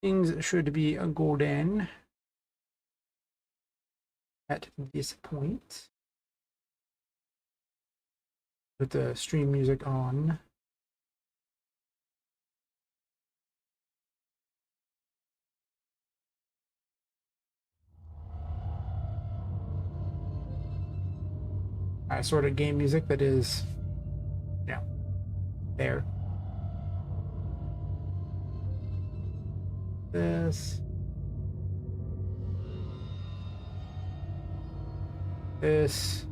Things should be golden at this point. Put the stream music on. Sort of game music that is, yeah, there. This. This.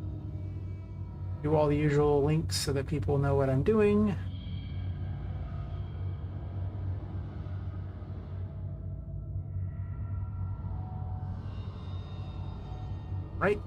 Do all the usual links so that people know what I'm doing. Right.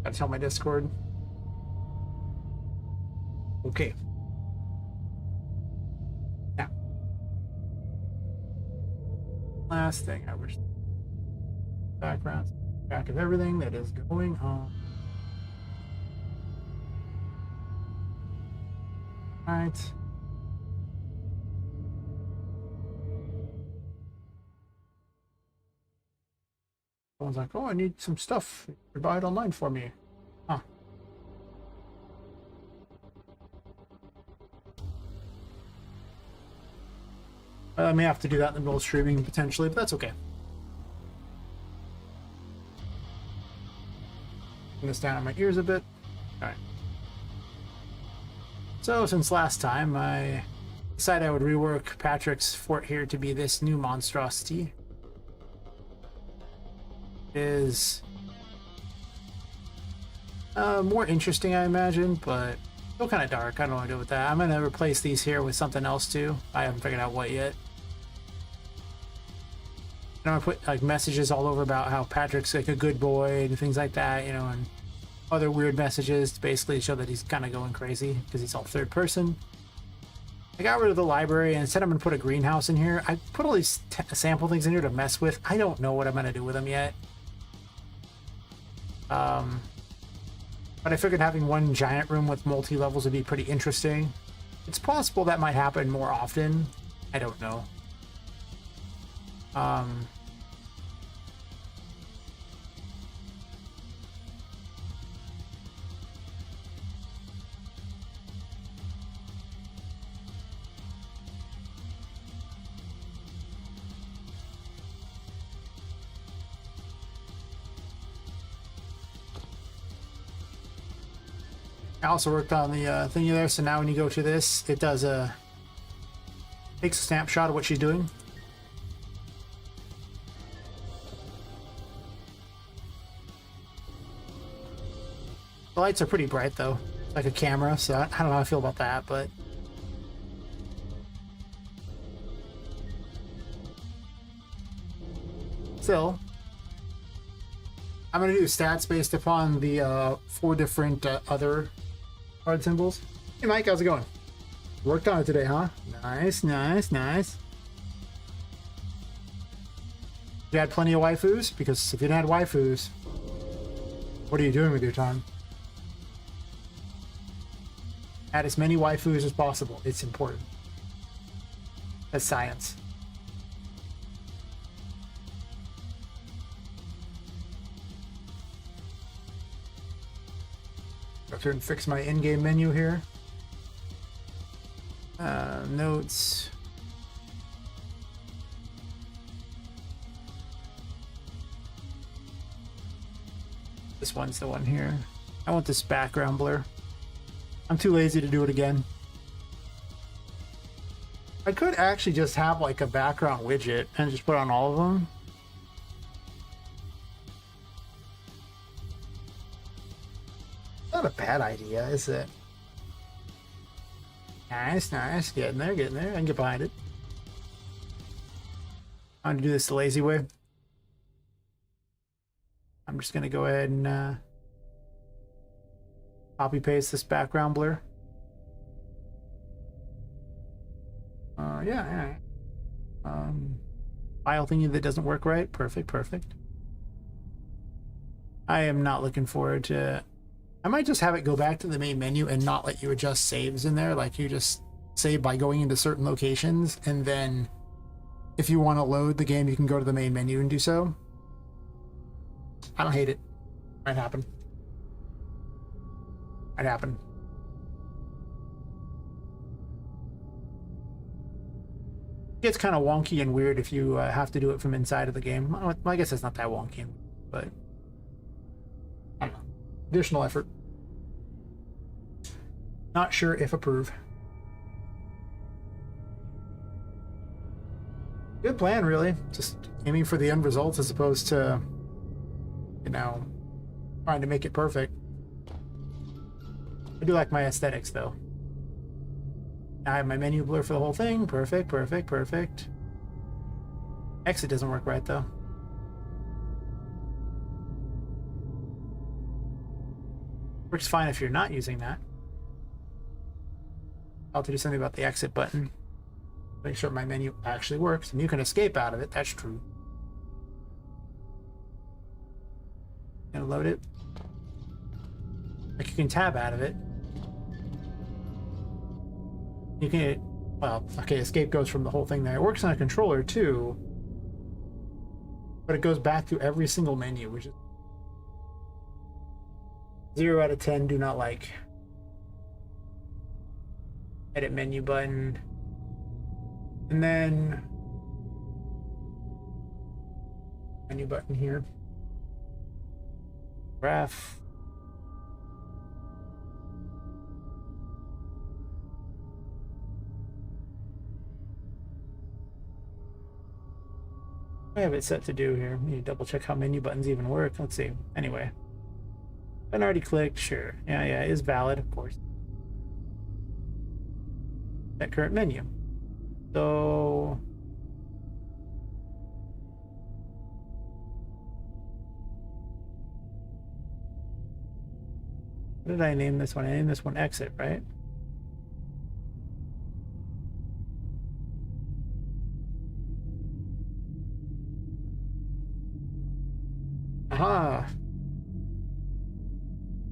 Gotta tell my Discord. Okay. Now, last thing I wish backgrounds back of everything that is going on. Right. Someone's like, oh, I need some stuff. You buy it online for me. Huh. I may have to do that in the middle of streaming potentially, but that's okay. Bring this down on my ears a bit. All right. So since last time, I decided I would rework Patrick's fort here to be this new monstrosity. It is more interesting, I imagine, but still kind of dark. I don't know what to do with that. I'm going to replace these here with something else too. I haven't figured out what yet. I'm going to put like messages all over about how Patrick's like a good boy and things like that, you know, and other weird messages to basically show that he's kind of going crazy because he's all third person. I got rid of the library and instead I'm going to put a greenhouse in here. I put all these sample things in here to mess with. I don't know what I'm going to do with them yet. But I figured having one giant room with multi-levels would be pretty interesting. It's possible that might happen more often. I don't know. I also worked on the thingy there, so now when you go to this, it does takes a snapshot of what she's doing. The lights are pretty bright though, like a camera, so I don't know how I feel about that, but still, I'm going to do stats based upon the 4 different other card symbols. Hey Mike, how's it going? Worked on it today, huh? Nice, nice, nice. You had plenty of waifus? Because if you didn't have waifus, what are you doing with your time? Add as many waifus as possible. It's important. That's science. Go through and fix my in-game menu here. Notes. This one's the one here. I want this background blur. I'm too lazy to do it again. I could actually just have like a background widget and just put on all of them. Not a bad idea, is it? Nice, nice. Getting there, getting there. I can get behind it. I'm gonna do this the lazy way. I'm just gonna go ahead and copy paste this background blur. Yeah. File thingy that doesn't work right. Perfect, perfect. I am not looking forward to... I might just have it go back to the main menu and not let you adjust saves in there. Like, you just save by going into certain locations, and then if you want to load the game, you can go to the main menu and do so. I don't hate it. Might happen. Might happen. It gets kind of wonky and weird if you have to do it from inside of the game. Well, I guess it's not that wonky, but I don't know. Additional effort. Not sure if approve. Good plan, really. Just aiming for the end results as opposed to, you know, trying to make it perfect. I do like my aesthetics, though. I have my menu blur for the whole thing. Perfect, perfect, perfect. Exit doesn't work right, though. Works fine if you're not using that. I'll have to do something about the exit button. Make sure my menu actually works, and you can escape out of it. That's true. Gonna load it. Like, you can tab out of it. You can, well, okay, escape goes from the whole thing there. It works on a controller too, but it goes back to every single menu, which is 0 out of 10 do not like. Edit menu button. And then menu button here. Graph. I have it set to do here. I need to double check how menu buttons even work. Let's see. Anyway. Been already clicked, sure. Yeah, it is valid, of course. That current menu. So what did I name this one? I named this one exit, right? Aha.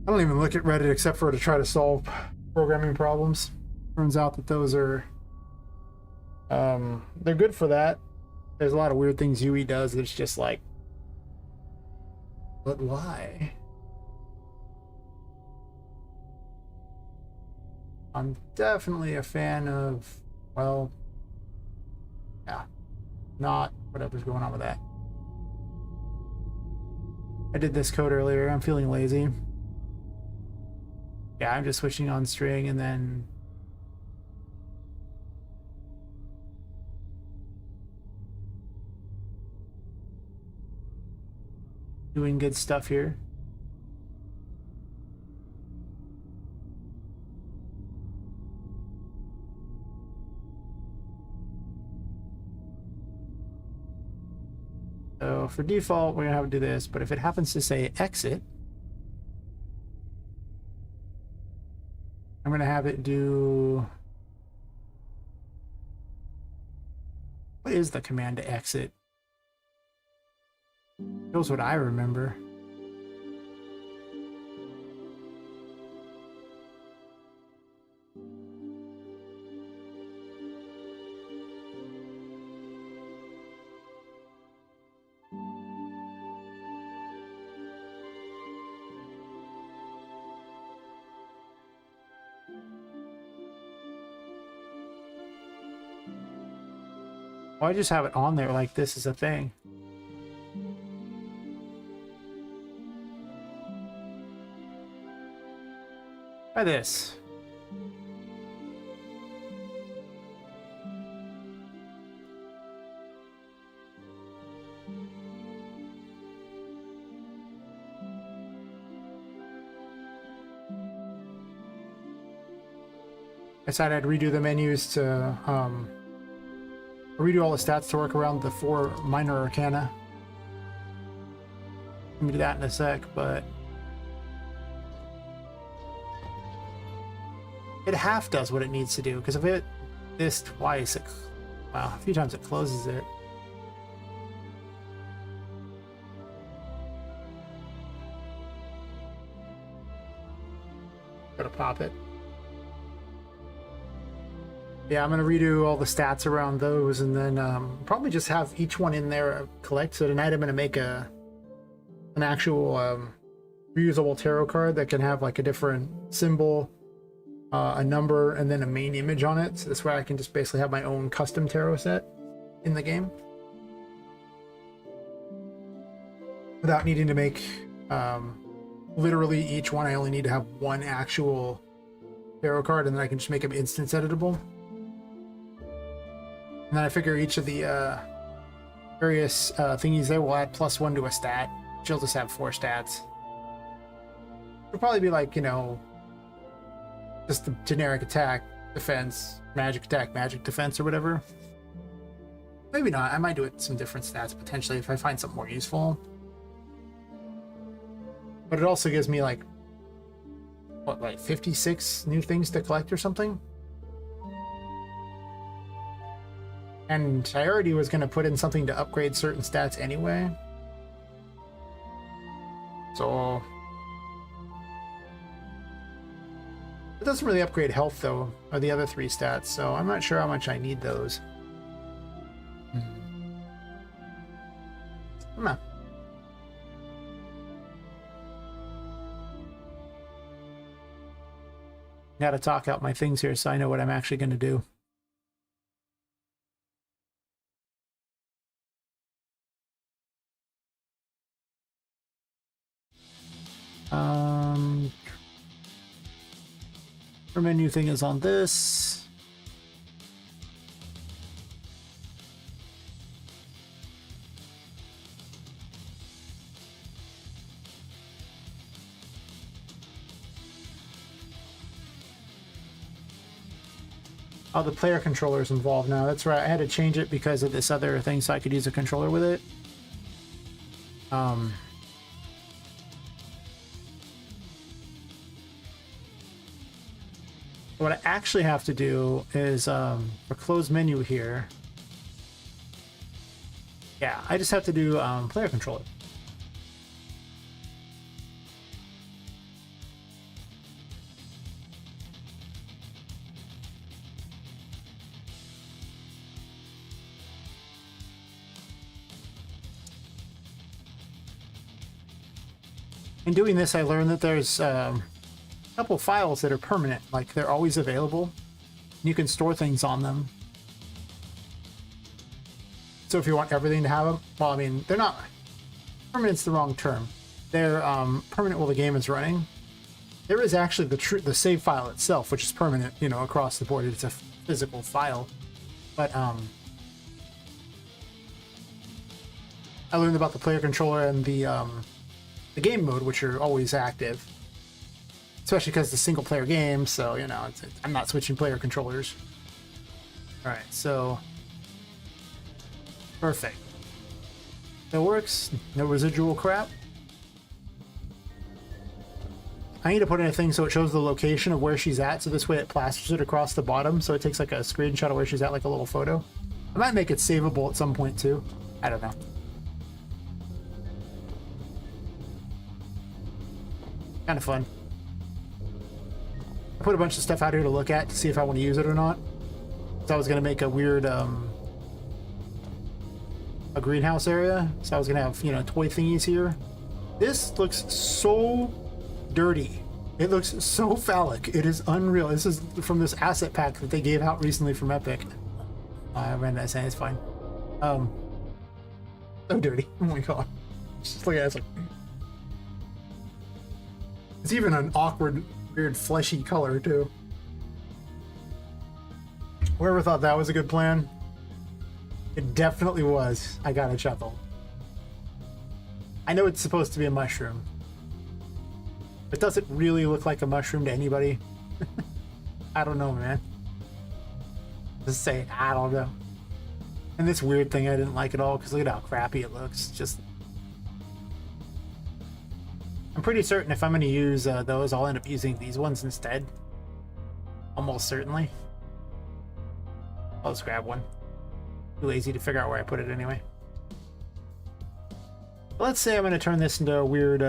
I don't even look at Reddit except for to try to solve programming problems. Turns out that those are they're good for that. There's a lot of weird things UE does that's just like, but why? I'm definitely a fan of, well, yeah, not whatever's going on with that. I did this code earlier. I'm feeling lazy. Yeah, I'm just switching on string and then doing good stuff here. So for default, we're gonna have to do this, but if it happens to say exit, I'm gonna have it do, what is the command to exit? Here's what I remember. Oh, I just have it on there like this is a thing. Try this. I decided I'd redo the menus to redo all the stats to work around the 4 minor arcana. Let me do that in a sec, but it half does what it needs to do, because if I hit this twice, wow, a few times it closes it. Gotta pop it. Yeah, I'm gonna redo all the stats around those, and then probably just have each one in there collect. So tonight I'm gonna make an actual reusable tarot card that can have like a different symbol, a number, and then a main image on it. So this way I can just basically have my own custom tarot set in the game without needing to make literally each one. I only need to have one actual tarot card, and then I can just make them instance editable. And then I figure each of the various thingies there will add +1 to a stat. She'll just have 4 stats. It'll probably be like, you know, just the generic attack, defense, magic attack, magic defense, or whatever. Maybe not. I might do it some different stats potentially if I find something more useful. But it also gives me like, what, like 56 new things to collect or something? And I already was going to put in something to upgrade certain stats anyway. So it doesn't really upgrade health though, or the other 3 stats, so I'm not sure how much I need those. Nah. Gotta talk out my things here so I know what I'm actually going to do. Our menu thing is on this. Oh, the player controller is involved now. That's right. I had to change it because of this other thing so I could use a controller with it. What I actually have to do is for close menu here. Yeah, I just have to do player controller. In doing this, I learned that there's couple files that are permanent, like they're always available. You can store things on them. So if you want everything to have them, well, I mean, they're not permanent's the wrong term. They're permanent while the game is running. There is actually the save file itself, which is permanent, you know, across the board. It's a physical file. But I learned about the player controller and the game mode, which are always active. Especially because it's a single-player game, so, you know, I'm not switching player controllers. Alright, so... Perfect. That works. No residual crap. I need to put in a thing so it shows the location of where she's at, so this way it plasters it across the bottom, so it takes like a screenshot of where she's at, like a little photo. I might make it savable at some point, too. I don't know. Kind of fun. I put a bunch of stuff out here to look at to see if I want to use it or not. So I was going to make a weird a greenhouse area. So I was going to have, you know, toy thingies here. This looks so dirty. It looks so phallic. It is unreal. This is from this asset pack that they gave out recently from Epic. I ran that saying, it's fine. So dirty. Oh my god. Just look at it. It's like... It's even an awkward, weird, fleshy color, too. Whoever thought that was a good plan? It definitely was. I got a chuckle. I know it's supposed to be a mushroom. But does it really look like a mushroom to anybody? I don't know, man. Just saying, I don't know. And this weird thing I didn't like at all, because look at how crappy it looks. Just... I'm pretty certain if I'm going to use those, I'll end up using these ones instead. Almost certainly. I'll just grab one. Too lazy to figure out where I put it anyway. But let's say I'm going to turn this into a weird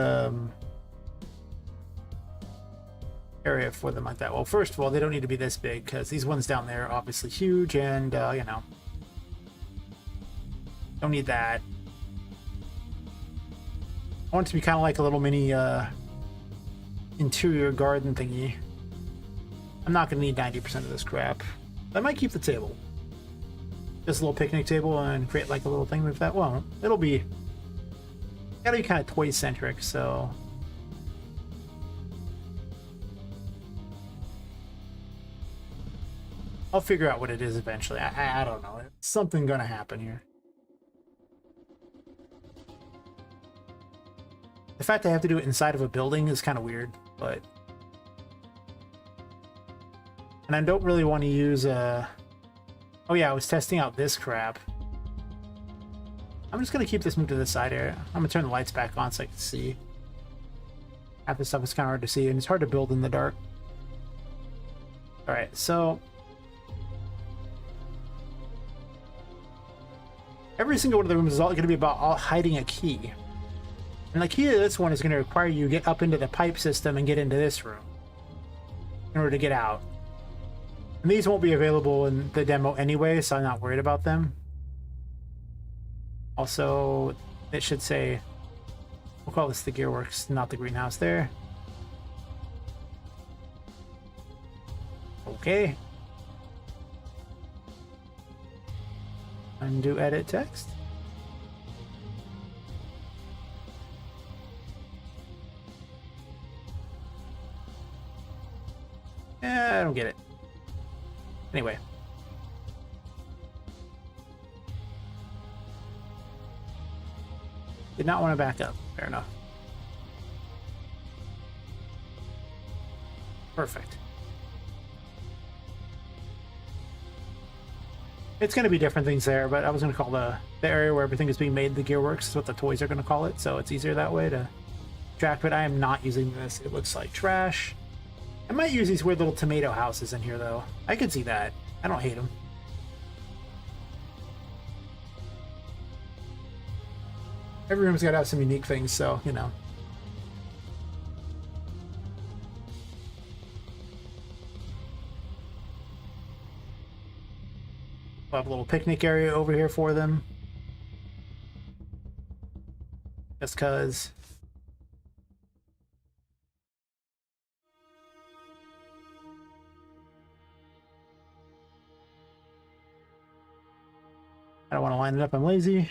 area for them like that. Well, first of all, they don't need to be this big because these ones down there are obviously huge and, you know, don't need that. I want it to be kind of like a little mini interior garden thingy. I'm not going to need 90% of this crap. I might keep the table. Just a little picnic table and create like a little thing with that. Well, it'll be... gotta be kind of toy-centric, so... I'll figure out what it is eventually. I don't know. It's something gonna happen here. The fact I have to do it inside of a building is kind of weird, but... And I don't really want to use a... Oh yeah, I was testing out this crap. I'm just gonna keep this moved to the side area. I'm gonna turn the lights back on so I can see. Half this stuff is kind of hard to see, and it's hard to build in the dark. Alright, so... every single one of the rooms is all going to be about hiding a key. And the key to this one is going to require you to get up into the pipe system and get into this room in order to get out. And these won't be available in the demo anyway, so I'm not worried about them. Also, it should say, we'll call this the gearworks, not the greenhouse there. Okay. Undo edit text. I don't get it. Anyway. Did not want to back up. Fair enough. Perfect. It's going to be different things there, but I was going to call the area where everything is being made the gearworks is what the toys are going to call it, so it's easier that way to track, but I am not using this. It looks like trash. I might use these weird little tomato houses in here, though. I could see that. I don't hate them. Every room's got to have some unique things, so, you know. We'll have a little picnic area over here for them. Just because. I don't want to line it up, I'm lazy.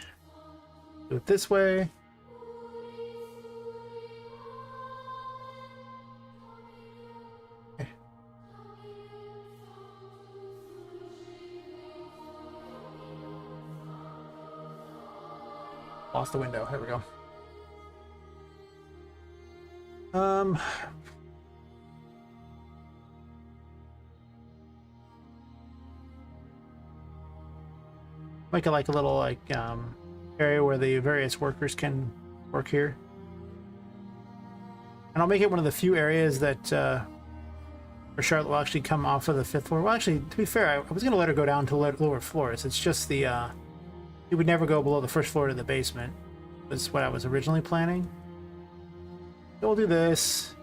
Do it this way. Okay. Lost the window. There we go. Make it like a little area where the various workers can work here. And I'll make it one of the few areas that where Charlotte will actually come off of the 5th floor. Well, actually, to be fair, I was going to let her go down to lower floors. It's just the it would never go below the 1st floor to the basement. Was what I was originally planning. So we'll do this.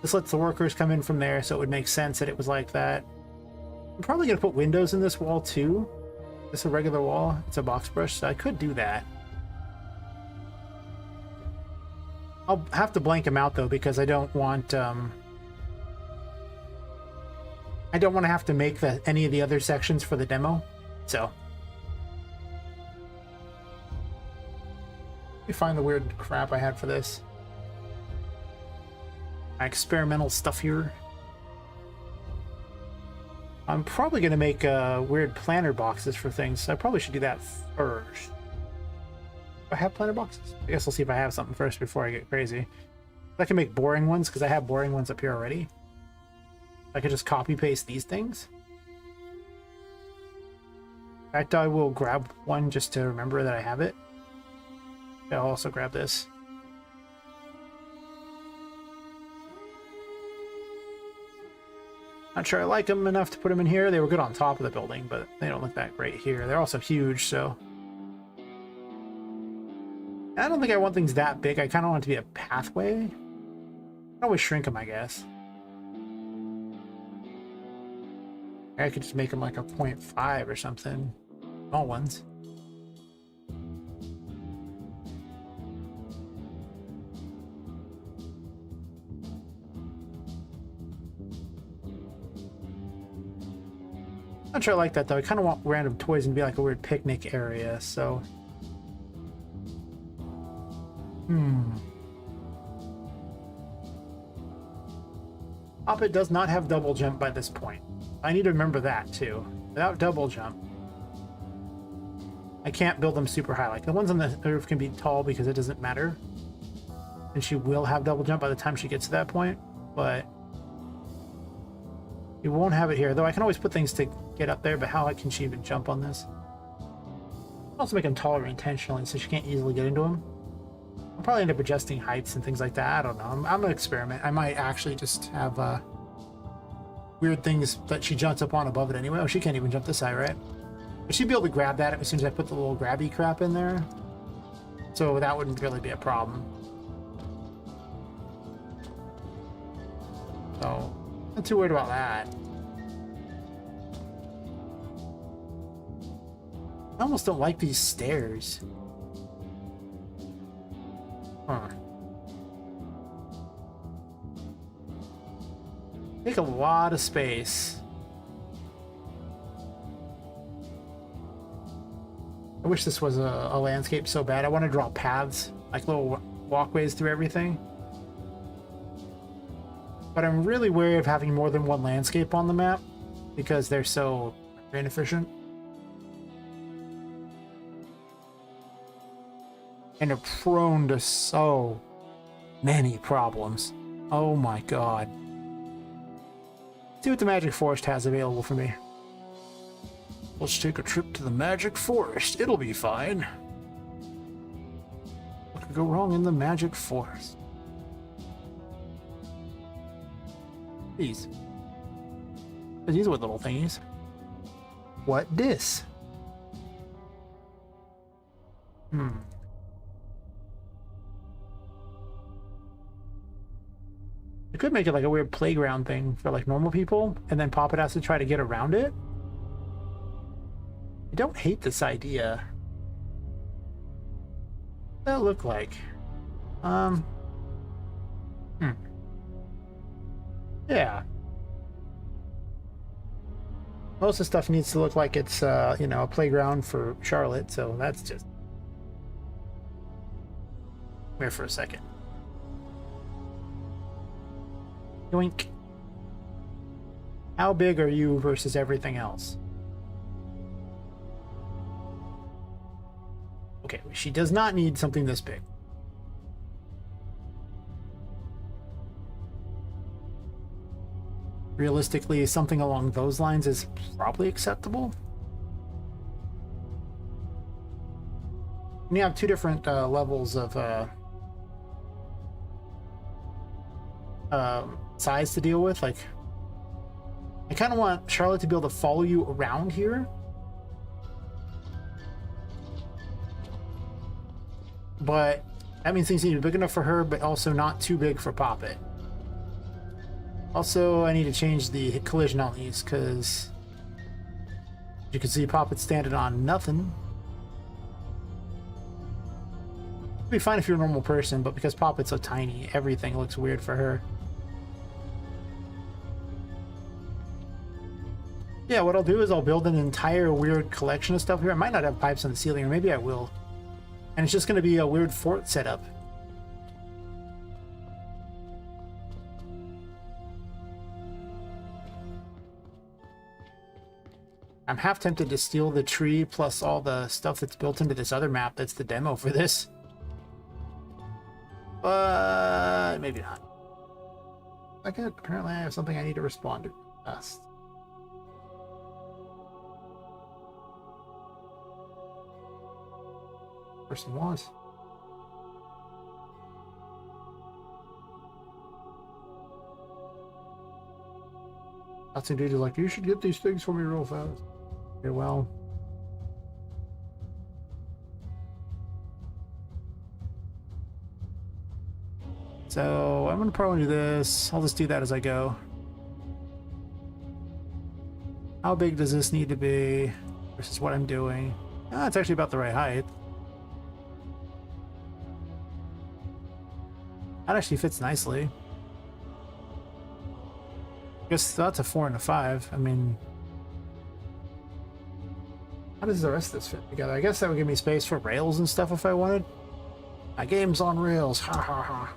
This lets the workers come in from there, so it would make sense that it was like that. I'm probably going to put windows in this wall too. This is a regular wall. It's a box brush, so I could do that. I'll have to blank them out though, because I don't want to have to make any of the other sections for the demo. So let me find the weird crap I had for this. My experimental stuff here. I'm probably going to make weird planter boxes for things, so I probably should do that first. Do I have planter boxes? I guess I'll see if I have something first before I get crazy. I can make boring ones, because I have boring ones up here already. I could just copy-paste these things. In fact, I will grab one just to remember that I have it. I'll also grab this. Not sure I like them enough to put them in here. They were good on top of the building, but they don't look that great here. They're also huge, so... I don't think I want things that big. I kind of want it to be a pathway. I can always shrink them, I guess. I could just make them like a 0.5 or something. Small ones. Not sure I like that though. I kind of want random toys and be like a weird picnic area, so... Poppet does not have double jump by this point. I need to remember that too. Without double jump, I can't build them super high. Like the ones on the roof can be tall because it doesn't matter. And she will have double jump by the time she gets to that point, but you won't have it here. Though I can always put things to get up there, but how can she even jump on this? I'll also make them taller intentionally so she can't easily get into them. I'll probably end up adjusting heights and things like that. I don't know. I'm gonna experiment. I might actually just have weird things that she jumps up on above it anyway. Oh, she can't even jump this high, right? But she'd be able to grab that as soon as I put the little grabby crap in there. So that wouldn't really be a problem. So, not too worried about that. I almost don't like these stairs. Huh. Take a lot of space. I wish this was a landscape so bad. I want to draw paths, like little walkways through everything. But I'm really wary of having more than one landscape on the map because they're so inefficient. And are prone to so many problems. Oh my god. See what the Magic Forest has available for me. Let's take a trip to the Magic Forest. It'll be fine. What could go wrong in the Magic Forest? These. These are little thingies. What this? You could make it like a weird playground thing for like normal people, and then Poppet has to try to get around it. I don't hate this idea. What does that look like? Yeah. Most of the stuff needs to look like it's, you know, a playground for Charlotte, so that's just... Come here for a second. Yoink. How big are you versus everything else? Okay, she does not need something this big. Realistically, something along those lines is probably acceptable. And you have two different levels of size to deal with. Like, I kind of want Charlotte to be able to follow you around here. But that means things need to be big enough for her, but also not too big for Poppet. Also, I need to change the collision on these, because you can see Poppet standing on nothing. It'd be fine if you're a normal person, but because Poppet's so tiny, everything looks weird for her. Yeah, what I'll do is I'll build an entire weird collection of stuff here. I might not have pipes on the ceiling, or maybe I will. And it's just going to be a weird fort setup. I'm half tempted to steal the tree plus all the stuff that's built into this other map that's the demo for this. But maybe not. Okay, apparently I have something I need to respond to first. Person was. Lots of dudes are like, you should get these things for me real fast. Okay, well. So I'm gonna probably do this. I'll just do that as I go. How big does this need to be versus what I'm doing? Ah, it's actually about the right height. That actually fits nicely. I guess that's a 4 and a 5. I mean, how does the rest of this fit together? I guess that would give me space for rails and stuff if I wanted. My game's on rails. Ha ha ha.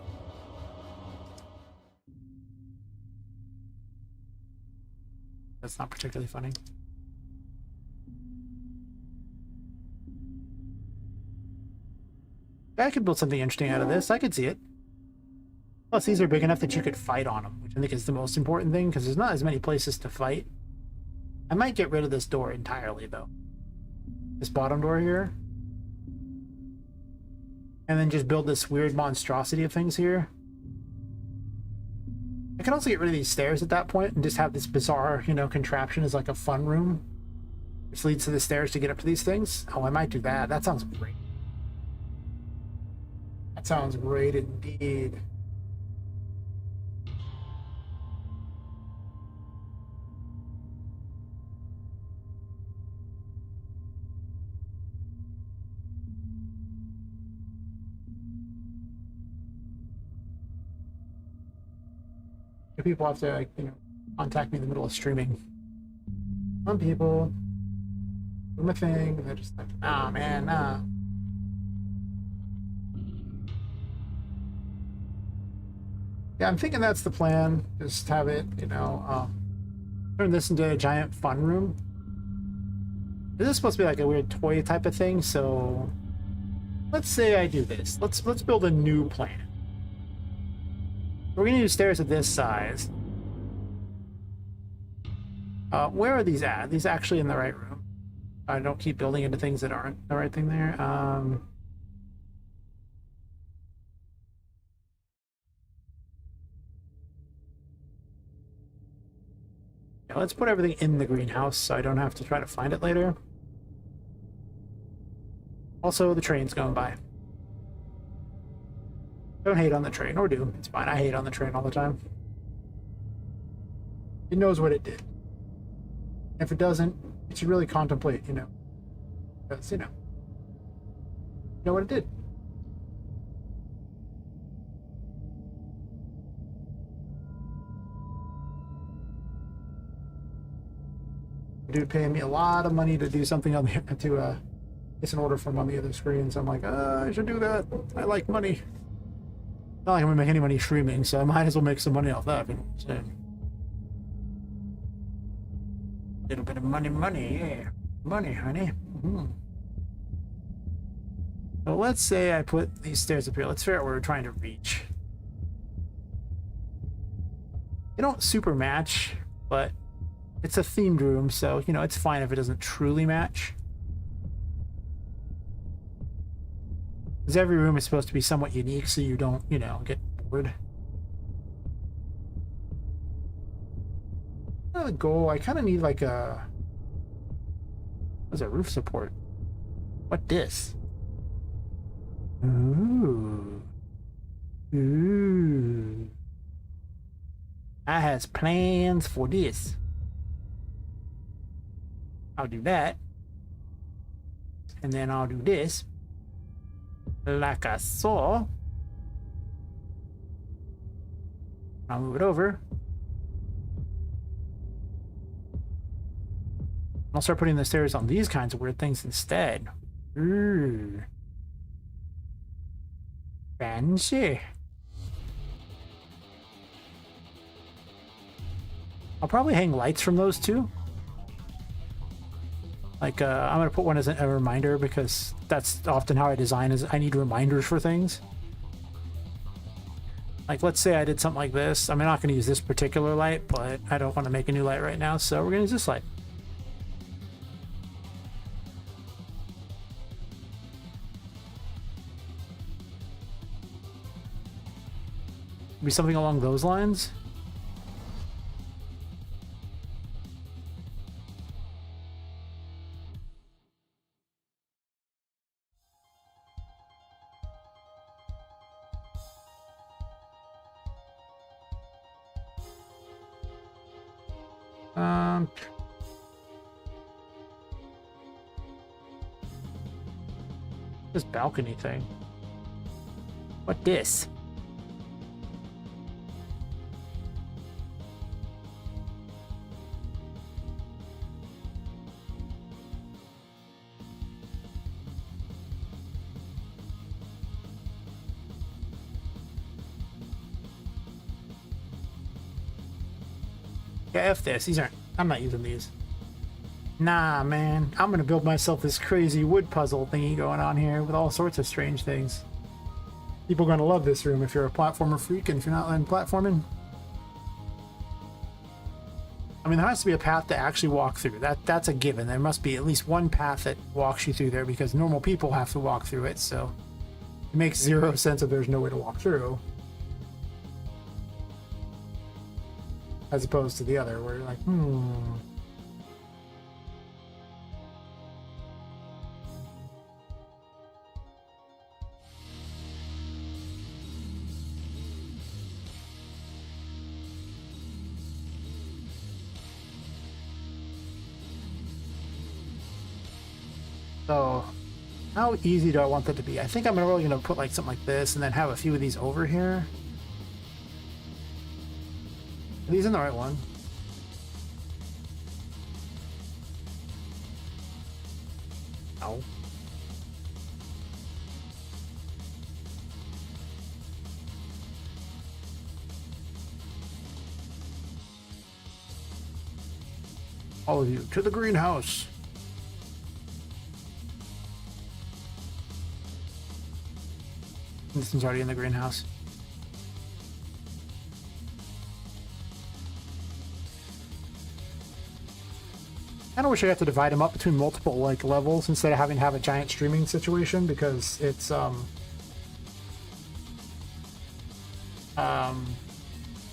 That's not particularly funny. I could build something interesting out of this. I could see it. Plus, these are big enough that you could fight on them, which I think is the most important thing, because there's not as many places to fight. I might get rid of this door entirely, though. This bottom door here. And then just build this weird monstrosity of things here. I could also get rid of these stairs at that point and just have this bizarre, you know, contraption as like a fun room, which leads to the stairs to get up to these things. Oh, I might do that. That sounds great. That sounds great indeed. People have to, like, you know, contact me in the middle of streaming. Some people do my thing, and they're just like, nah, man, nah. Yeah, I'm thinking that's the plan. Just have it, you know, turn this into a giant fun room. This is supposed to be like a weird toy type of thing, so let's say I do this. Let's build a new plan. We're gonna use stairs of this size. Where are these at? Are these actually in the right room? I don't keep building into things that aren't the right thing there. Yeah, let's put everything in the greenhouse so I don't have to try to find it later. Also, the train's going by. Don't hate on the train, or do. It's fine. I hate on the train all the time. It knows what it did. If it doesn't, it should really contemplate, you know. Because, you know what it did. Dude paying me a lot of money to do something on the to place an order from on the other screen, so I'm like, I should do that. I like money. Not like I'm gonna make any money streaming, so I might as well make some money off that. You know what I'm saying? Little bit of money, yeah. Money, honey. So let's say I put these stairs up here. Let's figure out where we're trying to reach. They don't super match, but it's a themed room, so, you know, it's fine if it doesn't truly match. Because every room is supposed to be somewhat unique, so you don't, you know, get bored. The goal, I kind of need like a... What's a roof support? What this? Ooh. Ooh. I has plans for this. I'll do that. And then I'll do this. Like I saw. I'll move it over. I'll start putting the stairs on these kinds of weird things instead. Ooh. Fancy. I'll probably hang lights from those too. Like, I'm gonna put one as a reminder, because that's often how I design, is I need reminders for things. Like, let's say I did something like this. I'm not gonna use this particular light, but I don't want to make a new light right now, so we're gonna use this light. Be something along those lines. Um, this balcony thing. What this? Yeah, F this. These aren't. I'm not using these. Nah, man. I'm gonna build myself this crazy wood puzzle thingy going on here with all sorts of strange things. People are gonna love this room if you're a platformer freak, and if you're not in platforming. I mean, there has to be a path to actually walk through. That's a given. There must be at least one path that walks you through there because normal people have to walk through it, so it makes zero sense if there's no way to walk through. As opposed to the other, where you're like, So, how easy do I want that to be? I think I'm really going to put like something like this and then have a few of these over here. Are these in the right one? No. All of you, to the greenhouse. This one's already in the greenhouse. I kind of wish I had to divide them up between multiple like levels instead of having to have a giant streaming situation, because it's tough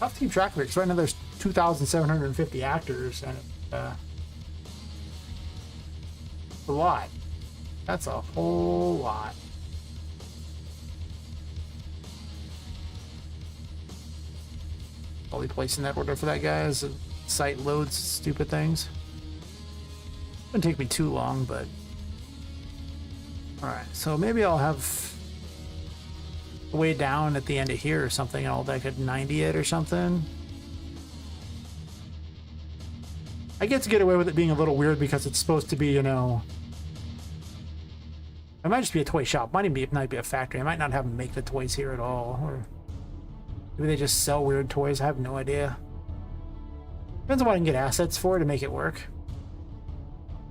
to keep track of it. Because right now there's 2,750 actors, and it's a lot. That's a whole lot. Probably placing that order for that guy as the site loads stupid things. Wouldn't take me too long, but all right. So maybe I'll have way down at the end of here or something, and I'll like at 90 it or something. I get to get away with it being a little weird because it's supposed to be, you know, it might just be a toy shop. Might not be a factory. I might not have them make the toys here at all, or maybe they just sell weird toys. I have no idea. Depends on what I can get assets for to make it work.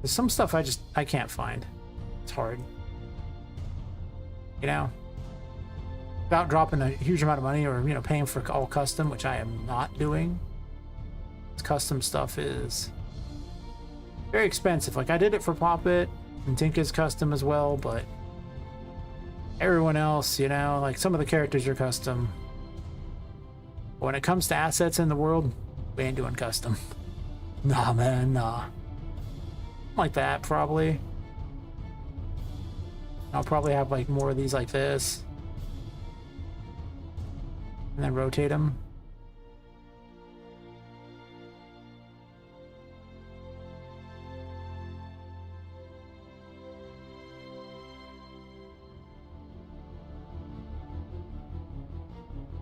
There's some stuff I can't find. It's hard. You know? Without dropping a huge amount of money or, you know, paying for all custom, which I am not doing. This custom stuff is very expensive. Like, I did it for Poppet, and Tinka's custom as well, but everyone else, you know, like some of the characters are custom. When it comes to assets in the world, we ain't doing custom. Nah, man, nah. Like that, probably. I'll probably have like more of these like this. And then rotate them.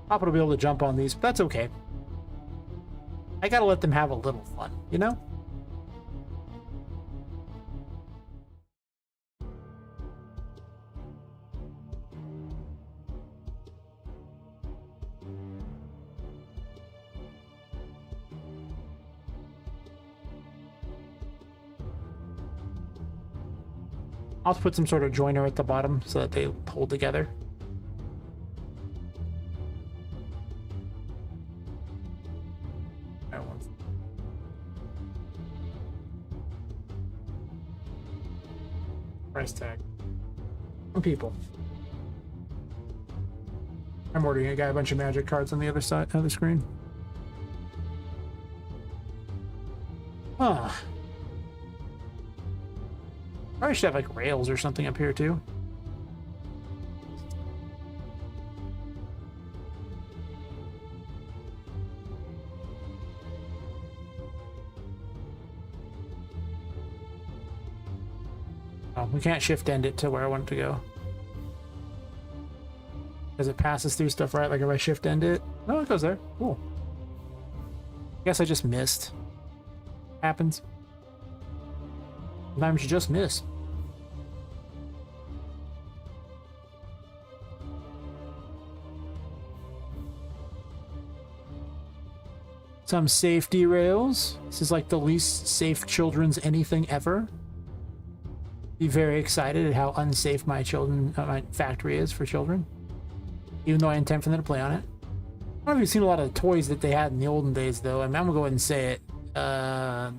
Poppet will be able to jump on these, but that's okay. I gotta let them have a little fun, you know? I'll put some sort of joiner at the bottom so that they hold together. Price tag. Some people. I'm ordering a guy a bunch of magic cards on the other side of the screen. Huh. Probably should have like rails or something up here too. Oh, we can't shift end it to where I want it to go. Because it passes through stuff, right? Like if I shift end it. No, it goes there. Cool. Guess I just missed. Happens. Sometimes you just miss. Some safety rails. This is like the least safe children's anything ever. Be very excited at how unsafe my factory is for children. Even though I intend for them to play on it. I don't know if you've seen a lot of toys that they had in the olden days, though. I mean, I'm gonna go ahead and say it.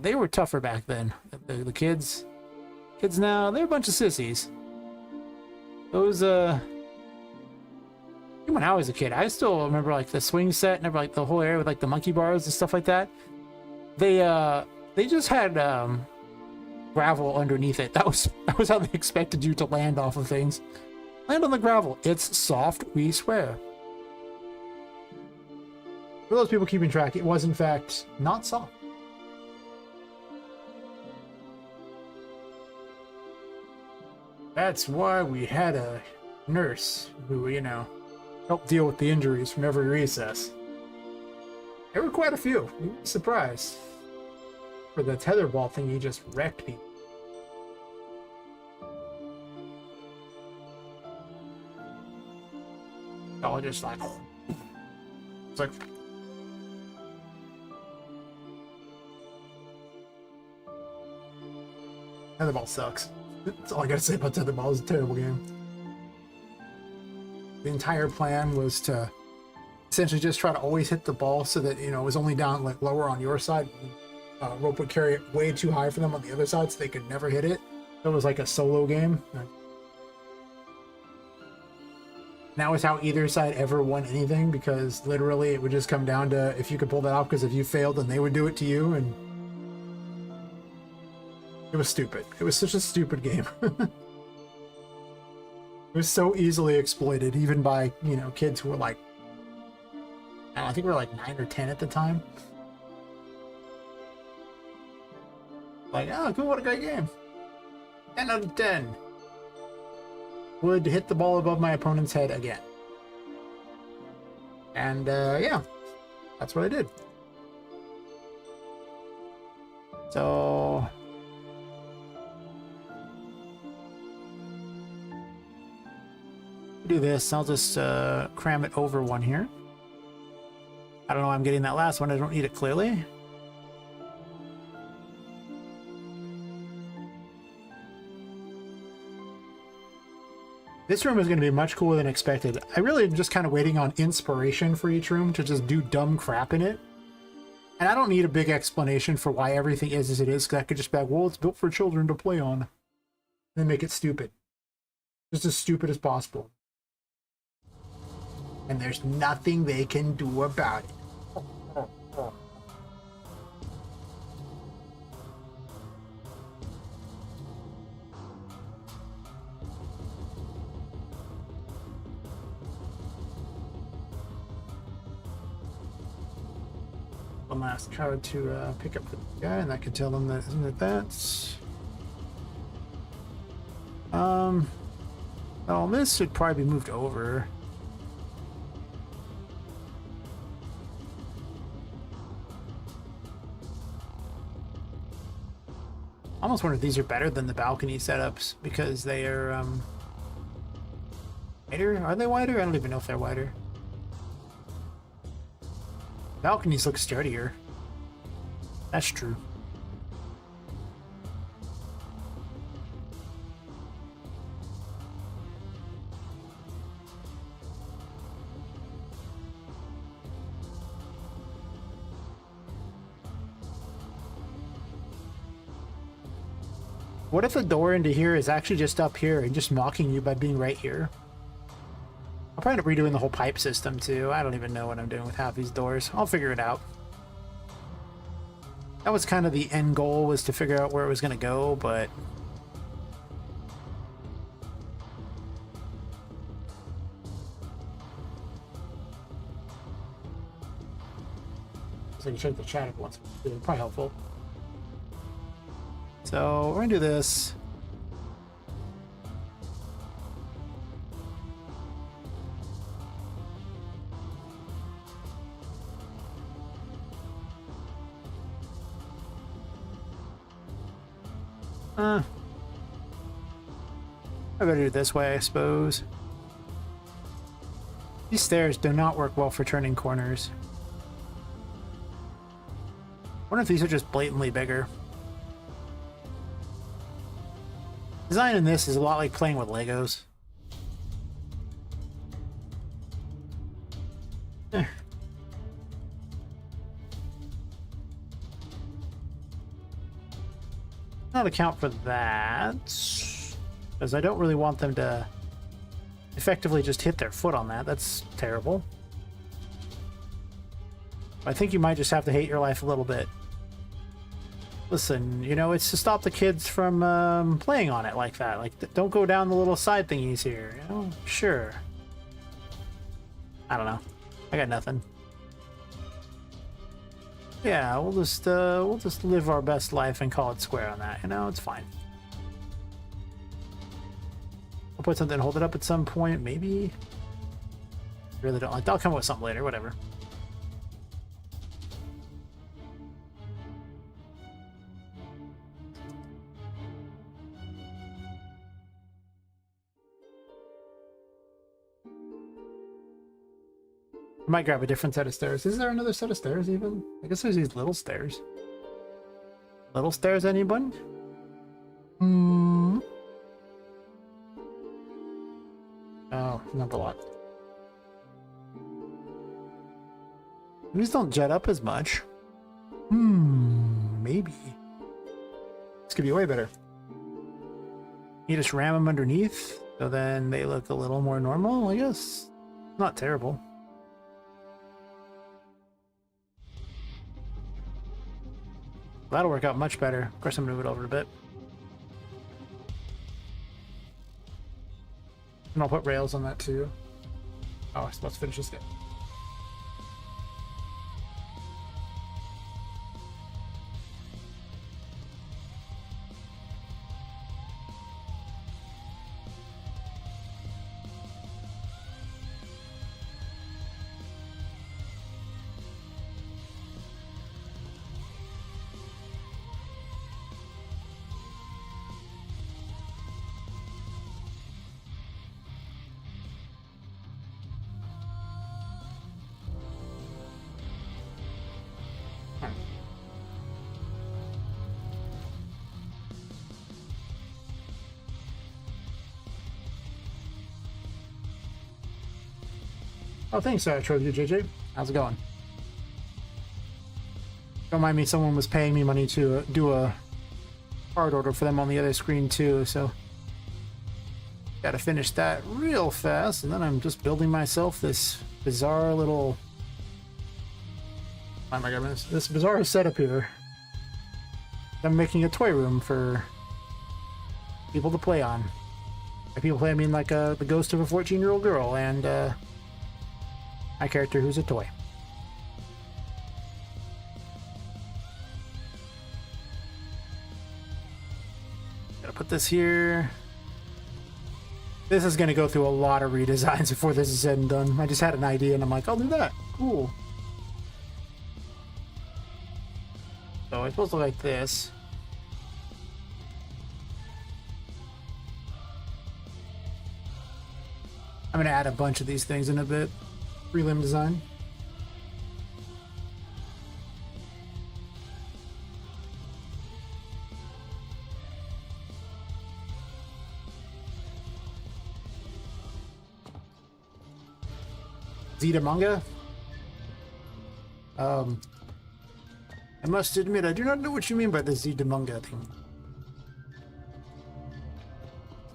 They were tougher back then. The kids now, they're a bunch of sissies. Those, when I was a kid, I still remember like the swing set and like the whole area with like the monkey bars and stuff like that. They just had gravel underneath it. That was how they expected you to land off of things. Land on the gravel. It's soft, we swear. For those people keeping track, it was in fact not soft. That's why we had a nurse who, you know, helped deal with the injuries from every recess. There were quite a few. You'd be surprised. For the tetherball thing, he just wrecked people. All just like... It's like... Tetherball sucks. That's all I gotta say about Tetherball. It's a terrible game. The entire plan was to essentially just try to always hit the ball so that, you know, it was only down like lower on your side. Rope would carry it way too high for them on the other side so they could never hit it. So it was like a solo game. That was how either side ever won anything, because literally it would just come down to if you could pull that off, because if you failed then they would do it to you, and it was stupid. It was such a stupid game. It was so easily exploited, even by, you know, kids who were like, I don't know, I think we were like 9 or 10 at the time. Like, oh, cool, what a great game. 10 out of 10. Would hit the ball above my opponent's head again. And, yeah, that's what I did. So... do this. I'll just cram it over one here. I don't know why I'm getting that last one. I don't need it clearly. This room is going to be much cooler than expected. I really am just kind of waiting on inspiration for each room to just do dumb crap in it. And I don't need a big explanation for why everything is as it is, because I could just be like, well, it's built for children to play on. And then make it stupid. Just as stupid as possible. And there's nothing they can do about it. One last card to pick up the guy, and I could tell them that isn't it that's... Well, this should probably be moved over. I almost wonder if these are better than the balcony setups, because they are, wider? Are they wider? I don't even know if they're wider. Balconies look sturdier. That's true. What if the door into here is actually just up here and just mocking you by being right here? I'll probably end up redoing the whole pipe system too. I don't even know what I'm doing with half these doors. I'll figure it out. That was kind of the end goal, was to figure out where it was going to go, but... So I can check the chat at once. It's probably helpful. So we're gonna do this. I better do it this way, I suppose. These stairs do not work well for turning corners. I wonder if these are just blatantly bigger. Design in this is a lot like playing with Legos. Not account for that, because I don't really want them to effectively just hit their foot on that. That's terrible. I think you might just have to hate your life a little bit. Listen, you know, it's to stop the kids from playing on it like that. Like, don't go down the little side thingies here, you know? Sure. I don't know. I got nothing. Yeah, we'll just live our best life and call it square on that. You know, it's fine. I'll put something, hold it up at some point, maybe. Really don't like. I'll come up with something later. Whatever. I might grab a different set of stairs. Is there another set of stairs even? I guess there's these little stairs. Little stairs, anyone? Hmm. Oh, not a lot. These don't jet up as much. Maybe. This could be way better. You just ram them underneath, so then they look a little more normal, I guess. Not terrible. That'll work out much better. Of course, I'm gonna move it over a bit. And I'll put rails on that too. Oh, let's finish this guy. Oh, thanks, Trophy JJ. How's it going? Don't mind me, someone was paying me money to do a card order for them on the other screen too, so gotta finish that real fast, and then I'm just building myself this bizarre little... Oh my god, this bizarre setup here. I'm making a toy room for people to play on. By people play, I mean like the ghost of a 14-year-old girl, and my character who's a toy. Gotta put this here. This is gonna go through a lot of redesigns before this is said and done. I just had an idea and I'm like, I'll do that. Cool. So it's supposed to look like this. I'm gonna add a bunch of these things in a bit. Prelim design. Zeta manga? I must admit, I do not know what you mean by the Zeta manga thing.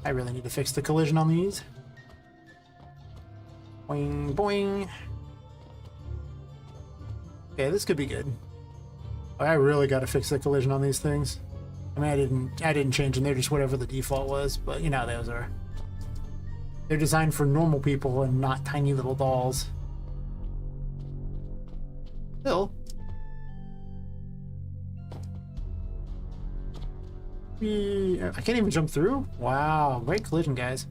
I really need to fix the collision on these. Boing, boing. Okay, this could be good. I really got to fix the collision on these things. I mean, I didn't change them. They're just whatever the default was, but you know how those are. They're designed for normal people and not tiny little dolls. Still. I can't even jump through? Wow, great collision, guys.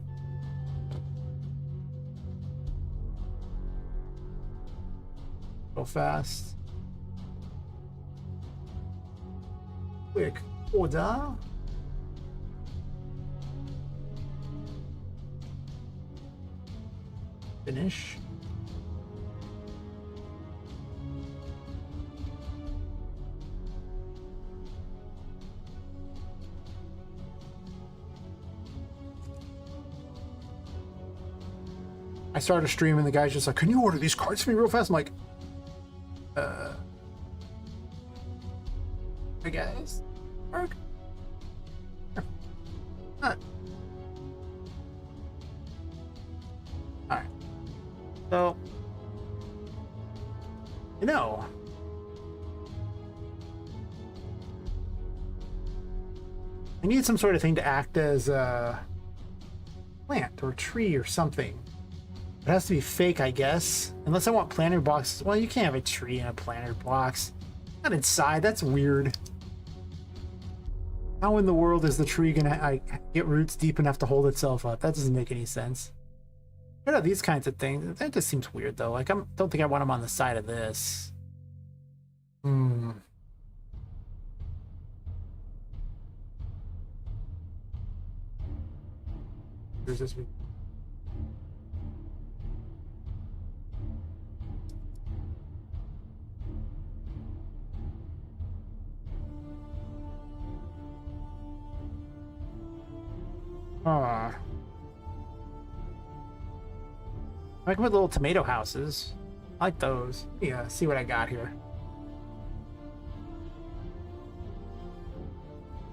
Go fast. Quick order. finish. I started a stream and the guy's just like, "Can you order these cards for me real fast?" I'm like, "Hey guys, work." Huh. All right. So, you know, I need some sort of thing to act as a plant or a tree or something. It has to be fake, I guess. Unless I want planter boxes. Well, you can't have a tree in a planter box. Not inside. That's weird. How in the world is the tree gonna get roots deep enough to hold itself up? That doesn't make any sense. What are these kinds of things? That just seems weird, though. Like, I don't think I want them on the side of this. Here's this. I like with little tomato houses. I like those. Yeah, see what I got here.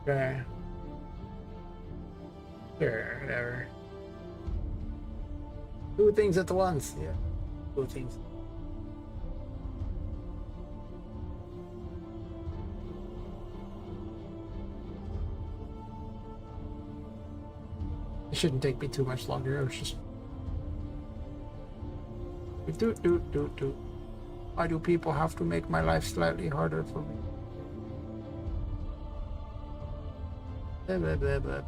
Okay. Sure, whatever. Do things at once. Yeah. Do things. It shouldn't take me too much longer. I was just do. Why do people have to make my life slightly harder for me? Blah, blah, blah, blah.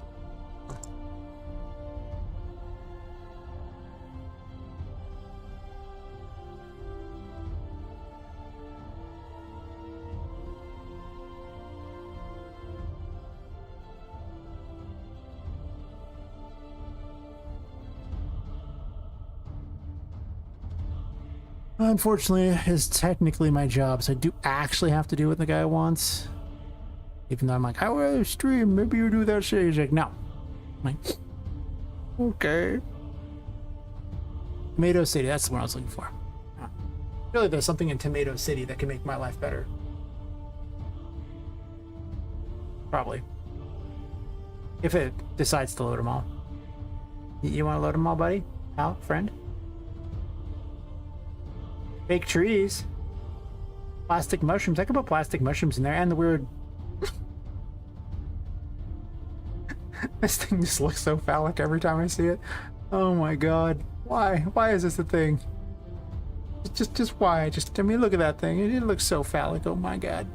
Unfortunately, it's technically my job, so I do actually have to do what the guy wants. Even though I'm like, I will stream, maybe you do that shit. He's like, no. I'm like, okay. Tomato City, that's the one I was looking for. I feel like there's something in Tomato City that can make my life better. Probably. If it decides to load them all. You want to load them all, buddy? Pal? Friend? Fake trees. Plastic mushrooms. I could put plastic mushrooms in there and the weird... This thing just looks so phallic every time I see it. Oh my god. Why? Why is this a thing? Just why? I mean, look at that thing. It looks so phallic. Oh my god.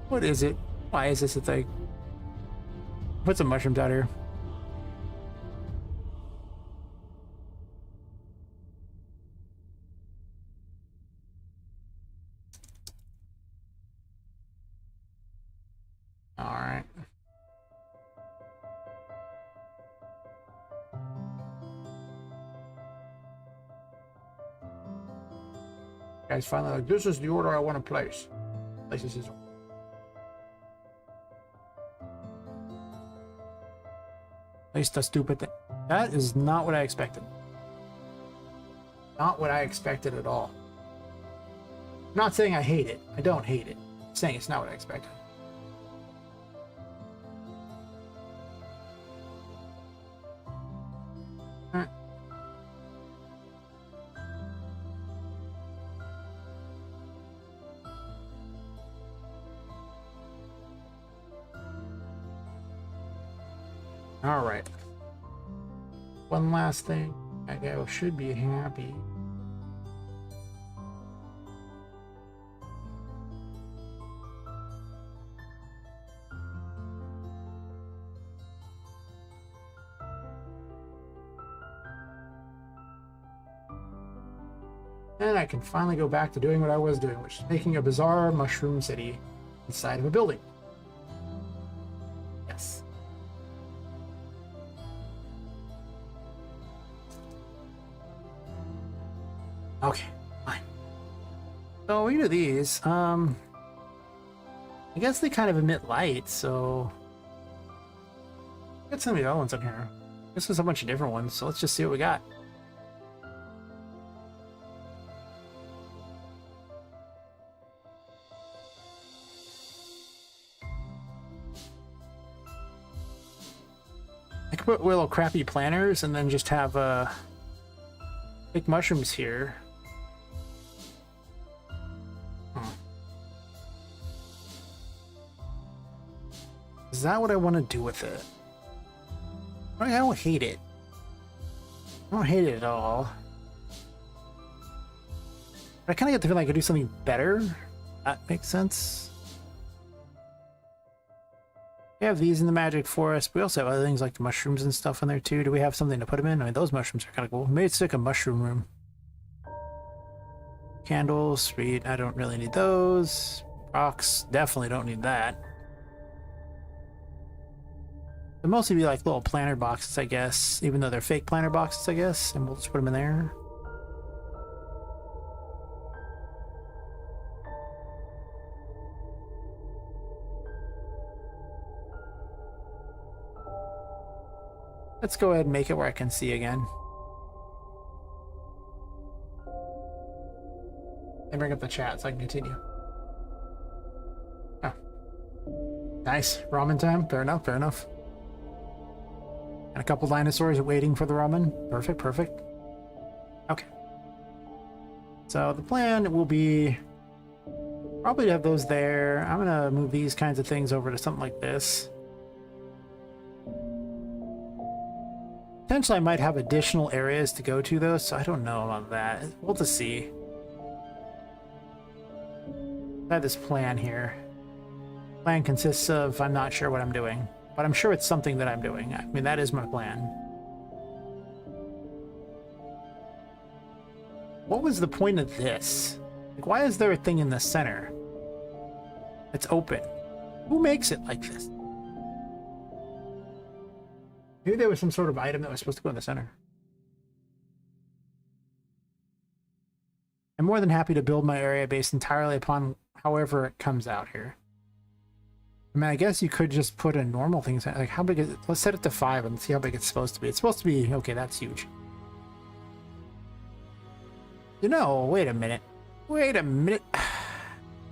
What is it? Why is this a thing? Put some mushrooms out here. Alright. Guys finally like, this is the order I want to place. Places his order. Place the stupid thing. That is not what I expected. Not what I expected at all. I'm not saying I hate it. I don't hate it. I'm saying it's not what I expected. Alright. Alright. One last thing. I should be happy. And I can finally go back to doing what I was doing, which is making a bizarre mushroom city inside of a building. Yes. So we do these. I guess they kind of emit light, so got some of the other ones in here. This is a bunch of different ones, so let's just see what we got. I could put little crappy planters and then just have big mushrooms here. Is that what I want to do with it? I don't hate it. I don't hate it at all. But I kind of get the feeling I could do something better. That makes sense. We have these in the Magic Forest. We also have other things like the mushrooms and stuff in there too. Do we have something to put them in? I mean, those mushrooms are kind of cool. Maybe it's like a mushroom room. Candles, sweet. I don't really need those. Rocks, definitely don't need that. They'll mostly be like little planter boxes, I guess, even though they're fake planter boxes, I guess, and we'll just put them in there. Let's go ahead and make it where I can see again. And bring up the chat so I can continue. Oh. Nice. Ramen time. Fair enough, fair enough. And a couple dinosaurs waiting for the ramen. Perfect, perfect. Okay. So the plan will be probably to have those there. I'm gonna move these kinds of things over to something like this. Potentially I might have additional areas to go to though, so I don't know about that. We'll just see. I have this plan here. Plan consists of, I'm not sure what I'm doing, but I'm sure it's something that I'm doing. I mean, that is my plan. What was the point of this? Like, why is there a thing in the center? It's open. Who makes it like this? Maybe there was some sort of item that was supposed to go in the center. I'm more than happy to build my area based entirely upon however it comes out here. I mean, I guess you could just put a normal thing. Like, how big is it? Let's set it to 5 and see how big it's supposed to be. It's supposed to be, okay, that's huge. You know, wait a minute. Wait a minute.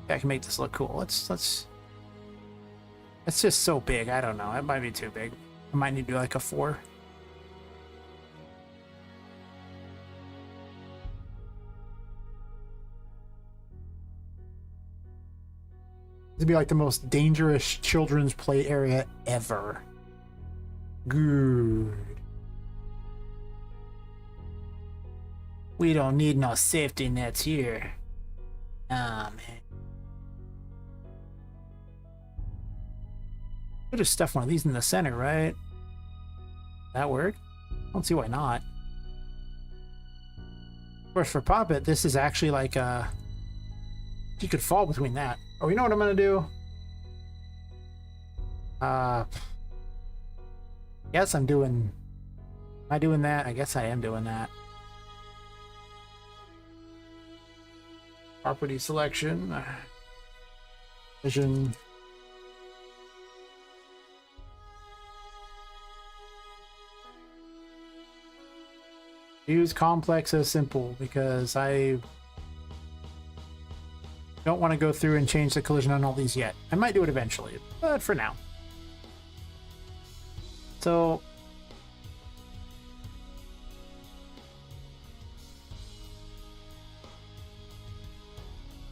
I can make this look cool. It's just so big. I don't know. It might be too big. I might need to do like a 4. This would be like the most dangerous children's play area ever. Good. We don't need no safety nets here. Ah, man. Could have stuffed one of these in the center, right? That work? I don't see why not. Of course, for Poppet, this is actually like a... You could fall between that. Oh, you know what I'm gonna do? Guess I'm doing... Am I doing that? I guess I am doing that. Property selection. Vision. Use complex as simple because I don't want to go through and change the collision on all these yet. I might do it eventually, but for now. So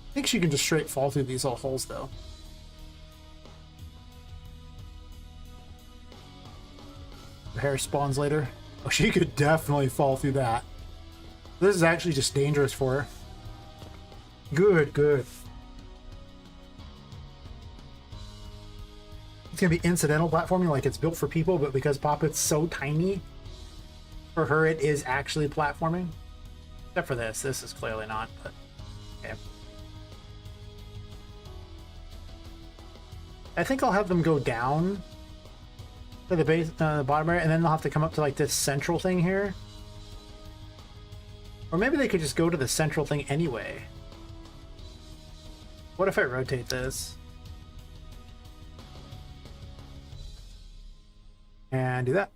I think she can just straight fall through these little holes though. Her hair spawns later. Oh, she could definitely fall through that. This is actually just dangerous for her. Good, good. It's gonna be incidental platforming, like it's built for people, but because Poppet's so tiny, for her it is actually platforming. Except for this. This is clearly not, but okay. I think I'll have them go down to the base, the bottom area, and then they'll have to come up to like this central thing here. Or maybe they could just go to the central thing anyway. What if I rotate this? And do that.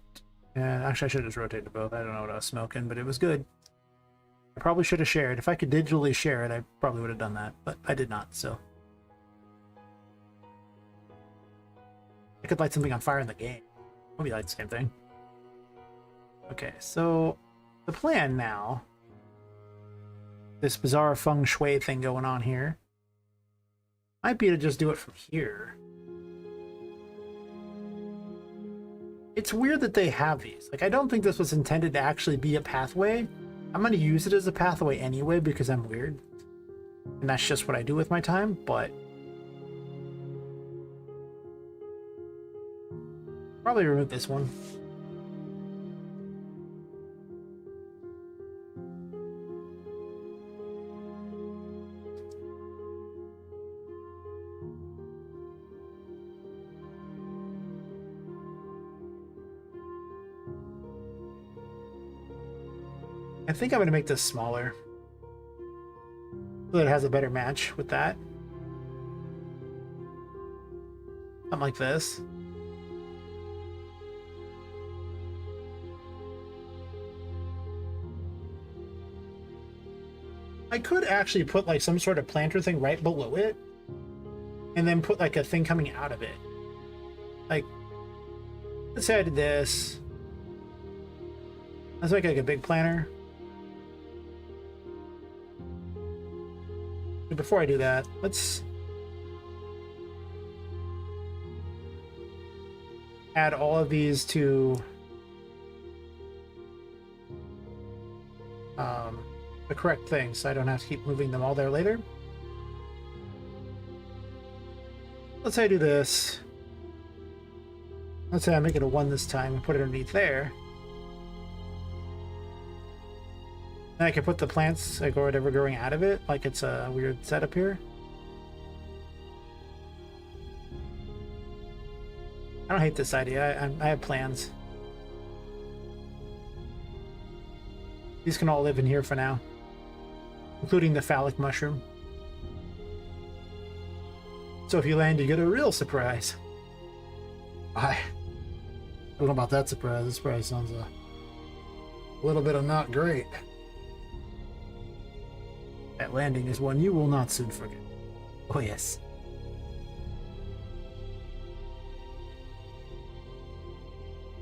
And actually, I should have just rotated both. I don't know what I was smoking, but it was good. I probably should have shared. If I could digitally share it, I probably would have done that, but I did not, so. I could light something on fire in the game. Maybe light the same thing. Okay, so the plan now, this bizarre feng shui thing going on here, might be to just do it from here. It's weird that they have these. Like, I don't think this was intended to actually be a pathway. I'm going to use it as a pathway anyway because I'm weird. And that's just what I do with my time, but... probably remove this one. I think I'm going to make this smaller so that it has a better match with that. Something like this. I could actually put like some sort of planter thing right below it and then put like a thing coming out of it. Like, let's say I did this. Let's make like a big planter. But before I do that, let's add all of these to the correct thing so I don't have to keep moving them all there later. Let's say I do this. Let's say I make it a 1 this time and put it underneath there. Then I can put the plants, like, or whatever growing out of it, like it's a weird setup here. I don't hate this idea. I have plans. These can all live in here for now, including the phallic mushroom. So if you land, you get a real surprise. I don't know about that surprise. This surprise sounds a little bit of not great. That landing is one you will not soon forget. Oh yes.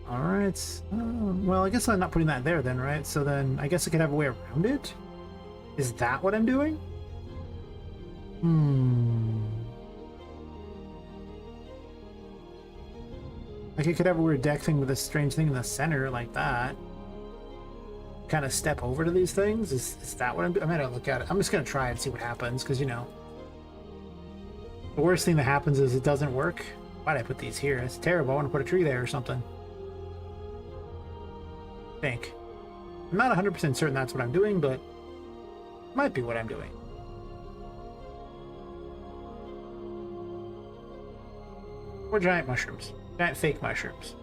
Alright. Well, I guess I'm not putting that there then, right? So then I guess I could have a way around it? Is that what I'm doing? Like, I could have a weird deck thing with a strange thing in the center like that. Kind of step over to these things? Is that what I'm doing? I'm gonna look at it. I'm just gonna try and see what happens, because, you know, the worst thing that happens is it doesn't work. Why'd I put these here? It's terrible. I want to put a tree there or something. I think. I'm not 100% certain that's what I'm doing, but it might be what I'm doing. Or giant mushrooms. Giant fake mushrooms.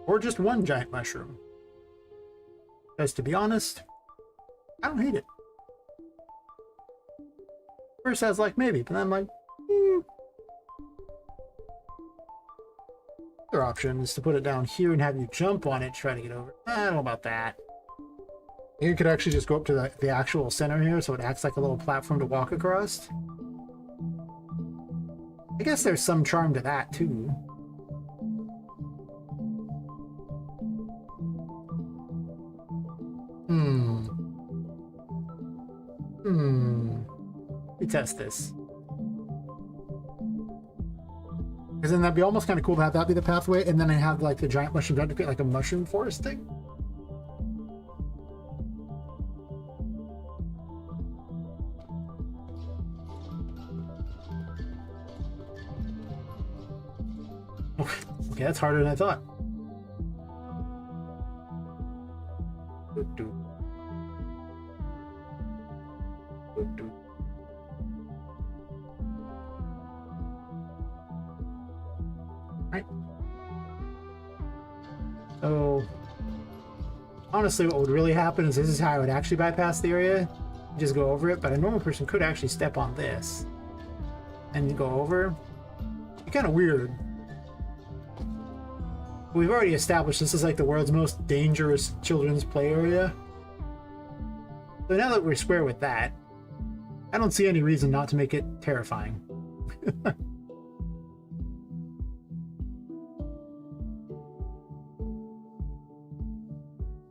Or just one giant mushroom. Because to be honest, I don't hate it. First I was like, maybe, but then I'm like, Other option is to put it down here and have you jump on it, try to get over. I don't know about that. You could actually just go up to the actual center here, so it acts like a little platform to walk across. I guess there's some charm to that, too. Let me test this. Because then that'd be almost kind of cool to have that be the pathway, and then I have like the giant mushroom to create like a mushroom forest thing. Okay, that's harder than I thought. Right. So Honestly, what would really happen is this is how I would actually bypass the area. Just go over it, but a normal person could actually step on this and go over. It's kind of weird. We've already established this is like the world's most dangerous children's play area. So now that we're square with that, I don't see any reason not to make it terrifying.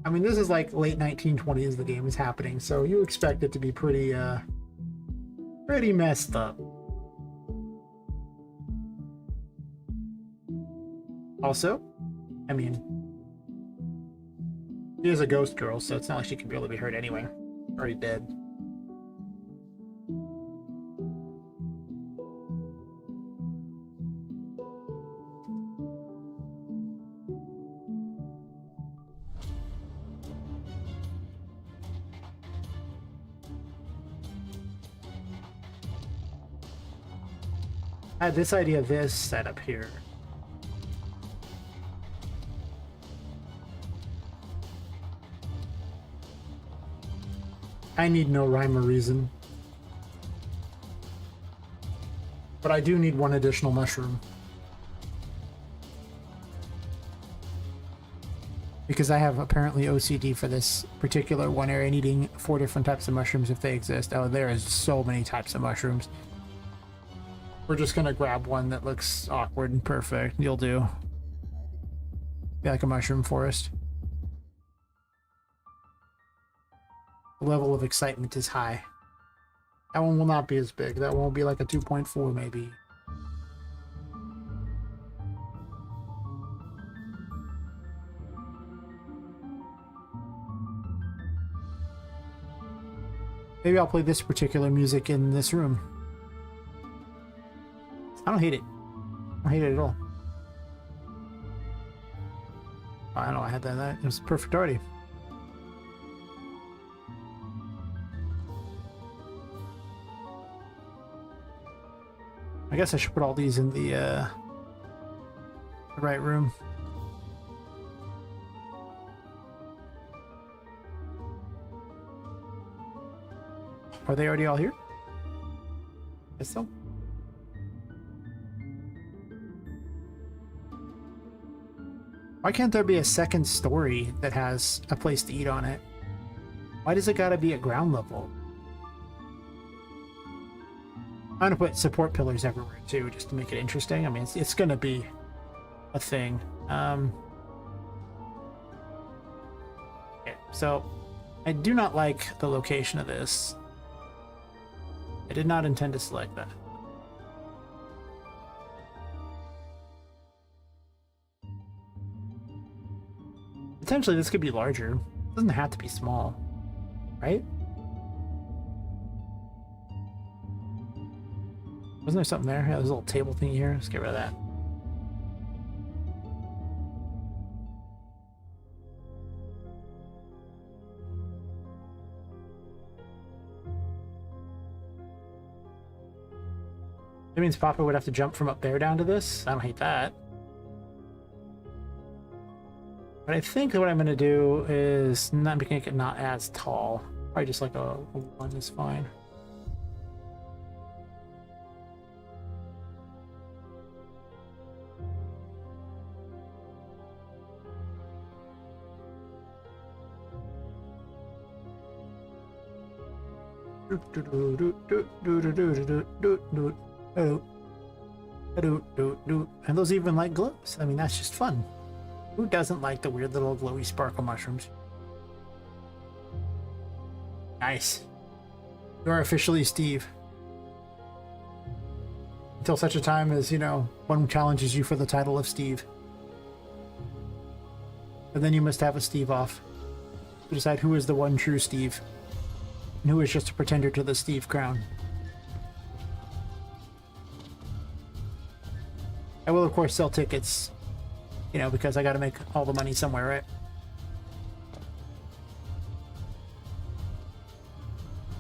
I mean, this is like late 1920s the game is happening, so you expect it to be pretty messed up. Also, I mean, she is a ghost girl, so it's not like she can barely be hurt anyway. Already dead. I had this idea of this setup here. I need no rhyme or reason. But I do need one additional mushroom. Because I have apparently OCD for this particular one area, needing 4 different types of mushrooms if they exist. Oh, there is so many types of mushrooms. We're just gonna grab one that looks awkward and perfect. You'll do. Be like a mushroom forest. The level of excitement is high. That one will not be as big. That one will be like a 2.4 maybe. Maybe I'll play this particular music in this room. I don't hate it. I don't hate it at all. Oh, I know I had that. It was perfect already. I guess I should put all these in the right room. Are they already all here? Guess so. Why can't there be a second story that has a place to eat on it? Why does it gotta be at ground level? I'm gonna put support pillars everywhere too, just to make it interesting. I mean, it's gonna be a thing. Okay, so I do not like the location of this. I did not intend to select that. Potentially this could be larger. It doesn't have to be small, right? Wasn't there something there? Yeah, there's a little table thing here. Let's get rid of that. That means Papa would have to jump from up there down to this. I don't hate that. But I think what I'm going to do is not make it not as tall. Probably just like a 1 is fine. And those even like glows. I mean, that's just fun. Who doesn't like the weird little glowy sparkle mushrooms? Nice. You are officially Steve. Until such a time as, you know, one challenges you for the title of Steve. And then you must have a Steve off to decide who is the one true Steve and who is just a pretender to the Steve crown. I will, of course, sell tickets, you know, because I gotta make all the money somewhere, right?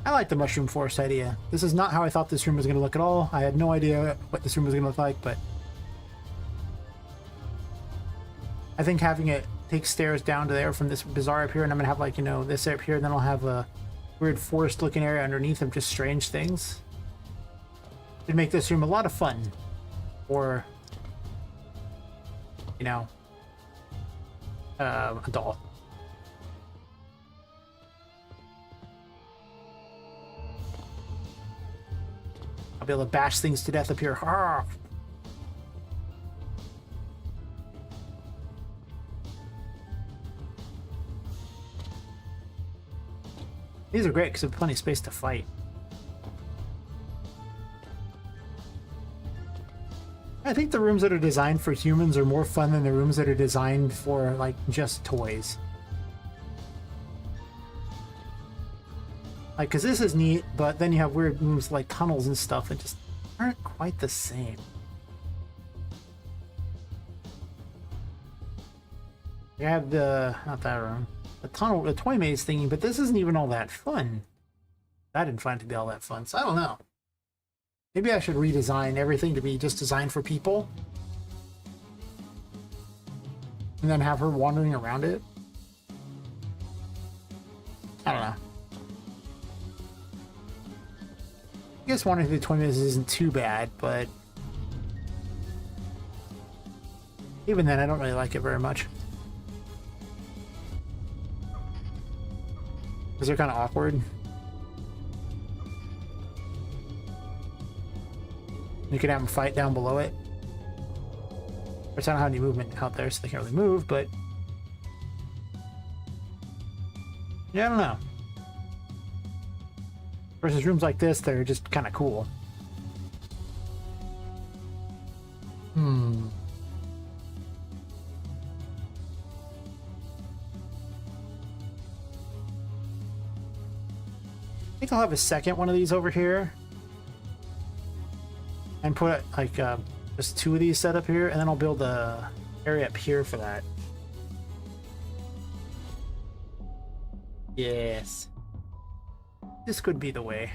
I like the mushroom forest idea. This is not how I thought this room was gonna look at all. I had no idea what this room was gonna look like, but I think having it take stairs down to there from this bazaar up here, and I'm gonna have like, you know, this up here, and then I'll have a weird forest looking area underneath of just strange things. It'd make this room a lot of fun. Or, you know, a doll. I'll be able to bash things to death up here. Arrgh! These are great because there's plenty of space to fight. I think the rooms that are designed for humans are more fun than the rooms that are designed for, like, just toys. Like, because this is neat, but then you have weird rooms like tunnels and stuff that just aren't quite the same. You have the, not that room, the tunnel, the toy maze thingy, but this isn't even all that fun. I didn't find it to be all that fun, so I don't know. Maybe I should redesign everything to be just designed for people. And then have her wandering around it. I don't know. I guess wandering through the toy maze isn't too bad, but even then I don't really like it very much. Because they're kind of awkward. You could have them fight down below it. There's not have any movement out there, so they can't really move, but yeah, I don't know. Versus rooms like this, they're just kind of cool. I think I'll have a second one of these over here. And put like just two of these set up here, and then I'll build a area up here for that. Yes. This could be the way.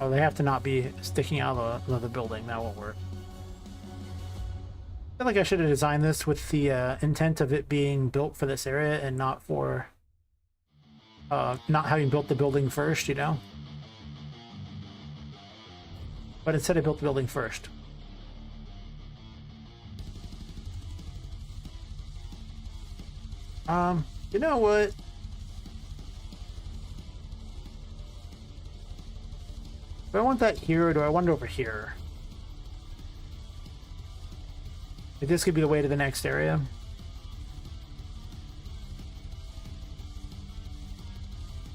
Oh, they have to not be sticking out of the building. That won't work. I feel like I should have designed this with the intent of it being built for this area and not for not having built the building first, you know? But instead I built the building first. You know what? Do I want that here or do I want it over here? Like this could be the way to the next area.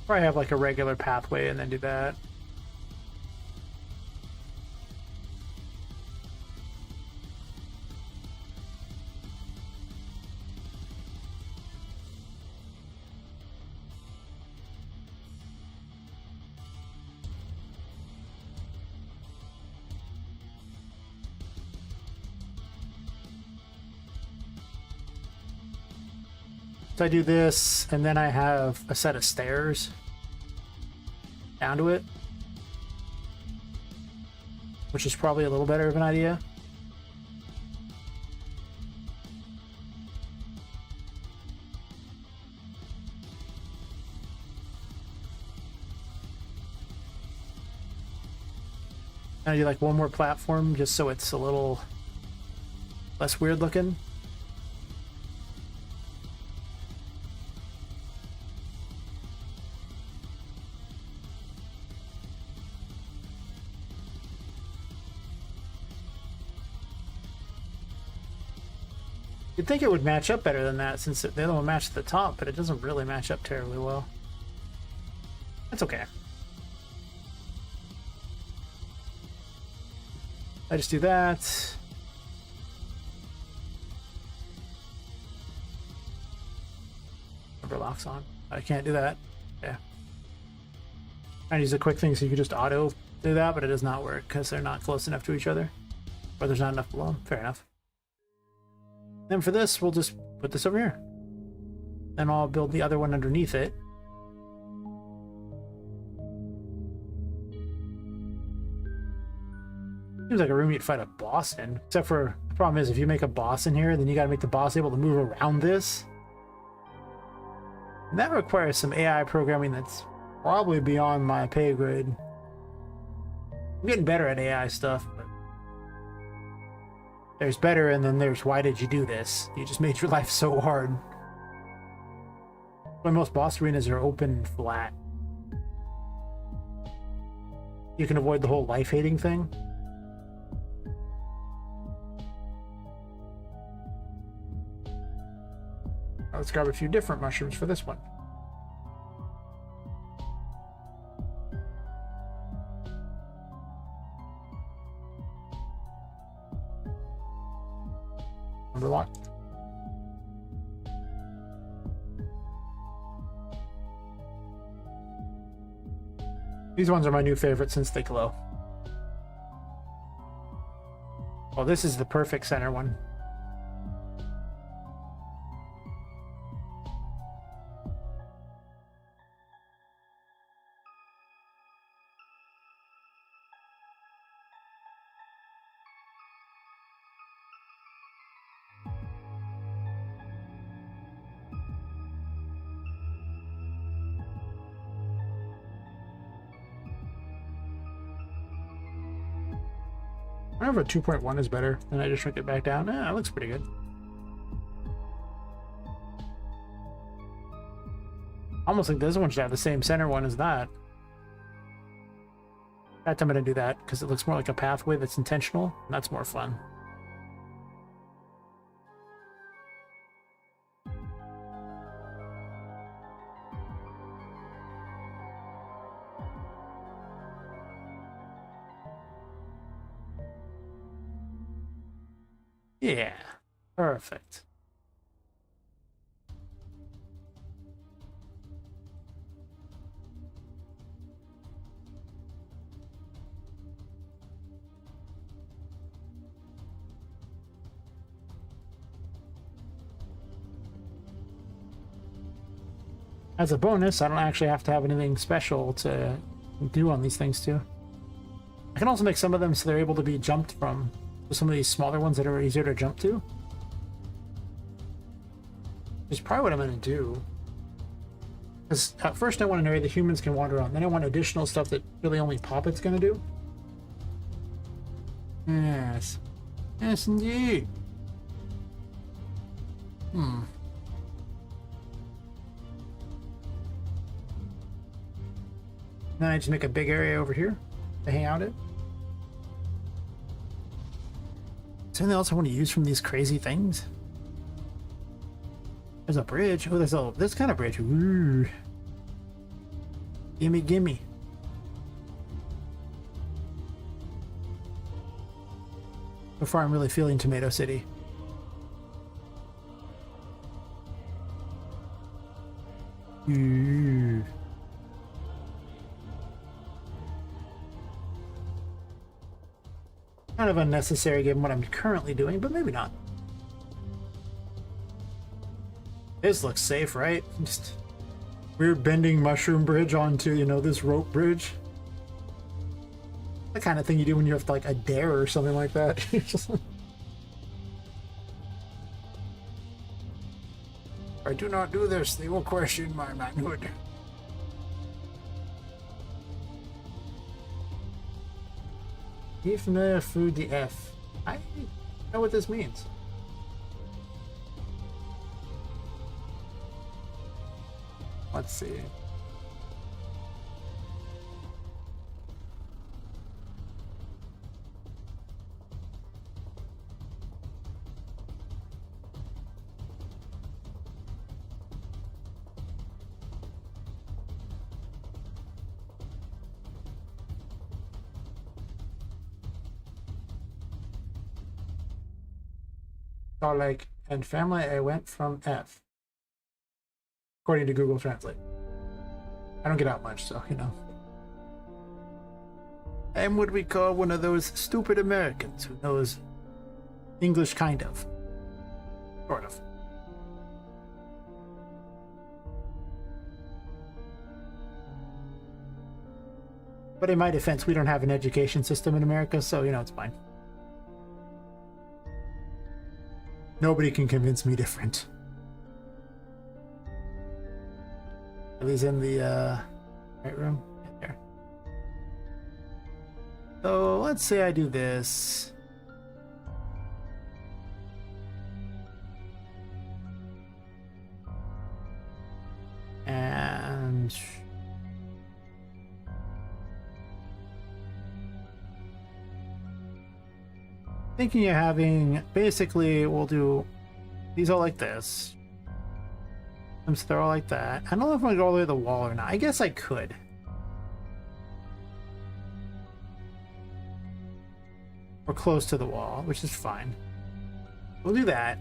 Or I have like a regular pathway and then do that. So I do this, and then I have a set of stairs down to it, which is probably a little better of an idea. I do like one more platform just so it's a little less weird looking. You'd think it would match up better than that since the other one matched at the top, but it doesn't really match up terribly well. That's okay. I just do that. Rubber locks on. I can't do that. Yeah. I use a quick thing so you can just auto do that, but it does not work because they're not close enough to each other. Or there's not enough below them. Fair enough. Then for this, we'll just put this over here. Then I'll build the other one underneath it. Seems like a room you'd fight a boss in. Except for, the problem is, if you make a boss in here, then you gotta make the boss able to move around this. And that requires some AI programming that's probably beyond my pay grade. I'm getting better at AI stuff, but there's better and then there's why did you do this? You just made your life so hard. But most boss arenas are open and flat. You can avoid the whole life-hating thing. Let's grab a few different mushrooms for this one. Number lock. These ones are my new favorite since they glow. Oh, this is the perfect center one. Whenever 2.1 is better, and I just shrink it back down. It looks pretty good. Almost think this one should have the same center one as that. That time I'm gonna do that because it looks more like a pathway that's intentional, and that's more fun. Yeah, perfect. As a bonus, I don't actually have to have anything special to do on these things too. I can also make some of them so they're able to be jumped from. Some of these smaller ones that are easier to jump to. Which is probably what I'm going to do. Because at first I want an area that humans can wander on. Then I want additional stuff that really only Poppet's going to do. Yes. Yes, indeed. Then I just make a big area over here to hang out in. Is there anything else I want to use from these crazy things? There's a bridge. Oh, there's this kind of bridge. Ooh. Gimme, gimme. So far, I'm really feeling Tomato City. Ooh. Kind of unnecessary given what I'm currently doing, but maybe not. This looks safe, right? Just weird bending mushroom bridge onto, you know, this rope bridge. The kind of thing you do when you have to, like, a dare or something like that. I do not do this, they will question my manhood. Ifne through the F. I know what this means. Let's see. So like, and family, I went from F. According to Google Translate. I don't get out much, so, you know. I'm what we call one of those stupid Americans who knows English, kind of. Sort of. But in my defense, we don't have an education system in America, so, you know, it's fine. Nobody can convince me different. At least in the right room. Yeah, there. So let's say I do this. And thinking of having, basically we'll do these all like this. So they're all like that. I don't know if I'm gonna go all the way to the wall or not. I guess I could. We're close to the wall, which is fine. We'll do that.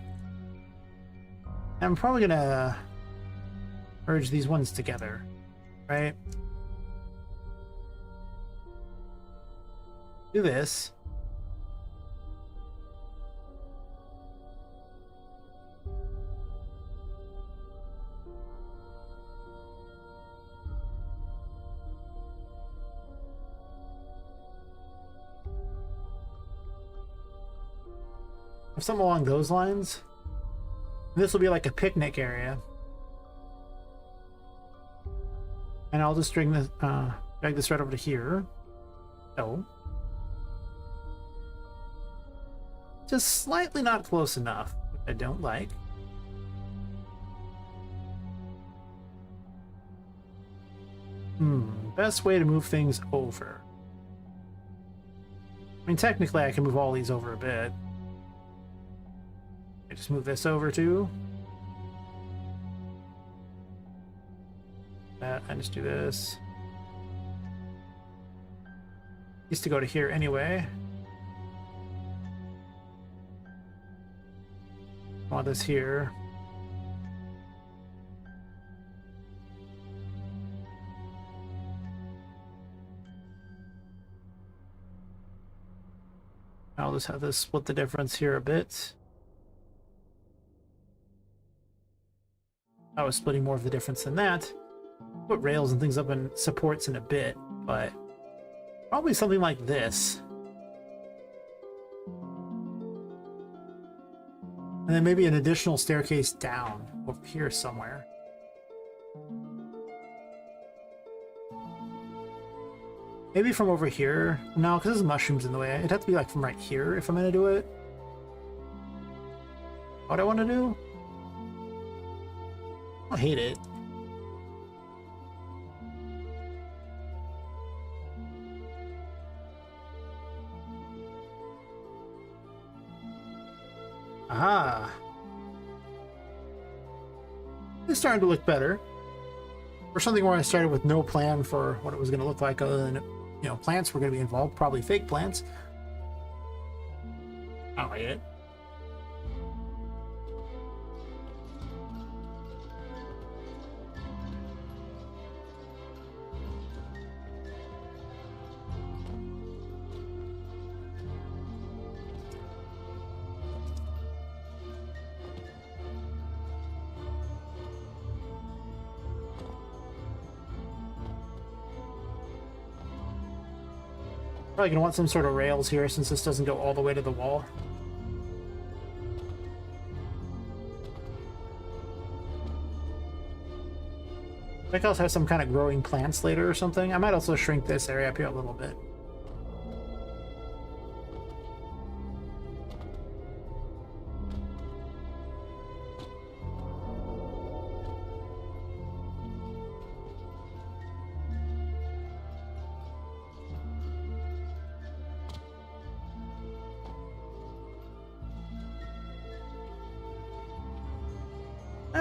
I'm probably gonna merge these ones together, right? Do this. Something along those lines. This will be like a picnic area. And I'll just drag this right over to here. So. Just slightly not close enough, which I don't like. Best way to move things over. I mean, technically I can move all these over a bit. I just move this over too. That, I just do this. Used to go to here anyway. I want this here. I'll just have this split the difference here a bit. I was splitting more of the difference than that. Put rails and things up and supports in a bit, but probably something like this. And then maybe an additional staircase down over here somewhere. Maybe from over here. No, because there's mushrooms in the way. It'd have to be like from right here if I'm going to do it. What I want to do? I hate it. Aha. It's starting to look better. For something where I started with no plan for what it was going to look like other than, you know, plants were going to be involved, probably fake plants. I don't like it. Probably gonna want some sort of rails here since this doesn't go all the way to the wall. I think I'll have some kind of growing plants later or something. I might also shrink this area up here a little bit.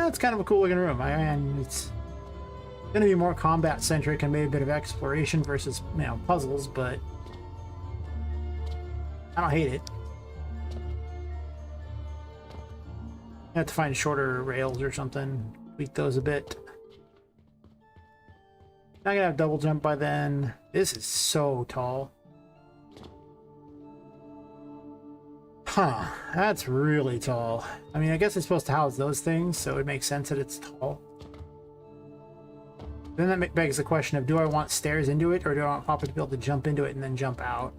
It's kind of a cool looking room. I mean, it's going to be more combat centric and maybe a bit of exploration versus, you know, puzzles, but I don't hate it. I have to find shorter rails or something, tweak those a bit. Not gonna have double jump by then. This is so tall. Huh, that's really tall. I mean, I guess it's supposed to house those things, so it makes sense that it's tall. Then that begs the question of, do I want stairs into it, or do I want Poppet to be able to jump into it and then jump out?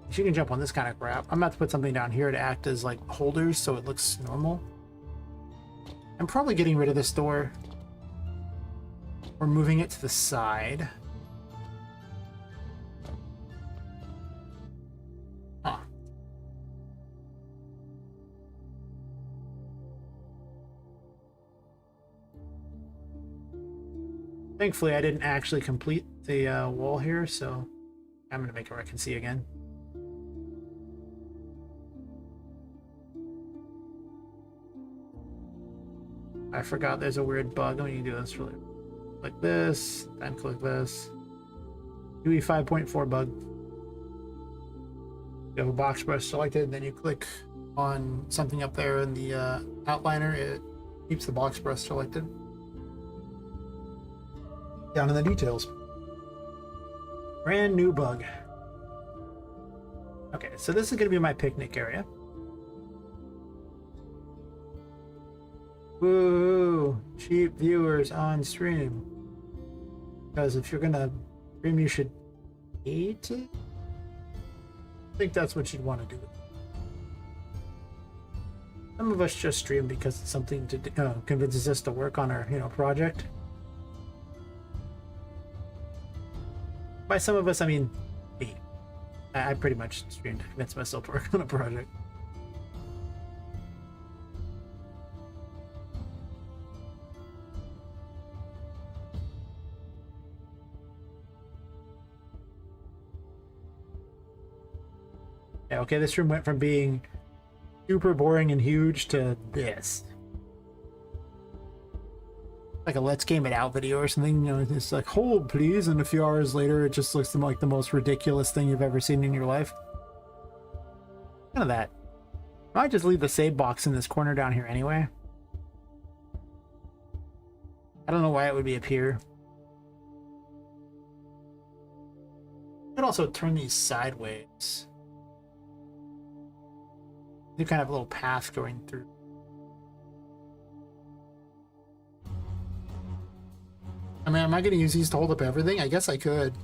She can jump on this kind of crap. I'm about to put something down here to act as like holders so it looks normal. I'm probably getting rid of this door. We're moving it to the side. Huh. Thankfully, I didn't actually complete the wall here, so I'm going to make it where I can see again. I forgot there's a weird bug when you do this. Really, like this, then click this. UE 5.4 bug. You have a box brush selected, then you click on something up there in the outliner. It keeps the box brush selected. Down in the details. Brand new bug. Okay, so this is going to be my picnic area. Woo! Cheap viewers on stream. Because if you're gonna stream, you should hate it. I think that's what you'd want to do. Some of us just stream because it's something to convinces us to work on our project. By some of us, I mean me. I pretty much stream to convince myself to work on a project. Yeah, okay, this room went from being super boring and huge to this. Like a Let's Game It Out video or something, it's like, hold please, and a few hours later it just looks like the most ridiculous thing you've ever seen in your life. None of that. I might just leave the save box in this corner down here anyway. I don't know why it would be up here. I could also turn these sideways. You kind of have a little path going through. I mean, am I going to use these to hold up everything? I guess I could.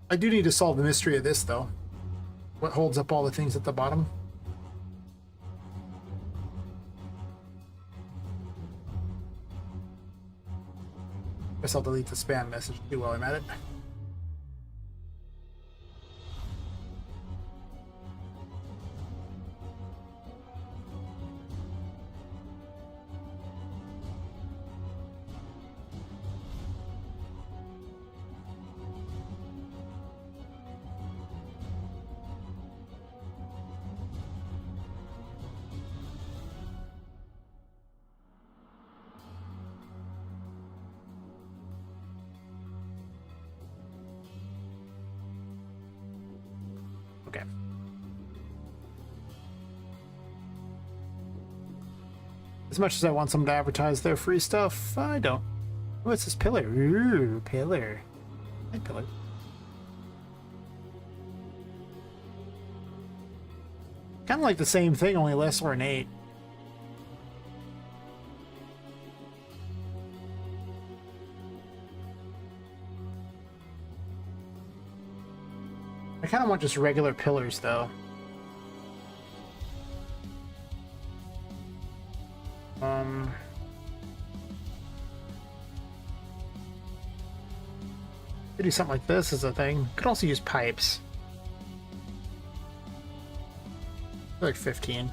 I do need to solve the mystery of this, though. What holds up all the things at the bottom? Guess I'll delete the spam message too while I'm at it. Okay. As much as I want someone to advertise their free stuff, I don't. What's this pillar? Ooh, pillar. Hi, pillar. Kind of like the same thing, only less ornate. I kind of want just regular pillars, though. Could do something like this as a thing. Could also use pipes. Like 15.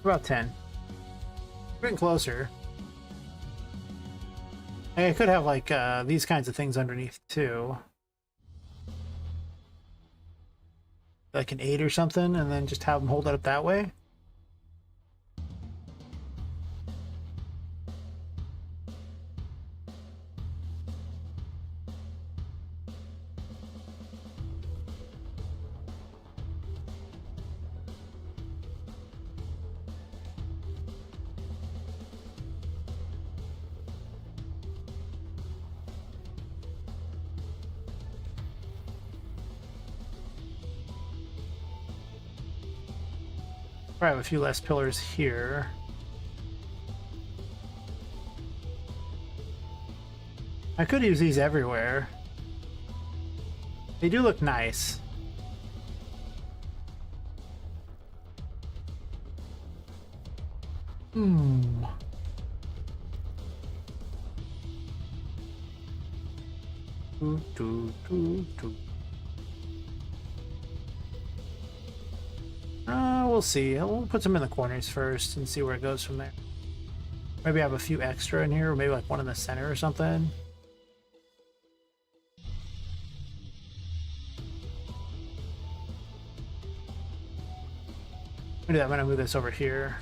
About 10. Getting closer. I could have like these kinds of things underneath too. Like an 8 or something, and then just have them hold it up that way. I have a few less pillars here. I could use these everywhere. They do look nice. Hmm. We'll see. We'll put some in the corners first and see where it goes from there. Maybe I have a few extra in here, or maybe like one in the center or something. Maybe I'm gonna move this over here.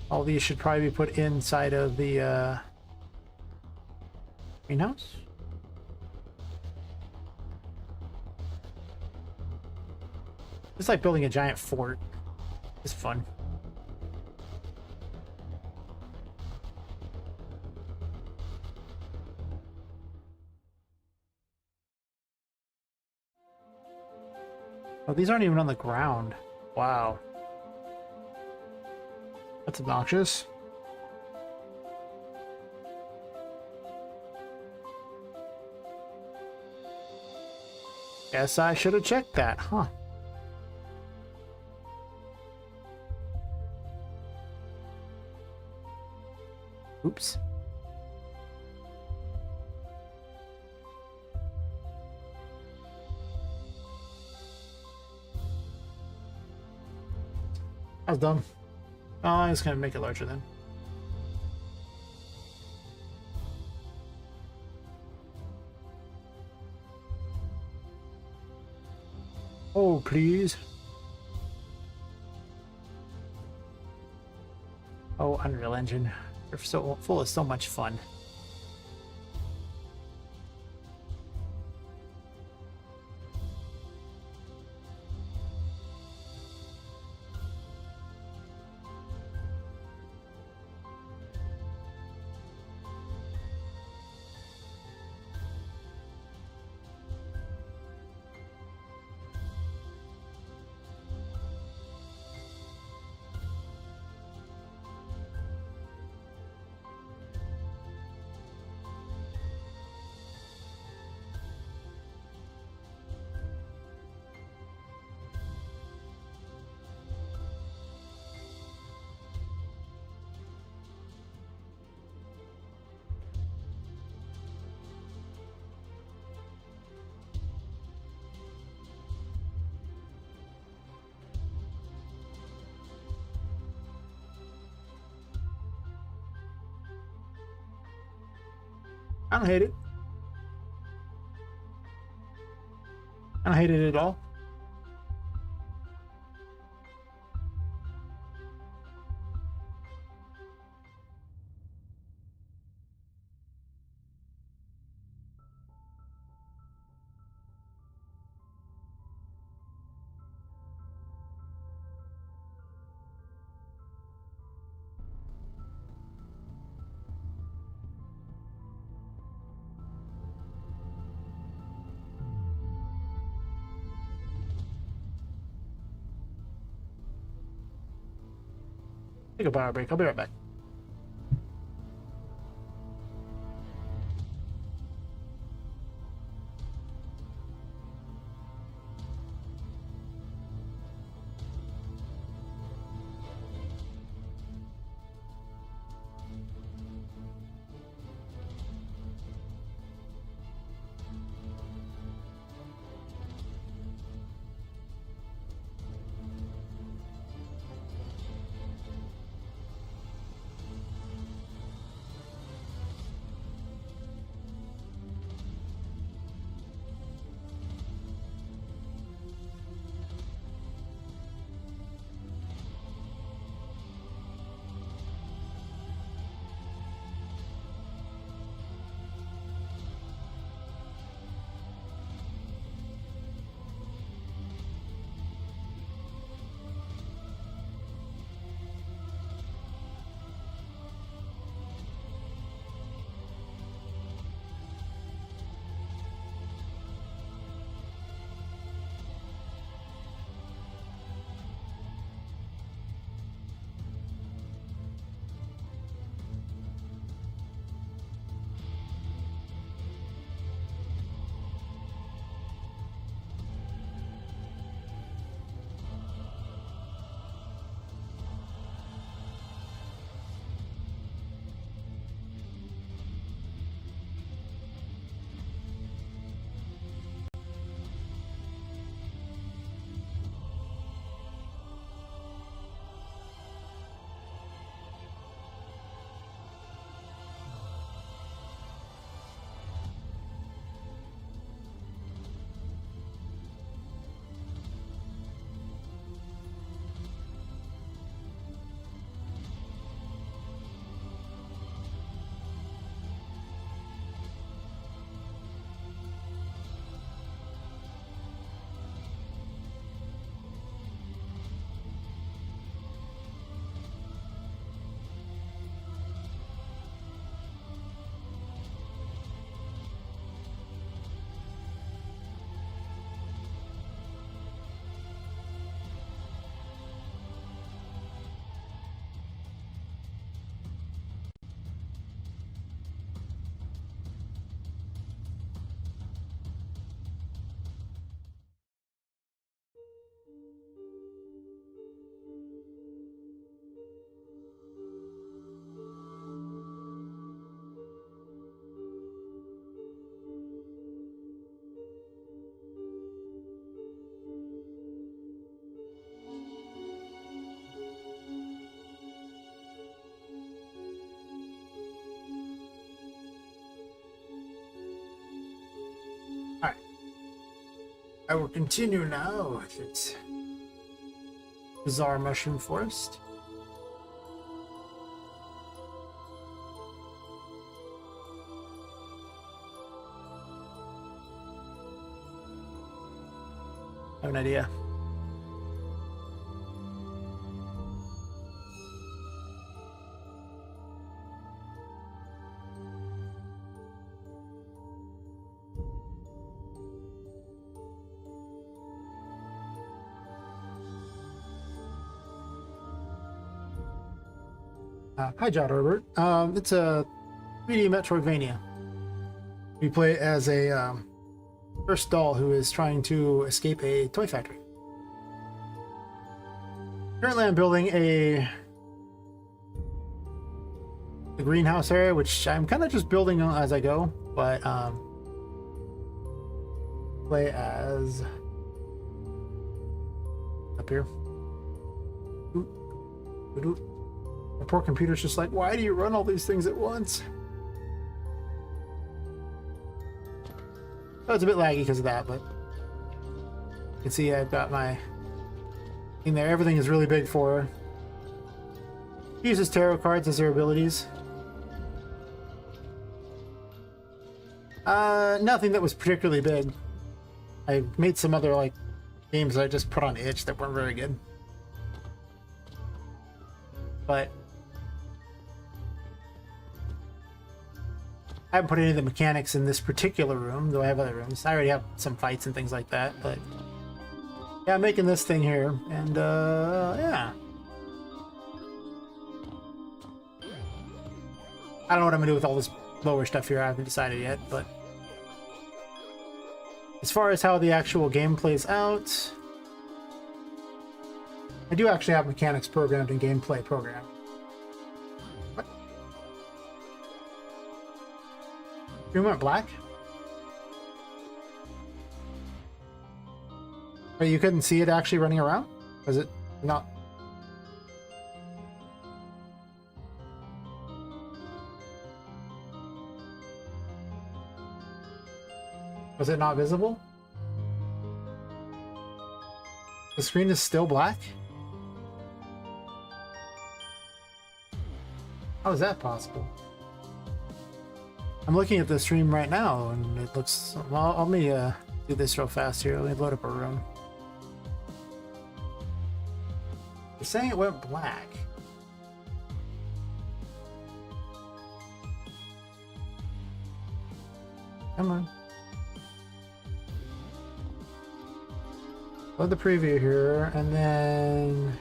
All these should probably be put inside of the greenhouse. It's like building a giant fort. It's fun. Oh, these aren't even on the ground. Wow. That's obnoxious. Guess I should have checked that, huh? Oops. I was dumb. Oh, I'm just gonna make it larger then. Oh, please. Oh, Unreal Engine. They're so full of so much fun. I don't hate it. I don't hate it at all. Take a power break. I'll be right back. I will continue now with its bizarre mushroom forest. I have an idea. Hi, John Herbert. It's a 3D Metroidvania. We play as a first doll who is trying to escape a toy factory. Currently, I'm building a greenhouse area, which I'm kind of just building as I go, but play as up here. My poor computer's just like, why do you run all these things at once? Oh, it's a bit laggy because of that, but you can see I've got my thing there. Everything is really big for her. She uses tarot cards as her abilities. Nothing that was particularly big. I made some other like games that I just put on itch that weren't very good. But I haven't put any of the mechanics in this particular room, though I have other rooms. I already have some fights and things like that, but yeah, I'm making this thing here, and yeah. I don't know what I'm gonna do with all this lower stuff here. I haven't decided yet, but as far as how the actual game plays out, I do actually have mechanics programmed and gameplay programmed. What? Screen went black? But you couldn't see it actually running around? Was it not? Was it not visible? The screen is still black? How is that possible? I'm looking at the stream right now and it looks... Well, let me do this real fast here. Let me load up a room. You're saying it went black. Come on. Load the preview here, and then...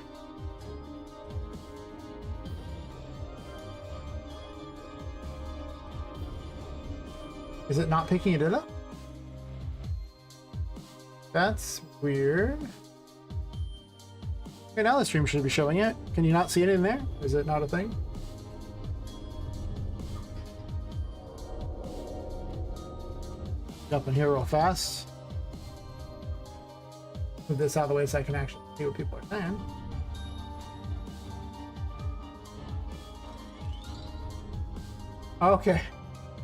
Is it not picking it up? That's weird. Okay, now the stream should be showing it. Can you not see it in there? Is it not a thing? Jump in here real fast. Move this out of the way so I can actually see what people are saying. Okay.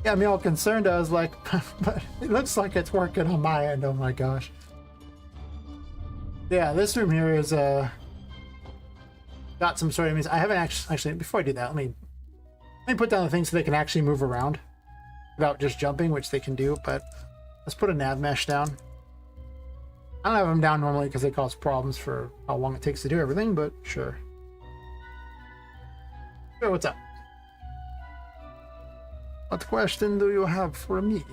Yeah, me all concerned. I was like, but it looks like it's working on my end. Oh my gosh. Yeah, this room here is got some sort of... I haven't actually before I do that, let me put down the things so they can actually move around without just jumping, which they can do, but let's put a nav mesh down. I don't have them down normally because they cause problems for how long it takes to do everything, but sure. So what's up? What question do you have for me?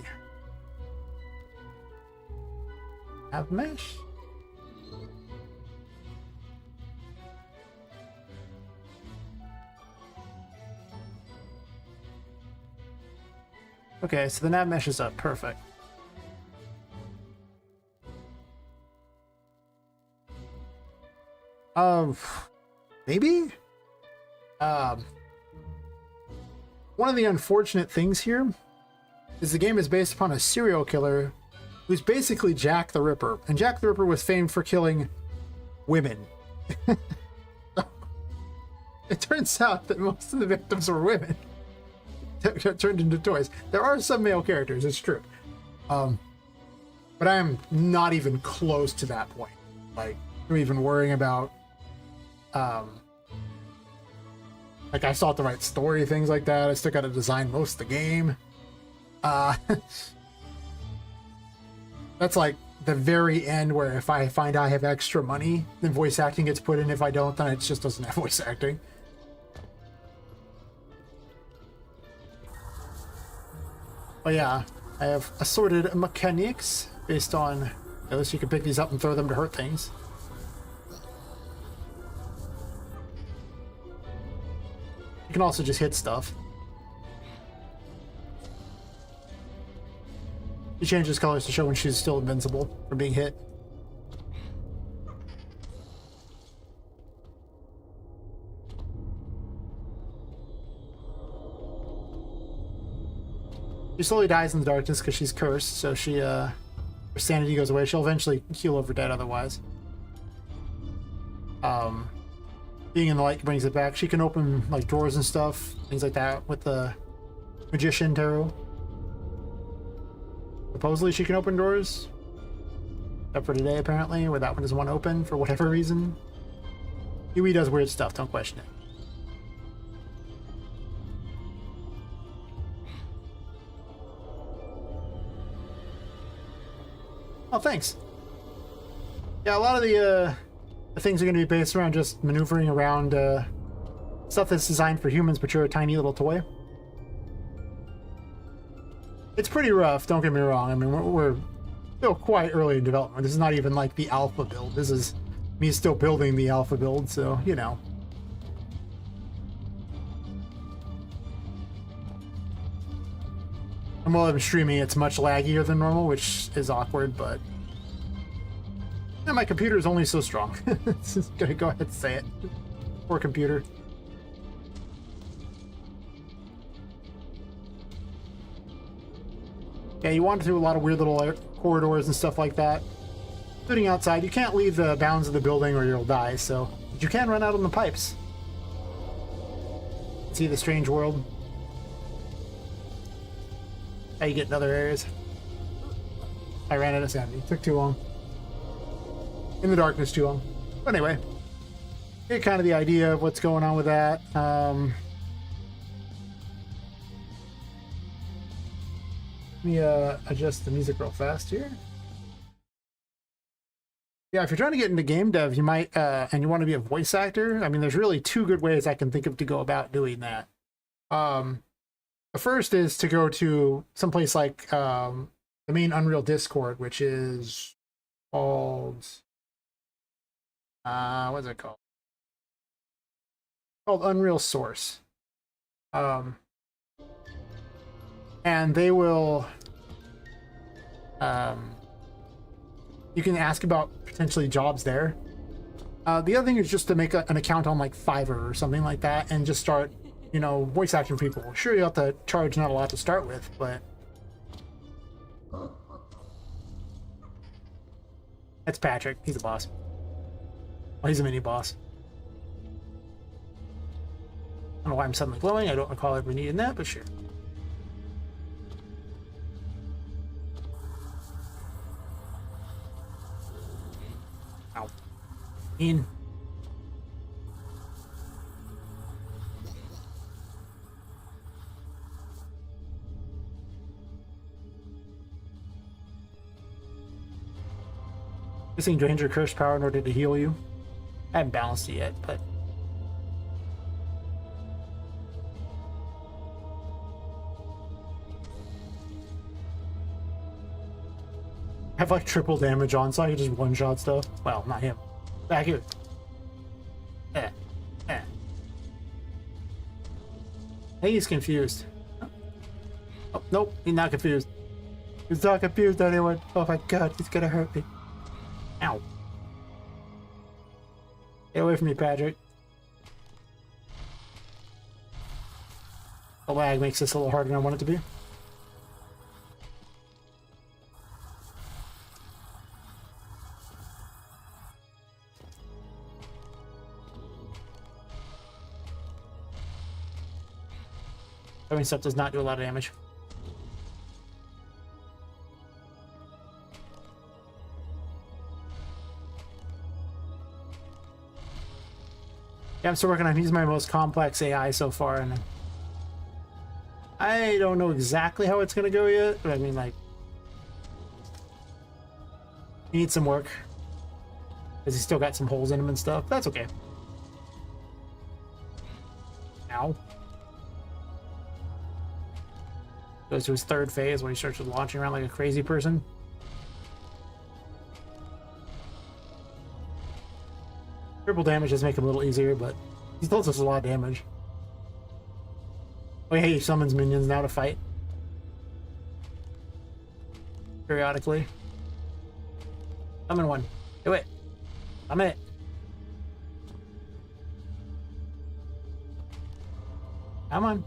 Nav mesh? Okay, so the nav mesh is up. Perfect. Maybe? One of the unfortunate things here is the game is based upon a serial killer who's basically Jack the Ripper. And Jack the Ripper was famed for killing women. It turns out that most of the victims were women. Turned into toys. There are some male characters, it's true. But I am not even close to that point. Like, I'm even worrying about, like, I still have to write story, things like that. I still got to design most of the game. That's like the very end where if I find I have extra money, then voice acting gets put in. If I don't, then it just doesn't have voice acting. But yeah, I have assorted mechanics based on, at least you can pick these up and throw them to hurt things. You can also just hit stuff. She changes colors to show when she's still invincible from being hit. She slowly dies in the darkness because she's cursed, so she, her sanity goes away. She'll eventually heal over dead otherwise. Being in the light brings it back. She can open, like, drawers and stuff, things like that, with the Magician Tarot. Supposedly she can open doors. Except for today, apparently, where that one doesn't want to open for whatever reason. Yui does weird stuff, don't question it. Oh, thanks. Yeah, a lot of the things are going to be based around just maneuvering around stuff that's designed for humans, but you're a tiny little toy. It's pretty rough, don't get me wrong. I mean, we're still quite early in development. This is not even like the alpha build. This is me still building the alpha build, so, you know. And while I'm streaming, it's much laggier than normal, which is awkward, but... yeah, my computer is only so strong. Just gonna go ahead and say it. Poor computer. Yeah, you wander through a lot of weird little corridors and stuff like that. Sitting outside, you can't leave the bounds of the building or you'll die, so... but you can run out on the pipes. See the strange world. How you get in other areas. I ran out of sanity. Took too long. In the darkness too long. But anyway, get kind of the idea of what's going on with that. Let me adjust the music real fast here. Yeah, if you're trying to get into game dev, you might, and you want to be a voice actor, I mean, there's really two good ways I can think of to go about doing that. The first is to go to someplace like the main Unreal Discord, which is called... what's it called? Called Unreal Source. And they will... you can ask about potentially jobs there. The other thing is just to make an account on like Fiverr or something like that and just start, you know, voice acting people. Sure, you have to charge not a lot to start with, but... that's Patrick. He's a boss. Well, he's a mini boss. I don't know why I'm suddenly glowing. I don't recall ever needing that, but sure. Ow. In. This thing drains your curse power in order to heal you. I haven't balanced it yet, but... I have like triple damage on, so I can just one-shot stuff. Well, not him. Back here. Eh. Eh. Hey, he's confused. Oh, nope, he's not confused. He's not confused, anyone. Oh my god, he's gonna hurt me. Ow. Get away from me, Patrick. The lag makes this a little harder than I want it to be. Throwing stuff does not do a lot of damage. Yeah, I'm still working on. He's my most complex AI so far, and I don't know exactly how it's gonna go yet. But I mean, like, he needs some work because he's still got some holes in him and stuff. That's okay. Ow. Goes to his third phase where he starts launching around like a crazy person. Triple damage does make him a little easier, but he still does a lot of damage. Oh yeah, he summons minions now to fight. Periodically. Summon one. Do it. Summon it. Come on.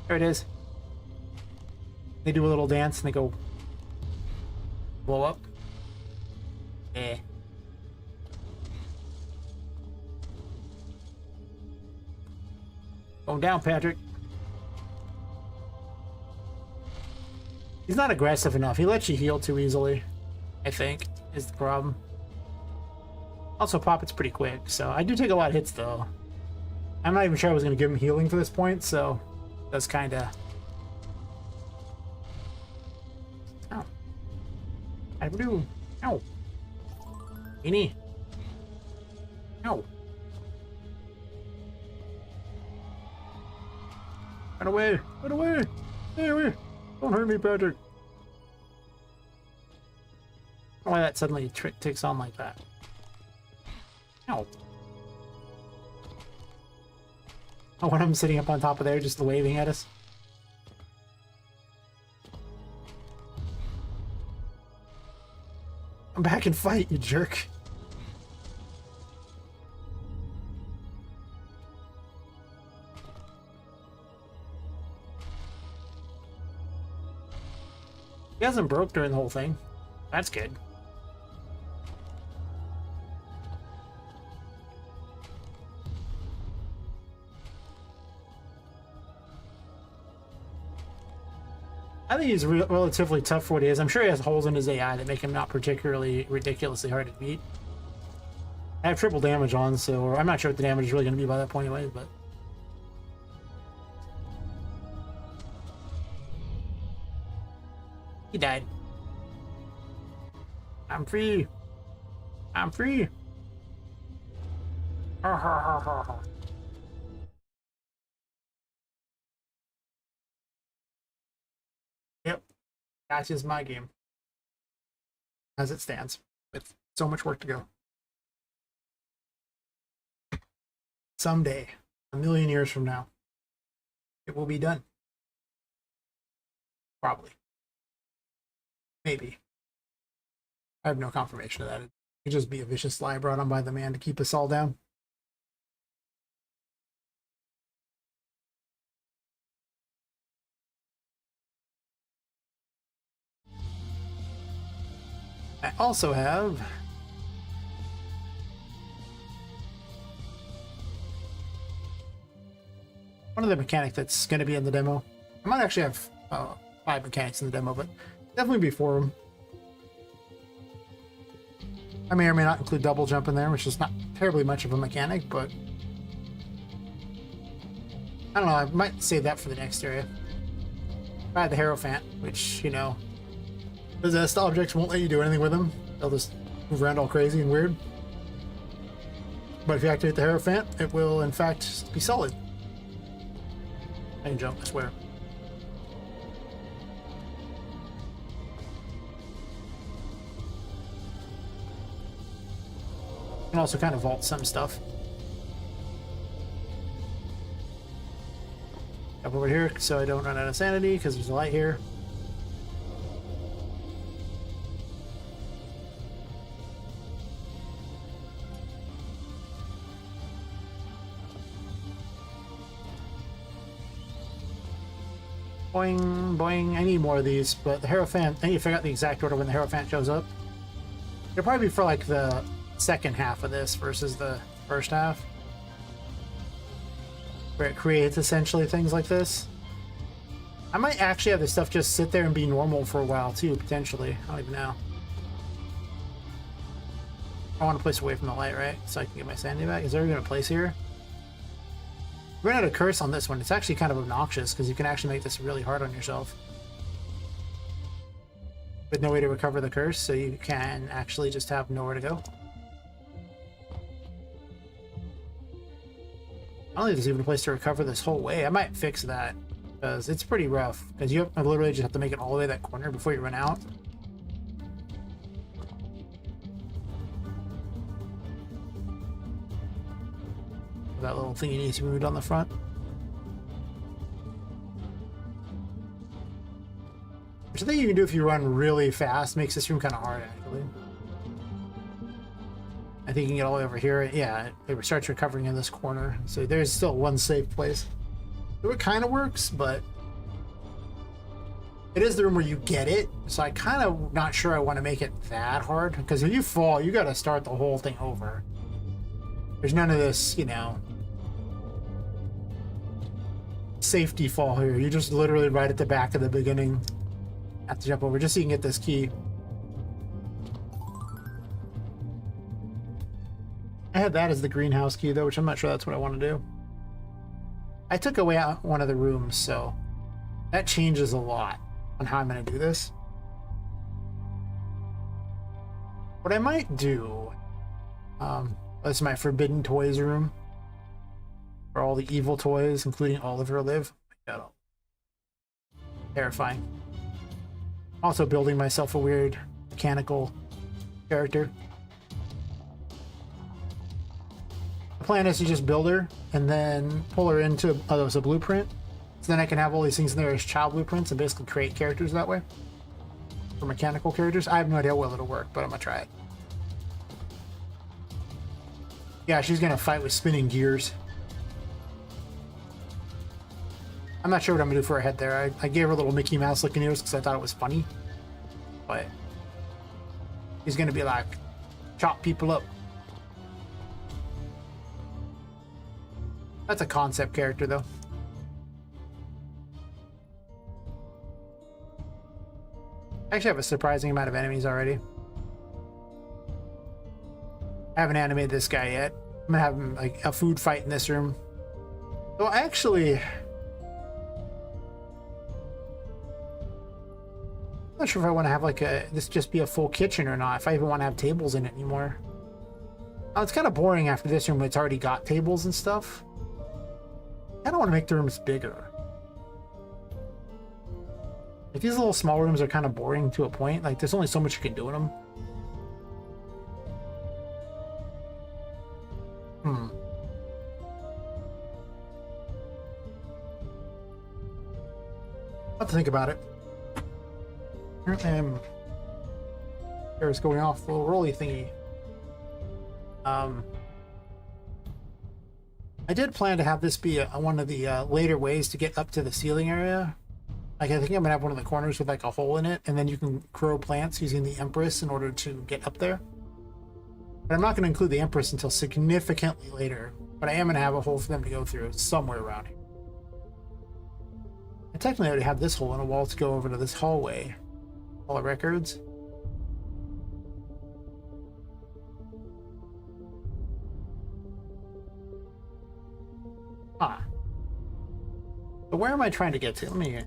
There it is. They do a little dance and they go blow up. Eh. Going down, Patrick. He's not aggressive enough. He lets you heal too easily, I think, is the problem. Also, Poppet's pretty quick, so I do take a lot of hits, though. I'm not even sure I was going to give him healing for this point, so that's kind of... Ow. I do. Ow. Eenie. Ow. Run away! Run away! Stay away! Don't hurt me, Patrick! I don't know why that suddenly ticks on like that. Ow. Oh, one of them sitting up on top of there just waving at us. Come back and fight, you jerk. He hasn't broke during the whole thing. That's good. I think he's relatively tough for what he is. I'm sure he has holes in his AI that make him not particularly ridiculously hard to beat. I have triple damage on, so I'm not sure what the damage is really going to be by that point anyway, but... He died. I'm free. I'm free. Yep. That's just my game. As it stands. With so much work to go. Someday, a million years from now, it will be done. Probably. Maybe. I have no confirmation of that. It could just be a vicious lie brought on by the man to keep us all down. I also have one other mechanic that's going to be in the demo. I might actually have 5 mechanics in the demo, but definitely be 4 of them. I may or may not include double jump in there, which is not terribly much of a mechanic, but I don't know, I might save that for the next area. I had the Hierophant, which, you know, possessed objects won't let you do anything with them. They'll just move around all crazy and weird. But if you activate the Hierophant, it will, in fact, be solid. I can jump, I swear. You can also kind of vault some stuff. Up over here so I don't run out of sanity because there's a light here. Boing, boing. I need more of these, but the Hierophant, I need to figure out the exact order when the Hierophant shows up. It'll probably be for like the second half of this versus the first half, where it creates essentially things like this. I might actually have this stuff just sit there and be normal for a while too, potentially. I don't even know. I want to place away from the light, right? So I can get my sanity back. Is there even a place here? ran out of curse on this one. It's actually kind of obnoxious because you can actually make this really hard on yourself. With no way to recover the curse, so you can actually just have nowhere to go. I don't think there's even a place to recover this whole way. I might fix that because it's pretty rough. Because you literally just have to make it all the way to that corner before you run out. That little thingy needs to be moved on the front. Which I think you can do if you run really fast. Makes this room kind of hard, actually. I think you can get all the way over here. Yeah, it starts recovering in this corner. So there's still one safe place. So it kind of works, but it is the room where you get it. So I kind of not sure I want to make it that hard. Because if you fall, you got to start the whole thing over. There's none of this, you know, safety fall here. You're just literally right at the back of the beginning. Have to jump over just so you can get this key. I had that as the greenhouse key though, which I'm not sure that's what I want to do. I took away one of the rooms, so that changes a lot on how I'm going to do this. What I might do, this is my forbidden toys room where all the evil toys, including Oliver, live. God, terrifying. Also building myself a weird mechanical character. The plan is to just build her and then pull her into a blueprint. So then I can have all these things in there as child blueprints and basically create characters that way. For mechanical characters. I have no idea how well it'll work, but I'm gonna try it. Yeah, she's gonna fight with spinning gears. I'm not sure what I'm gonna do for her head there. I gave her little Mickey Mouse looking ears because I thought it was funny. But he's gonna be like, chop people up. That's a concept character though. I actually have a surprising amount of enemies already. I haven't animated this guy yet. I'm gonna have him like a food fight in this room. So actually, I'm not sure if I want to have like this just be a full kitchen or not, if I even want to have tables in it anymore. Oh, it's kind of boring after this room, but it's already got tables and stuff. I don't want to make the rooms bigger. Like these little small rooms are kind of boring to a point. Like there's only so much you can do in them. I'll have to think about it. Apparently there's going off the little rolly thingy. I did plan to have this be one of the later ways to get up to the ceiling area. Like I think I'm gonna have one of the corners with like a hole in it, and then you can grow plants using the Empress in order to get up there. But I'm not gonna include the Empress until significantly later. But I am gonna have a hole for them to go through somewhere around here. I technically already have this hole in a wall to go over to this hallway. Hall of Records. Ah. But where am I trying to get to? Let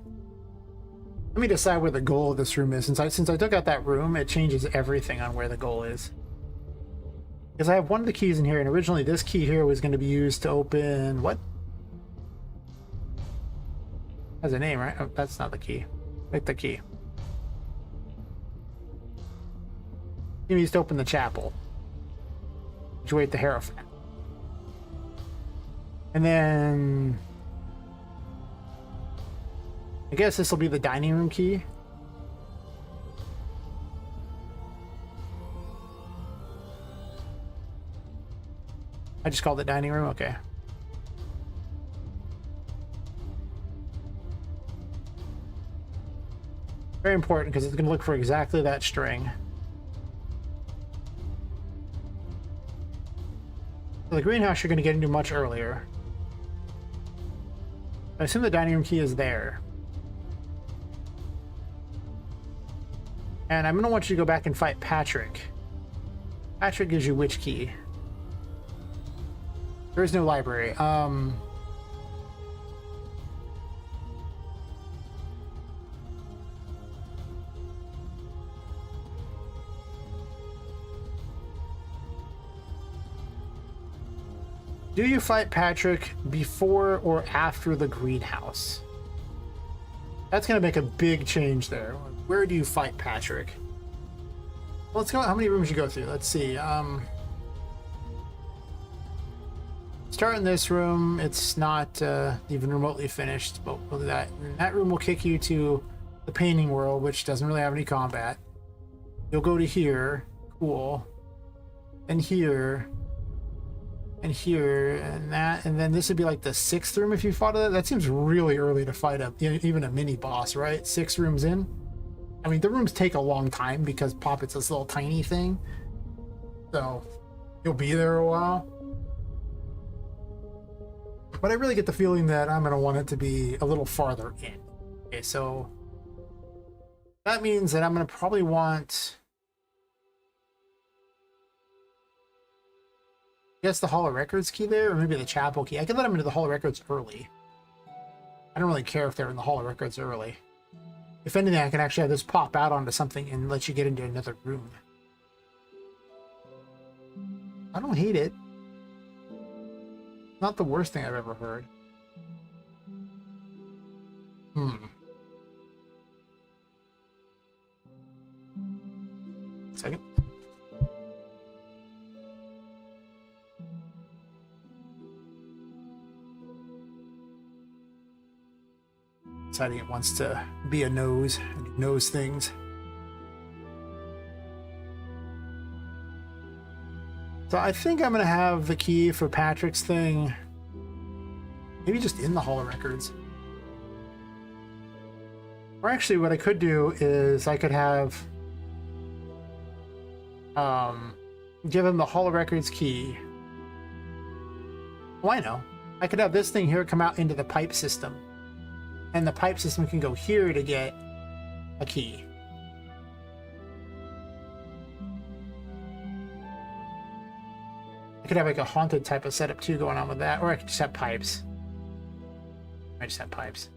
me decide where the goal of this room is. Since I took out that room, it changes everything on where the goal is. Because I have one of the keys in here, and originally this key here was going to be used to open what? Has a name, right? Oh, that's not the key. Like the key. It used to open the chapel. Situate the Hierophant. And then I guess this will be the dining room key. I just called it dining room, okay. Very important because it's going to look for exactly that string. So the greenhouse you're going to get into much earlier. I assume the dining room key is there. And I'm going to want you to go back and fight Patrick. Patrick gives you which key? There is no library. Do you fight Patrick before or after the greenhouse? That's going to make a big change there. Where do you fight Patrick? Well, let's go. How many rooms you go through? Let's see. Start in this room. It's not even remotely finished, but we'll do that. And that room will kick you to the painting world, which doesn't really have any combat. You'll go to here. Cool. And here. And here. And that. And then this would be like the 6th room if you fought it. That seems really early to fight even a mini boss, right? 6 rooms in. I mean, the rooms take a long time because Poppet's this little tiny thing. So you'll be there a while. But I really get the feeling that I'm going to want it to be a little farther in. Okay, so that means that I'm going to probably want, I guess, the Hall of Records key there, or maybe the chapel key. I could let them into the Hall of Records early. I don't really care if they're in the Hall of Records early. If anything, I can actually have this pop out onto something and let you get into another room. I don't hate it. Not the worst thing I've ever heard. Second. Deciding it wants to be a nose and nose things. So I think I'm going to have the key for Patrick's thing maybe just in the Hall of Records. Or actually what I could do is I could have give him the Hall of Records key. Oh, I know. I could have this thing here come out into the pipe system. And the pipe system can go here to get a key. I could have like a haunted type of setup too going on with that, or I could just have pipes. I just have pipes.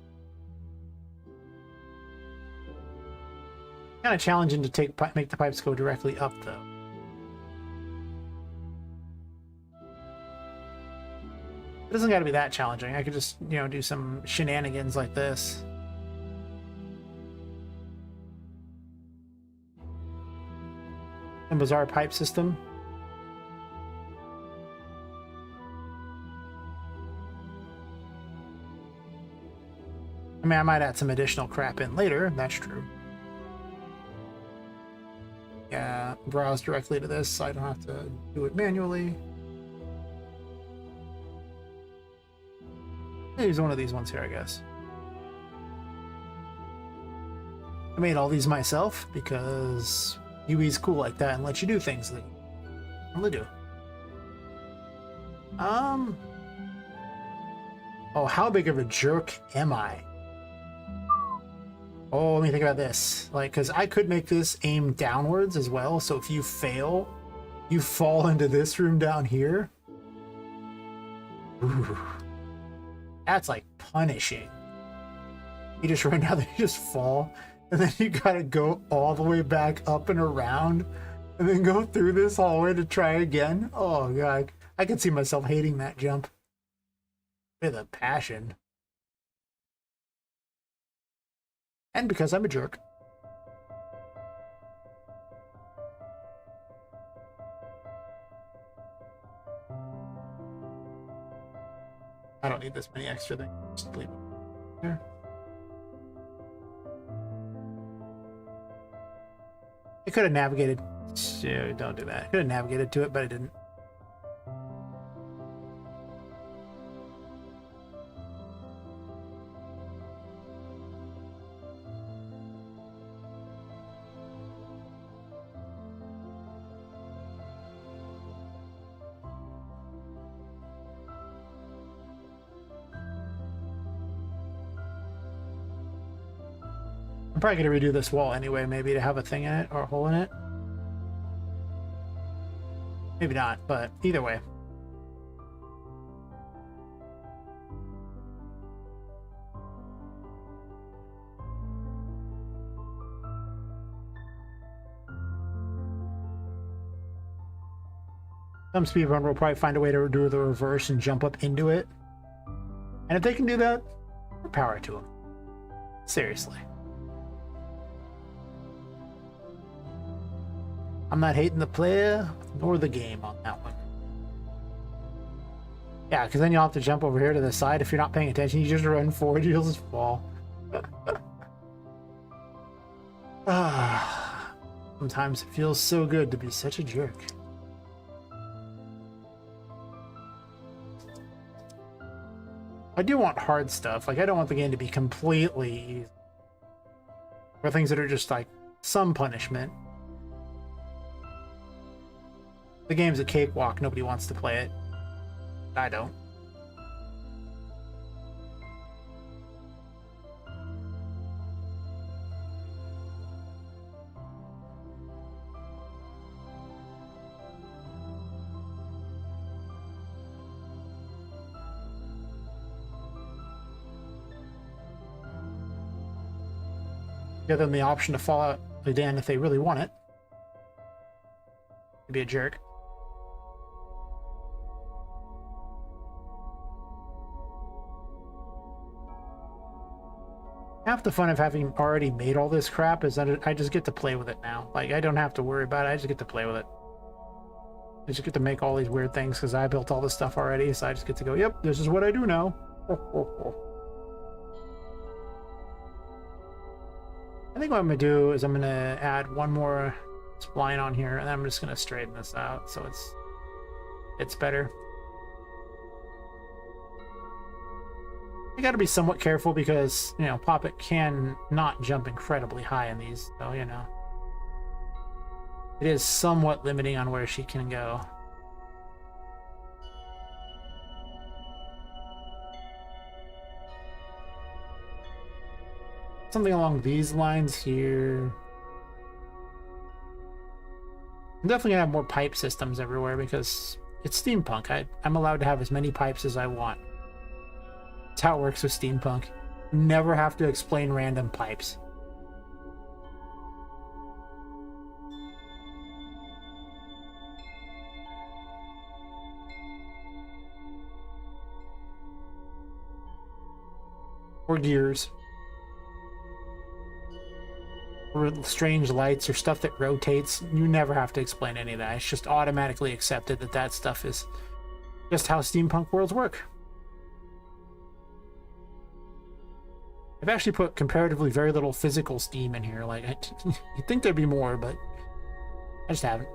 Kind of challenging to make the pipes go directly up though. It doesn't got to be that challenging. I could just, you know, do some shenanigans like this. And bizarre pipe system. I mean, I might add some additional crap in later. That's true. Yeah, browse directly to this so I don't have to do it manually. Use one of these ones here, I guess. I made all these myself because UE's cool like that and lets you do things that you normally do. Oh, how big of a jerk am I? Oh, let me think about this. Like, because I could make this aim downwards as well, so if you fail, you fall into this room down here. Ooh. That's like punishing. You just run down there, you just fall, and then you gotta go all the way back up and around, and then go through this hallway to try again. Oh god, I can see myself hating that jump with a passion. And because I'm a jerk. I don't need this many extra things. Just leave it here. I could have navigated. Don't do that. I could have navigated to it, but I didn't. I'm probably going to redo this wall anyway, maybe to have a thing in it or a hole in it. Maybe not, but either way. Some speedrunner will probably find a way to do the reverse and jump up into it. And if they can do that, more power to them. Seriously. I'm not hating the player nor the game on that one. Yeah, because then you'll have to jump over here to the side. If you're not paying attention, you just run forward, you'll just fall. Sometimes it feels so good to be such a jerk. I do want hard stuff. Like, I don't want the game to be completely easy. Or things that are just like some punishment. The game's a cakewalk. Nobody wants to play it. I don't. Give them the option to fall out the den if they really want it. To be a jerk. Half the fun of having already made all this crap is that I just get to play with it now. Like, I don't have to worry about it, I just get to play with it. I just get to make all these weird things because I built all this stuff already, so I just get to go, yep, this is what I do now. I think what I'm going to do is I'm going to add one more spline on here, and then I'm just going to straighten this out so it's better. I got to be somewhat careful because, you know, Poppet can not jump incredibly high in these, so, you know. It is somewhat limiting on where she can go. Something along these lines here. I'm definitely gonna have more pipe systems everywhere because it's steampunk. I'm allowed to have as many pipes as I want. That's how it works with steampunk. You never have to explain random pipes. Or gears. Or strange lights or stuff that rotates. You never have to explain any of that. It's just automatically accepted that that stuff is just how steampunk worlds work. I've actually put comparatively very little physical steam in here. Like, you'd think there'd be more, but I just haven't.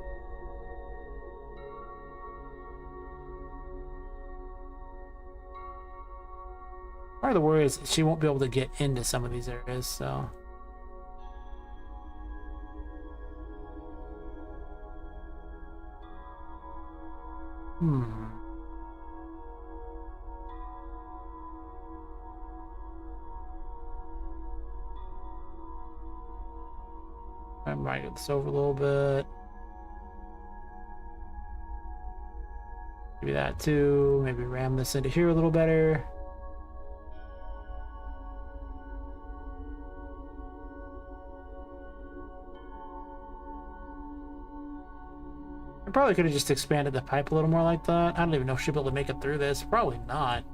Part of the worry is she won't be able to get into some of these areas, so... I might get this over a little bit. Maybe that too. Maybe ram this into here a little better. I probably could have just expanded the pipe a little more like that. I don't even know if she'll be able to make it through this. Probably not.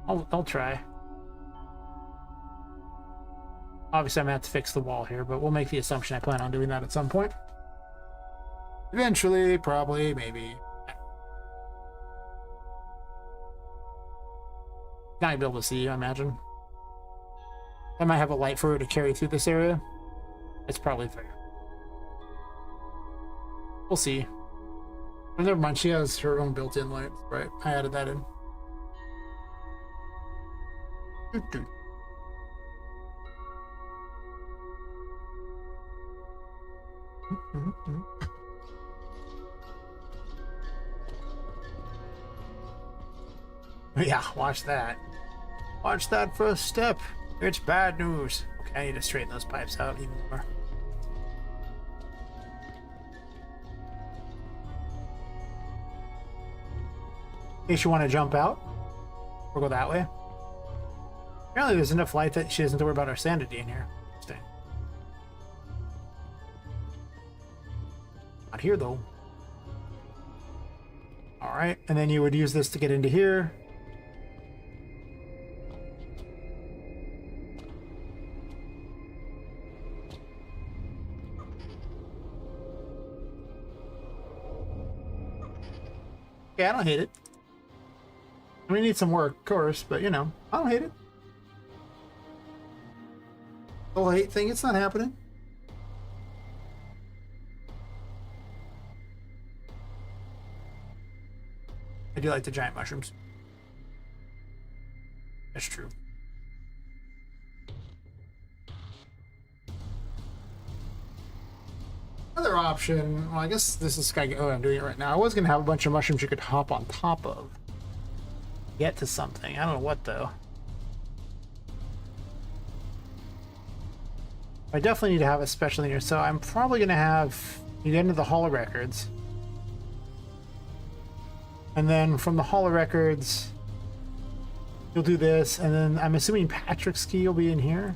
I'll try. Obviously, I'm going to have to fix the wall here, but we'll make the assumption I plan on doing that at some point. Eventually, probably, maybe. Not gonna be able to see you, I imagine. I might have a light for her to carry through this area. It's probably fair. We'll see. Oh, never mind, she has her own built-in light. Right, I added that in. Yeah, watch that. Watch that first step. It's bad news. Okay, I need to straighten those pipes out even more. In case you want to jump out or go that way. Apparently there's enough light that she doesn't have to worry about her sanity in here. Stay. Not here though. All right, and then you would use this to get into here. Yeah, I don't hate it. I mean, it needs some work, of course, but you know, I don't hate it. The whole hate thing, it's not happening. I do like the giant mushrooms. That's true. Another option, well, I guess this is kind of, oh, I'm doing it right now. I was going to have a bunch of mushrooms you could hop on top of. Get to something. I don't know what, though. I definitely need to have a special in here, so I'm probably going to have you get into the Hall of Records. And then from the Hall of Records, you'll do this, and then I'm assuming Patrick's key will be in here.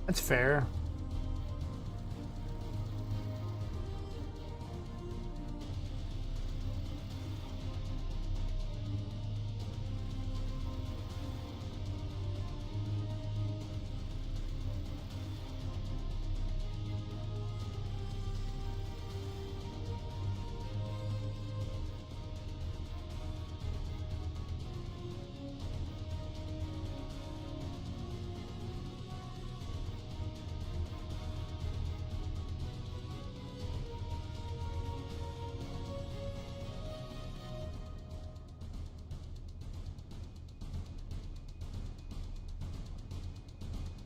That's fair.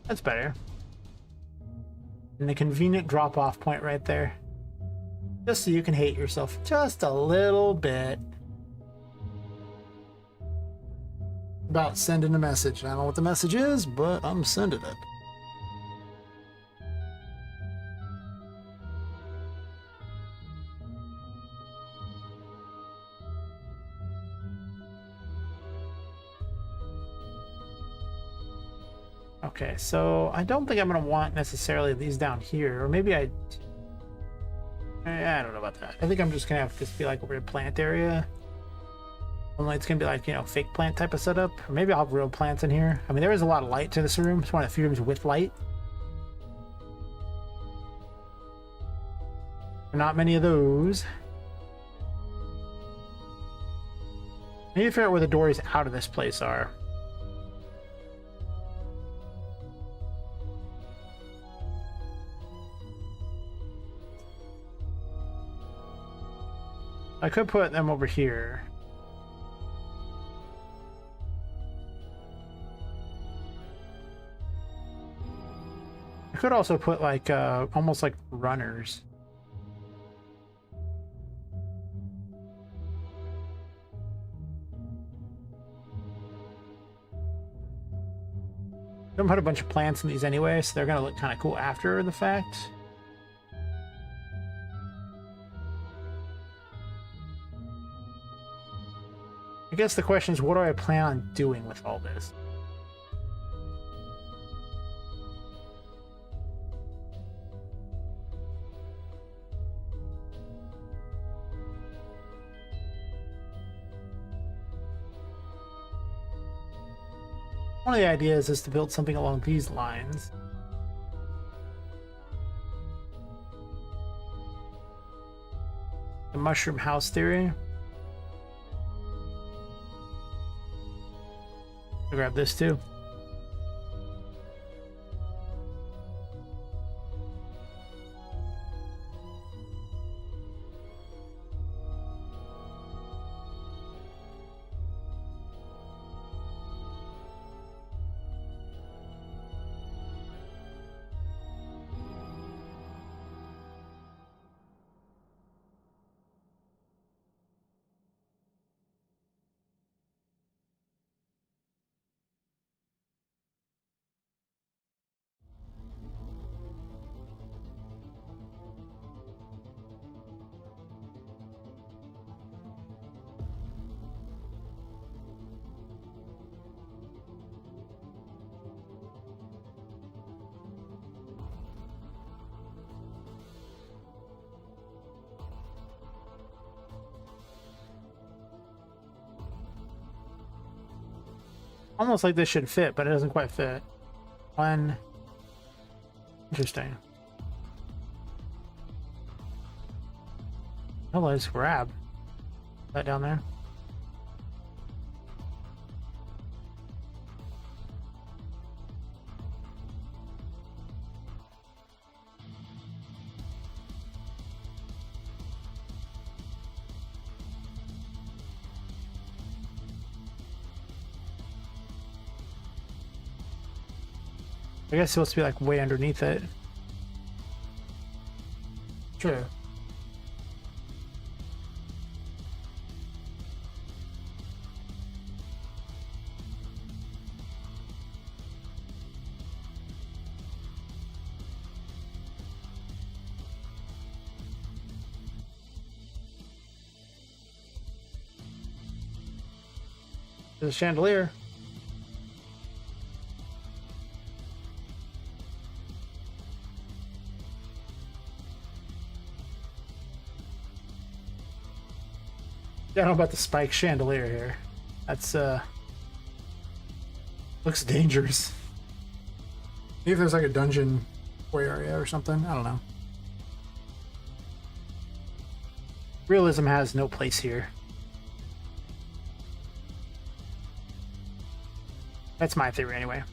That's better. And the convenient drop-off point right there. Just so you can hate yourself just a little bit. About sending a message. I don't know what the message is, but I'm sending it. Okay, so I don't think I'm going to want necessarily these down here, or maybe I don't know about that. I think I'm just going to have this be like a weird plant area. Only it's going to be like, you know, fake plant type of setup, or maybe I'll have real plants in here. I mean, there is a lot of light to this room. It's one of the few rooms with light. Not many of those. Maybe figure out where the doors out of this place are. I could put them over here. I could also put like almost like runners. I'm gonna put a bunch of plants in these anyway, so they're gonna look kind of cool after the fact. I guess the question is, what do I plan on doing with all this? One of the ideas is to build something along these lines. The mushroom house theory. I'll grab this too. Almost like this should fit, but it doesn't quite fit. One. Interesting. Oh, let's grab that down there. I guess it's supposed to be like way underneath it. True. There's a chandelier. I don't know about the spike chandelier here. That's looks dangerous. Maybe if there's like a dungeon area or something. I don't know. Realism has no place here. That's my theory anyway.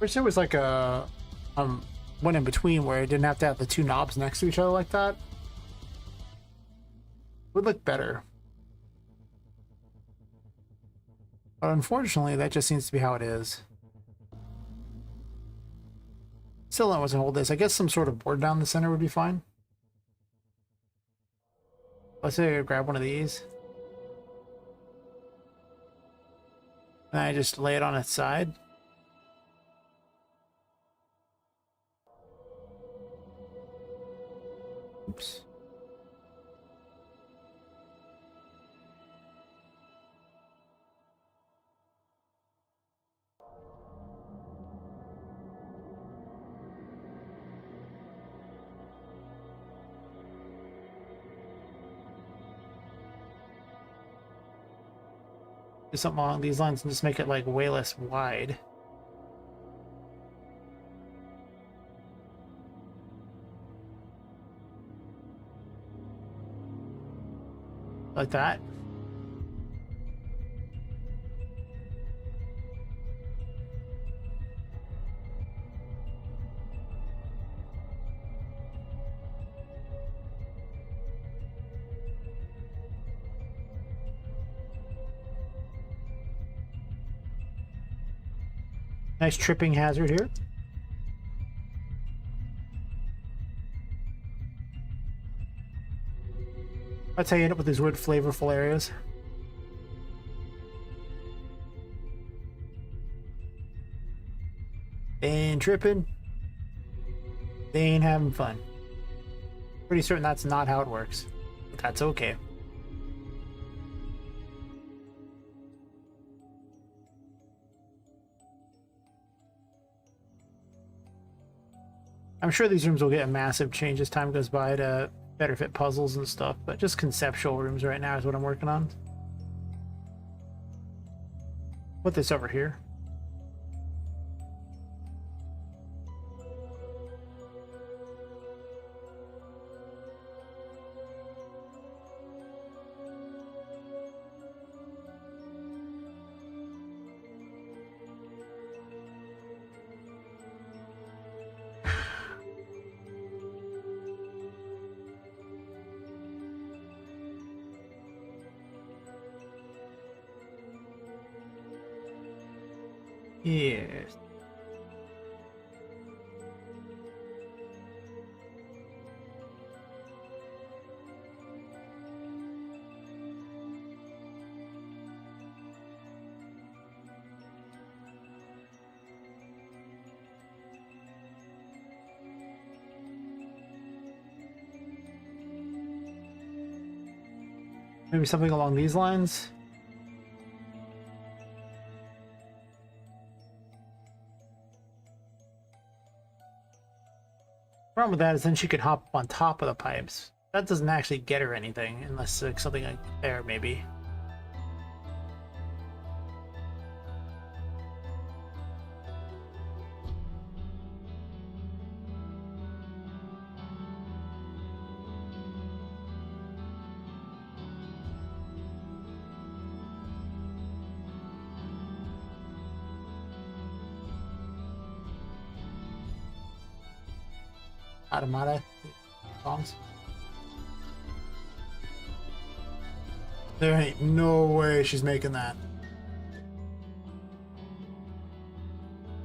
Wish there was like a one in between where it didn't have to have the two knobs next to each other like that. Would look better. But unfortunately, that just seems to be how it is. Still not wasn't hold this. I guess some sort of board down the center would be fine. Let's say I grab one of these. And I just lay it on its side. Oops. Do something along these lines and just make it like way less wide. Like that. Nice tripping hazard here. That's how you end up with these weird flavorful areas. They ain't tripping. They ain't having fun. Pretty certain that's not how it works. But that's okay. I'm sure these rooms will get a massive change as time goes by to better fit puzzles and stuff, but just conceptual rooms right now is what I'm working on. Put this over here. Yes. Maybe something along these lines. Problem with that is then she could hop on top of the pipes. That doesn't actually get her anything, unless like something like there, maybe. Automata songs. There ain't no way she's making that.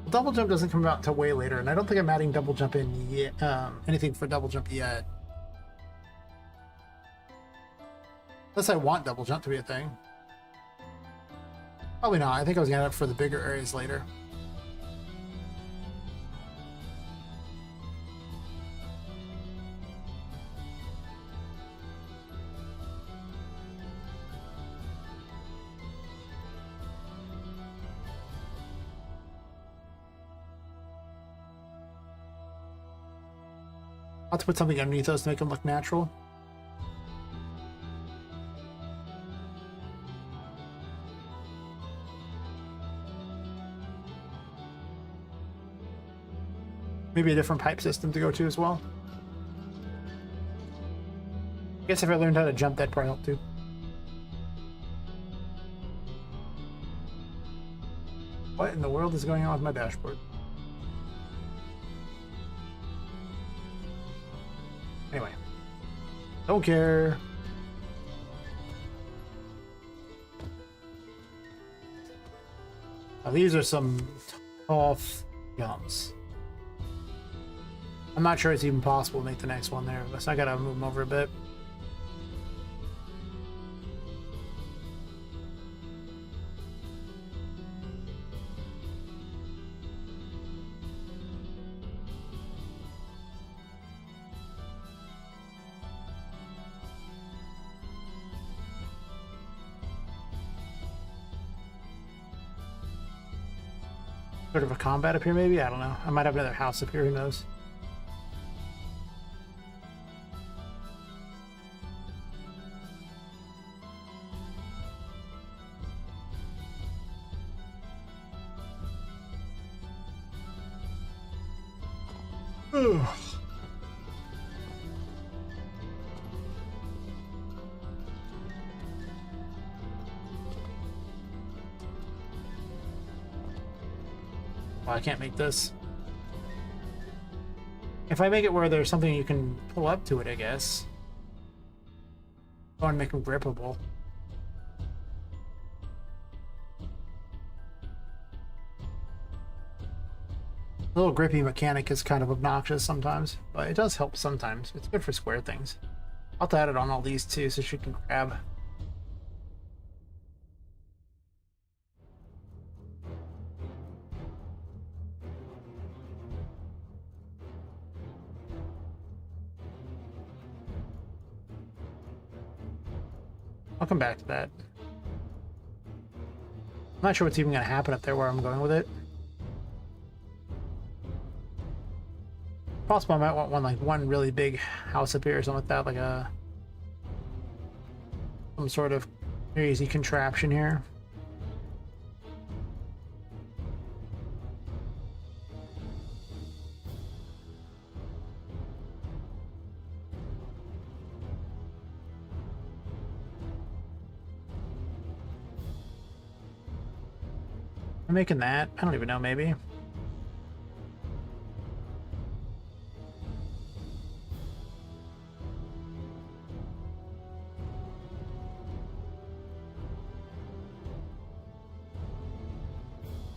Well, double jump doesn't come out until way later, and I don't think I'm adding double jump in yet. Anything for double jump yet. Unless I want double jump to be a thing. Probably not. I think I was gonna add it for the bigger areas later. I'll have to put something underneath those to make them look natural. Maybe a different pipe system to go to as well. I guess if I learned how to jump, that'd probably help too. What in the world is going on with my dashboard? Anyway, don't care. Now, these are some tough jumps. I'm not sure it's even possible to make the next one there, so I gotta move them over a bit. Sort of a combat up here, maybe? I don't know. I might have another house up here, who knows? Ugh. Well, I can't make this. If I make it where there's something you can pull up to it, I guess. I want to make them grippable. The little grippy mechanic is kind of obnoxious sometimes, but it does help sometimes. It's good for square things. I'll have to add it on all these too so she can grab. I'll come back to that. I'm not sure what's even going to happen up there where I'm going with it. Possible I might want one really big house up here or something like that, like some sort of crazy contraption here. I'm making that. I don't even know, maybe.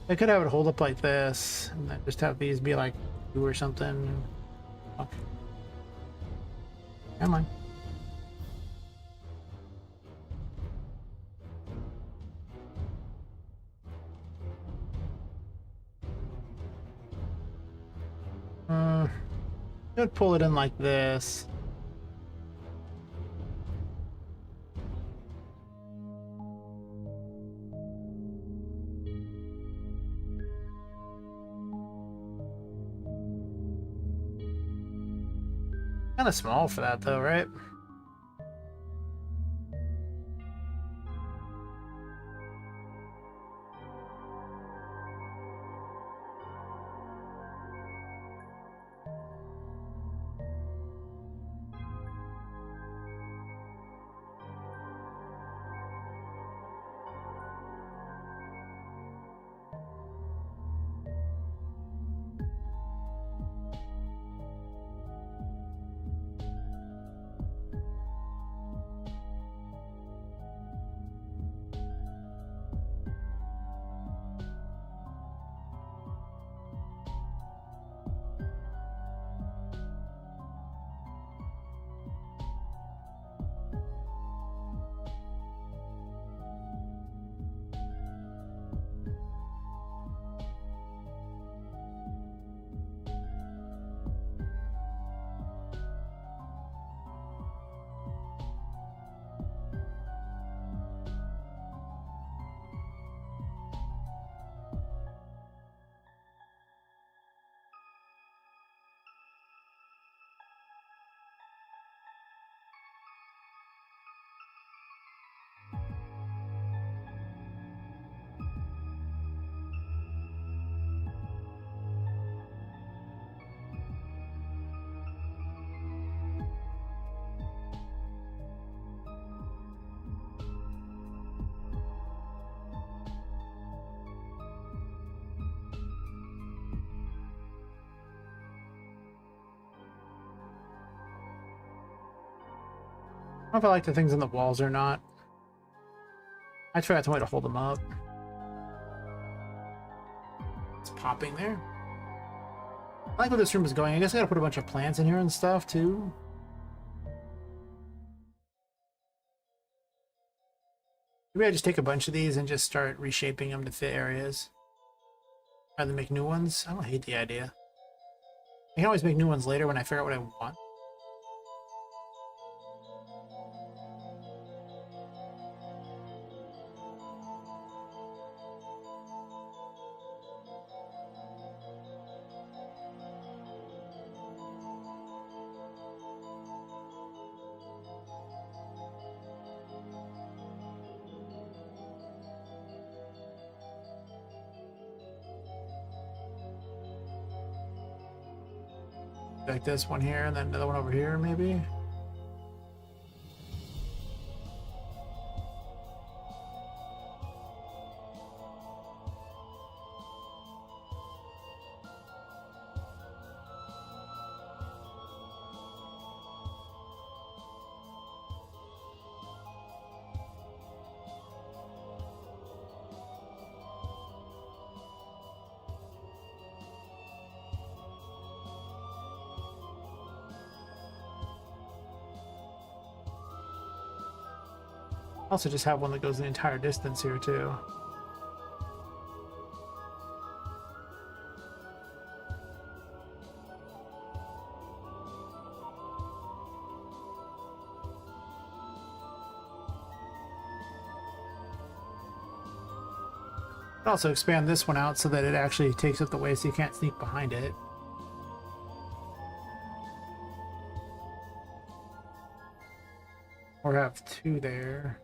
I could have it hold up like this, and then just have these be like 2 or something. Oh. Never mind. Could pull it in like this. Kind of small for that though, right? I don't know if I like the things on the walls or not. I forgot some way to hold them up. It's popping there. I like where this room is going. I guess I gotta put a bunch of plants in here and stuff too. Maybe I just take a bunch of these and just start reshaping them to fit areas. Rather than make new ones. I don't hate the idea. I can always make new ones later when I figure out what I want. Like this one here, and then another one over here, maybe. Also just have one that goes the entire distance here too. Also expand this one out so that it actually takes up the way so you can't sneak behind it. Or have 2 there.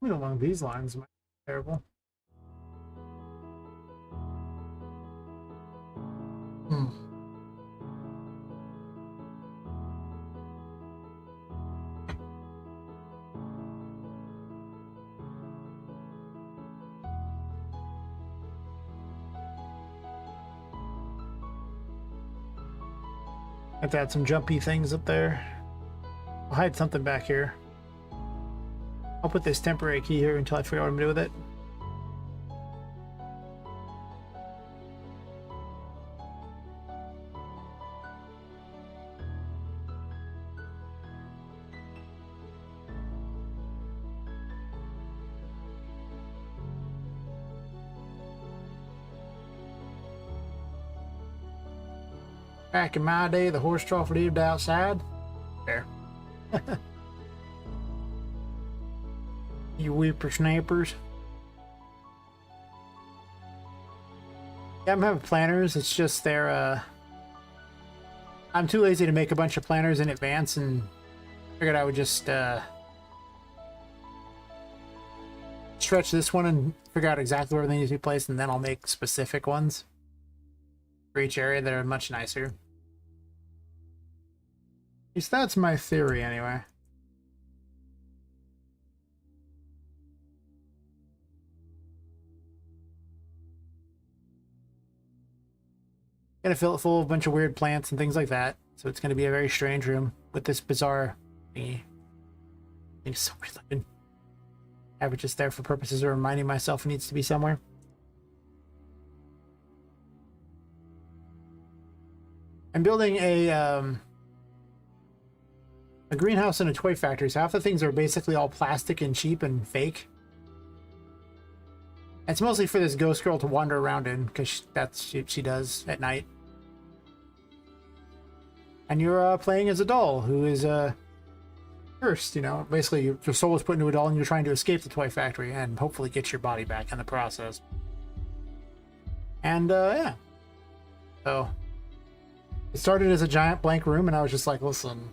Something along these lines might be terrible. Have to add some jumpy things up there. I'll hide something back here. I'll put this temporary key here until I figure out what I'm going to do with it. Back in my day, the horse trough lived outside. There. You whippersnappers. Yeah, I'm having planners. It's just they're, I'm too lazy to make a bunch of planners in advance and figured I would just, stretch this one and figure out exactly where they need to be placed, and then I'll make specific ones for each area that are much nicer. At least that's my theory, anyway. Gonna fill it full of a bunch of weird plants and things like that. So it's gonna be a very strange room with this bizarre thingy. It's so weird looking. I have it just there for purposes of reminding myself it needs to be somewhere. I'm building a greenhouse and a toy factory, so half the things are basically all plastic and cheap and fake. It's mostly for this ghost girl to wander around in, because that's what she does at night. And you're playing as a doll who is cursed, you know. Basically, your soul is put into a doll and you're trying to escape the toy factory and hopefully get your body back in the process. And, yeah. So, it started as a giant blank room and I was just like, listen,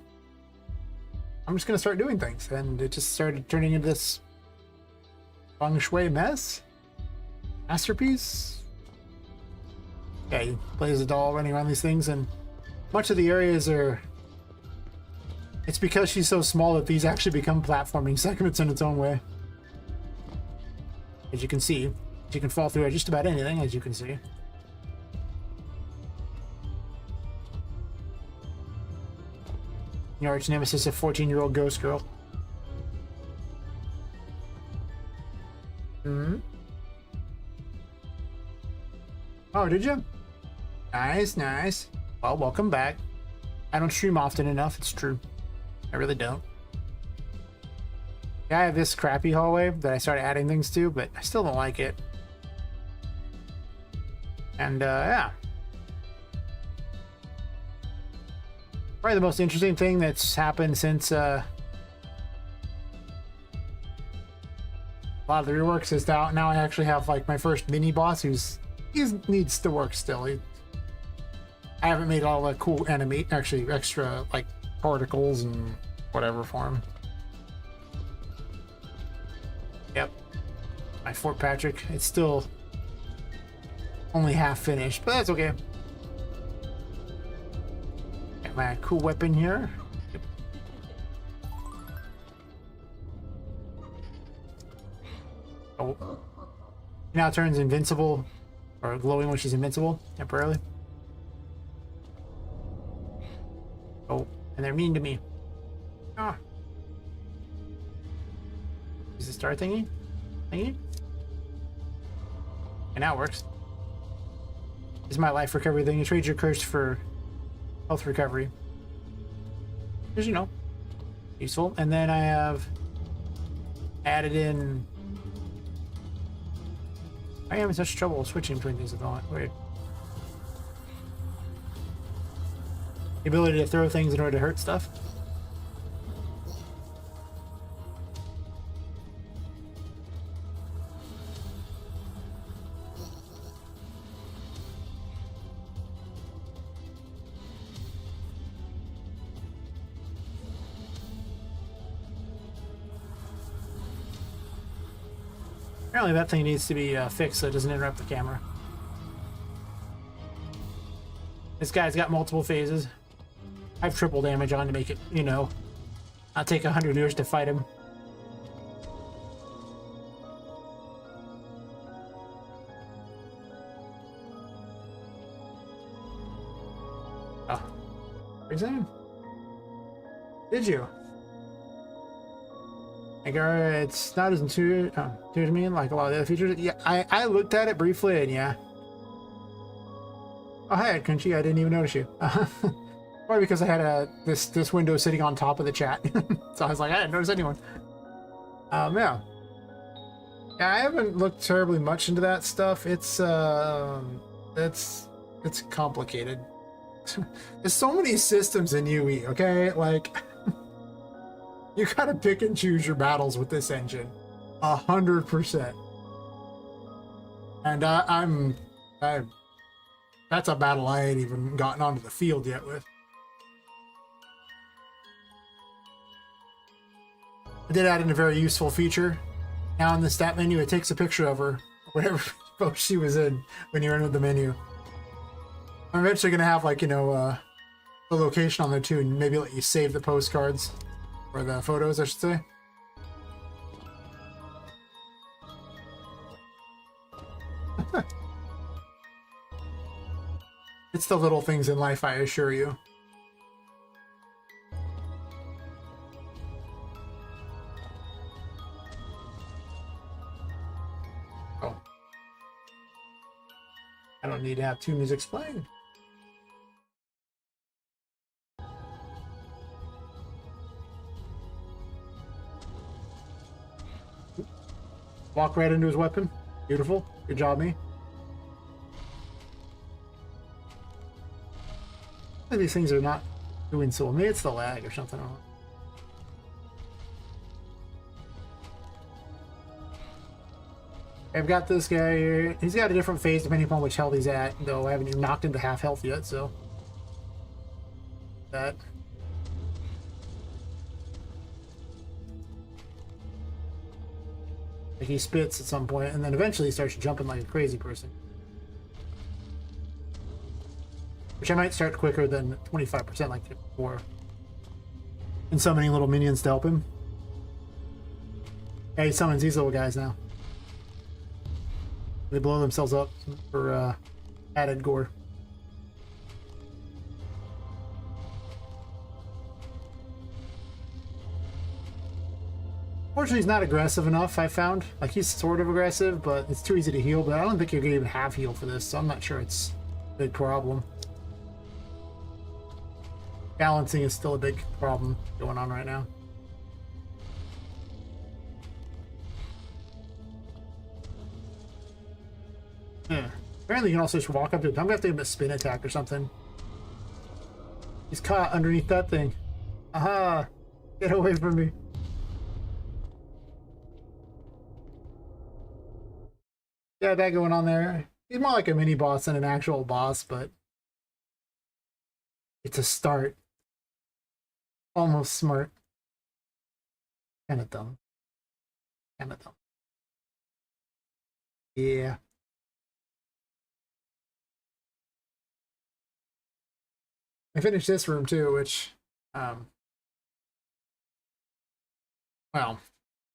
I'm just going to start doing things. And it just started turning into this feng shui mess. Masterpiece. Yeah, you play as a doll running around these things, and much of the areas are... It's because she's so small that these actually become platforming segments in its own way. As you can see, you can fall through just about anything, as you can see. Your arch nemesis, a 14-year-old ghost girl. Hmm. Oh, did you? Nice, nice. Well, welcome back. I don't stream often enough, it's true. I really don't. Yeah, I have this crappy hallway that I started adding things to, but I still don't like it. And, yeah. Probably the most interesting thing that's happened since, a lot of the reworks is now I actually have, like, my first mini-boss he needs to work still. I haven't made all the cool actually extra, like, particles and whatever for him. Yep. My Fort Patrick, it's still only half finished, but that's okay. Got my cool weapon here. Yep. Oh. Now turns invincible, or glowing when she's invincible, temporarily. Oh, and they're mean to me. Ah. Is the star thingy? And now it works. This is my life recovery thing. You trade your curse for health recovery. Because, you know, useful. And then I have added in... I am having such trouble switching between these at the moment. Weird. The ability to throw things in order to hurt stuff. Apparently that thing needs to be fixed so it doesn't interrupt the camera. This guy's got multiple phases. I have triple damage on to make it, you know, not take 100 years to fight him. Oh. Reason? Did you? Like, it's not as intuitive to me like a lot of the other features. Yeah, I looked at it briefly, and yeah. Oh, hi, Crunchy. I didn't even notice you. Probably because I had this window sitting on top of the chat, so I was like, I didn't notice anyone. Yeah. Yeah, I haven't looked terribly much into that stuff. It's complicated. There's so many systems in UE. Okay, like. You gotta pick and choose your battles with this engine, 100%. And that's a battle I ain't even gotten onto the field yet with. I did add in a very useful feature. Now in the stat menu, it takes a picture of her, whatever post she was in when you enter the menu. I'm eventually gonna have, like, you know, the location on there too, and maybe let you save the postcards. Or the photos, I should say. It's the little things in life, I assure you. Oh. I don't need to have two musics playing. Walk right into his weapon. Beautiful. Good job, me. These things are not doing so well. Maybe it's the lag or something. I've got this guy here. He's got a different phase depending upon which health he's at, though I haven't even knocked him to half health yet, so. That. Like, he spits at some point, and then eventually he starts jumping like a crazy person. Which I might start quicker than 25% like before. And summoning little minions to help him. Yeah, he summons these little guys now. They blow themselves up for added gore. Fortunately, he's not aggressive enough, I found. Like, he's sort of aggressive, but it's too easy to heal. But I don't think you're going to even have heal for this, so I'm not sure it's a big problem. Balancing is still a big problem going on right now. Yeah. Apparently, you can also just walk up to him. I'm going to have to give him a spin attack or something. He's caught underneath that thing. Aha! Get away from me. Yeah, that going on there. He's more like a mini boss than an actual boss, but it's a start. Almost smart. Kind of dumb. Kind of dumb. Yeah. I finished this room too, which, well,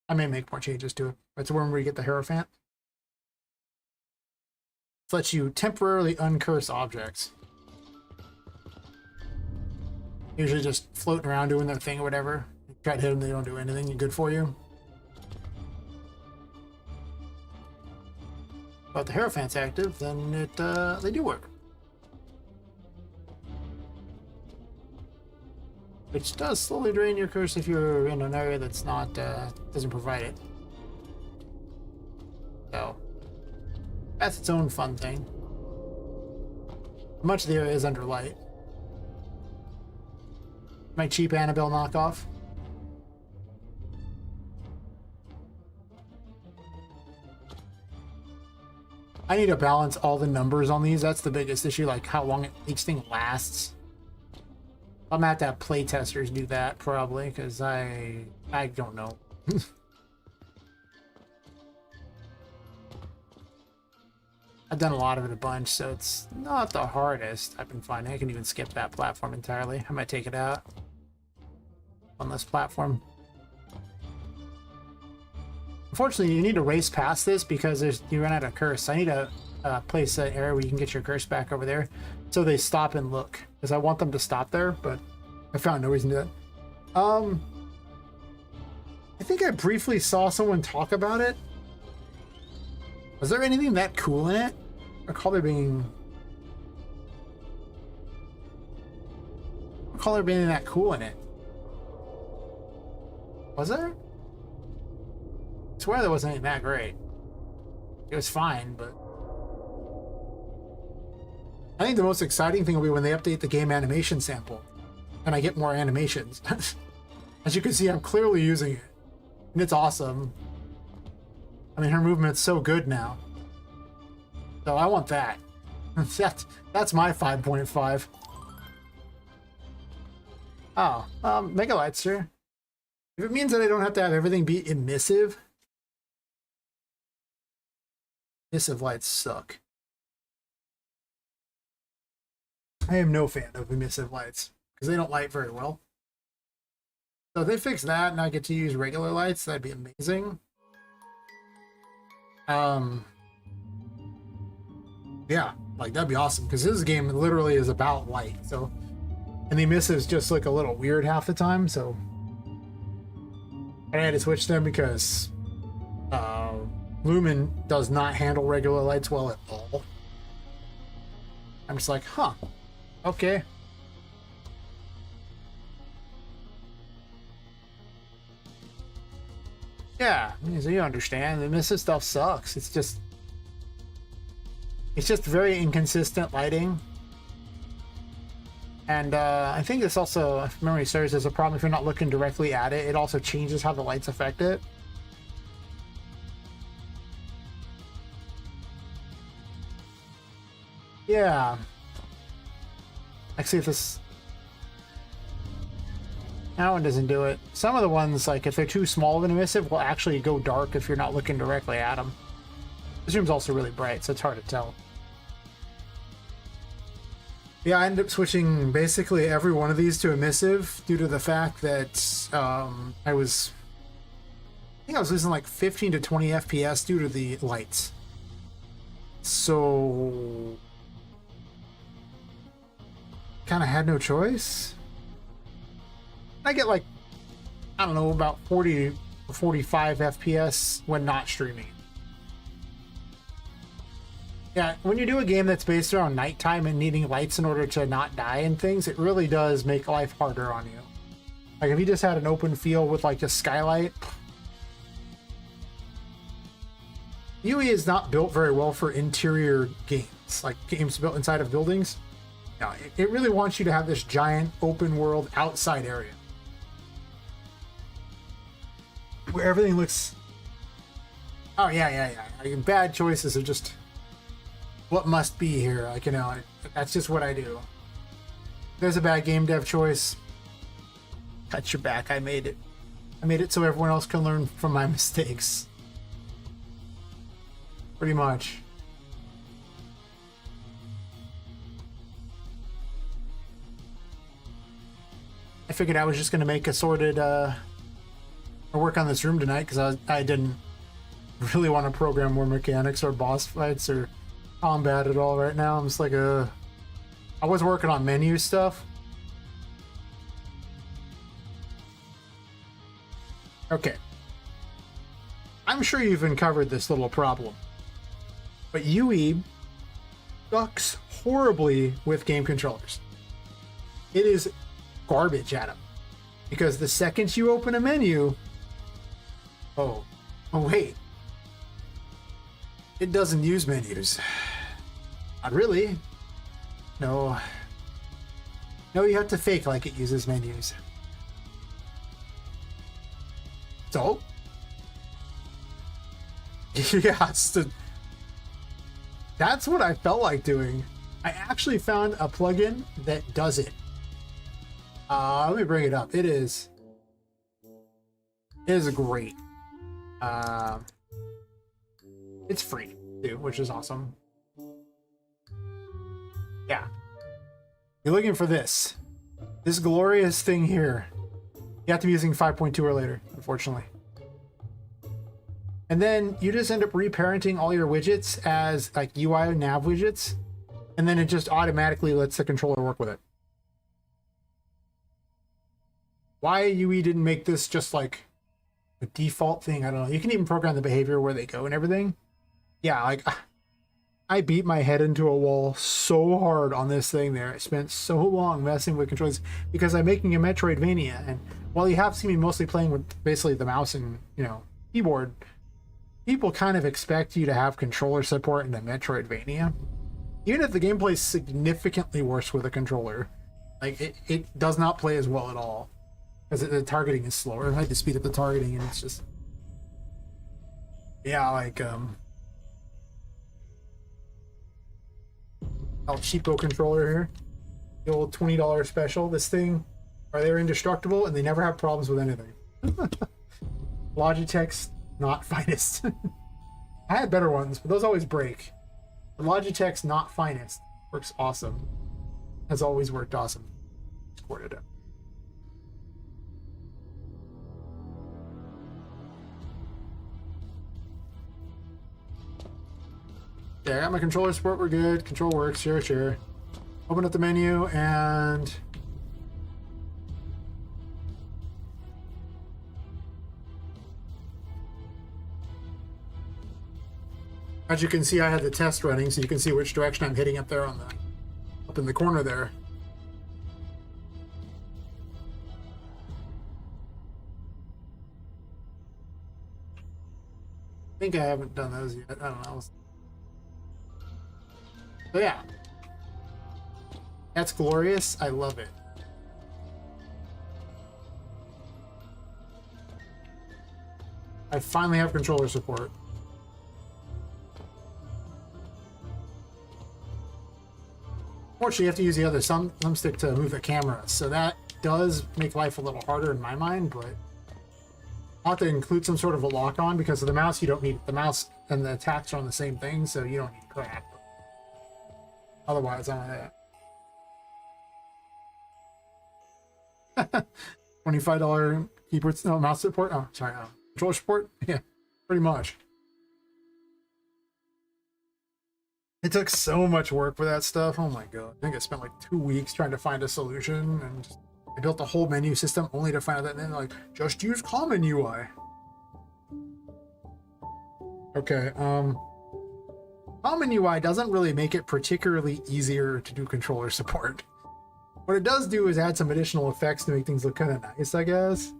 I may make more changes to it. It's where we get the Hierophant. It lets you temporarily uncurse objects. Usually just floating around doing their thing or whatever. You try to hit them, they don't do anything good for you. But the Hierophant's active, then it they do work. Which does slowly drain your curse if you're in an area that's not doesn't provide it. So that's its own fun thing. Much of the area is under light. My cheap Annabelle knockoff. I need to balance all the numbers on these. That's the biggest issue, like how long each thing lasts. I'm gonna have to have playtesters do that probably, because I don't know. I've done a lot of it a bunch, so it's not the hardest I've been finding. I can even skip that platform entirely. I might take it out on this platform. Unfortunately, you need to race past this because you run out of curse. I need to place an area where you can get your curse back over there, so they stop and look. Because I want them to stop there, but I found no reason to do that. I think I briefly saw someone talk about it. Was there anything that cool in it? I recall there being that cool in it. Was there? I swear there wasn't anything that great. It was fine, but I think the most exciting thing will be when they update the game animation sample and I get more animations. As you can see, I'm clearly using it, and it's awesome. I mean, her movement's so good now. So I want that. That's my 5.5. Oh, Mega Lights, sure. If it means that I don't have to have everything be emissive, emissive lights suck. I am no fan of emissive lights because they don't light very well. So if they fix that and I get to use regular lights, that'd be amazing. Yeah, like that'd be awesome because this game literally is about light. So, and the emissives just look a little weird half the time. So I had to switch them because Lumen does not handle regular lights well at all. I'm just like, huh, okay. Yeah, so you understand. The emissive stuff sucks. It's just very inconsistent lighting. And I think this also, if memory serves, is a problem if you're not looking directly at it. It also changes how the lights affect it. Yeah. Let's see if this... That one doesn't do it. Some of the ones, like if they're too small of an emissive, will actually go dark if you're not looking directly at them. This room's also really bright, so it's hard to tell. Yeah, I ended up switching basically every one of these to emissive due to the fact that I was losing like 15 to 20 FPS due to the lights. So kind of had no choice. I get like, I don't know, about 40 or 45 FPS when not streaming. Yeah, when you do a game that's based around nighttime and needing lights in order to not die and things, it really does make life harder on you. Like if you just had an open field with like a skylight. UE is not built very well for interior games, like games built inside of buildings. No, it really wants you to have this giant open world outside area where everything looks... Oh yeah. Like, bad choices are just what must be here. Like, you know, that's just what I do. There's a bad game dev choice. Got your back. I made it. I made it so everyone else can learn from my mistakes. Pretty much. I figured I was just going to make assorted work on this room tonight because I didn't really want to program more mechanics or boss fights or combat at all right now. I'm just like I was working on menu stuff. Okay. I'm sure you've uncovered this little problem. But UE sucks horribly with game controllers. It is garbage at them. Because the second you open a menu... Oh wait. It doesn't use menus. Not really. No. No, you have to fake like it uses menus. So? Yeah, that's what I felt like doing. I actually found a plugin that does it. Let me bring it up. It is great. It's free too, which is awesome. Yeah. You're looking for this. This glorious thing here. You have to be using 5.2 or later, unfortunately. And then you just end up reparenting all your widgets as like UI nav widgets, and then it just automatically lets the controller work with it. Why UE didn't make this just like a default thing, I don't know. You can even program the behavior where they go and everything. Yeah, like I beat my head into a wall so hard on this thing there. I spent so long messing with controllers because I'm making a Metroidvania, and while you have seen me mostly playing with basically the mouse and, you know, keyboard, people kind of expect you to have controller support in a Metroidvania. Even if the gameplay is significantly worse with a controller, like it does not play as well at all because the targeting is slower. I had to speed up the targeting, and it's just, yeah, like El Cheapo controller here, the old $20 special. This thing, they're indestructible and they never have problems with anything. Logitech's not finest. I had better ones, but those always break. The Logitech's not finest works awesome. Has always worked awesome. Scored it up. Yeah, I got my controller support. We're good. Control works. Sure. Open up the menu and as you can see, I had the test running, so you can see which direction I'm hitting up there on the up in the corner there. I think I haven't done those yet. I don't know. So yeah, that's glorious. I love it. I finally have controller support. Fortunately, you have to use the other thumbstick to move the camera, so that does make life a little harder in my mind, but I'll have to include some sort of a lock-on because of the mouse. You don't need the mouse and the attacks are on the same thing, so you don't need crap. Otherwise, I'm at $25 keyboard, no, mouse support. Oh, sorry, controller support. Yeah, pretty much. It took so much work for that stuff. Oh my god! I think I spent like 2 weeks trying to find a solution, and I built a whole menu system only to find out that then like just use common UI. Okay, common UI doesn't really make it particularly easier to do controller support. What it does do is add some additional effects to make things look kind of nice, I guess.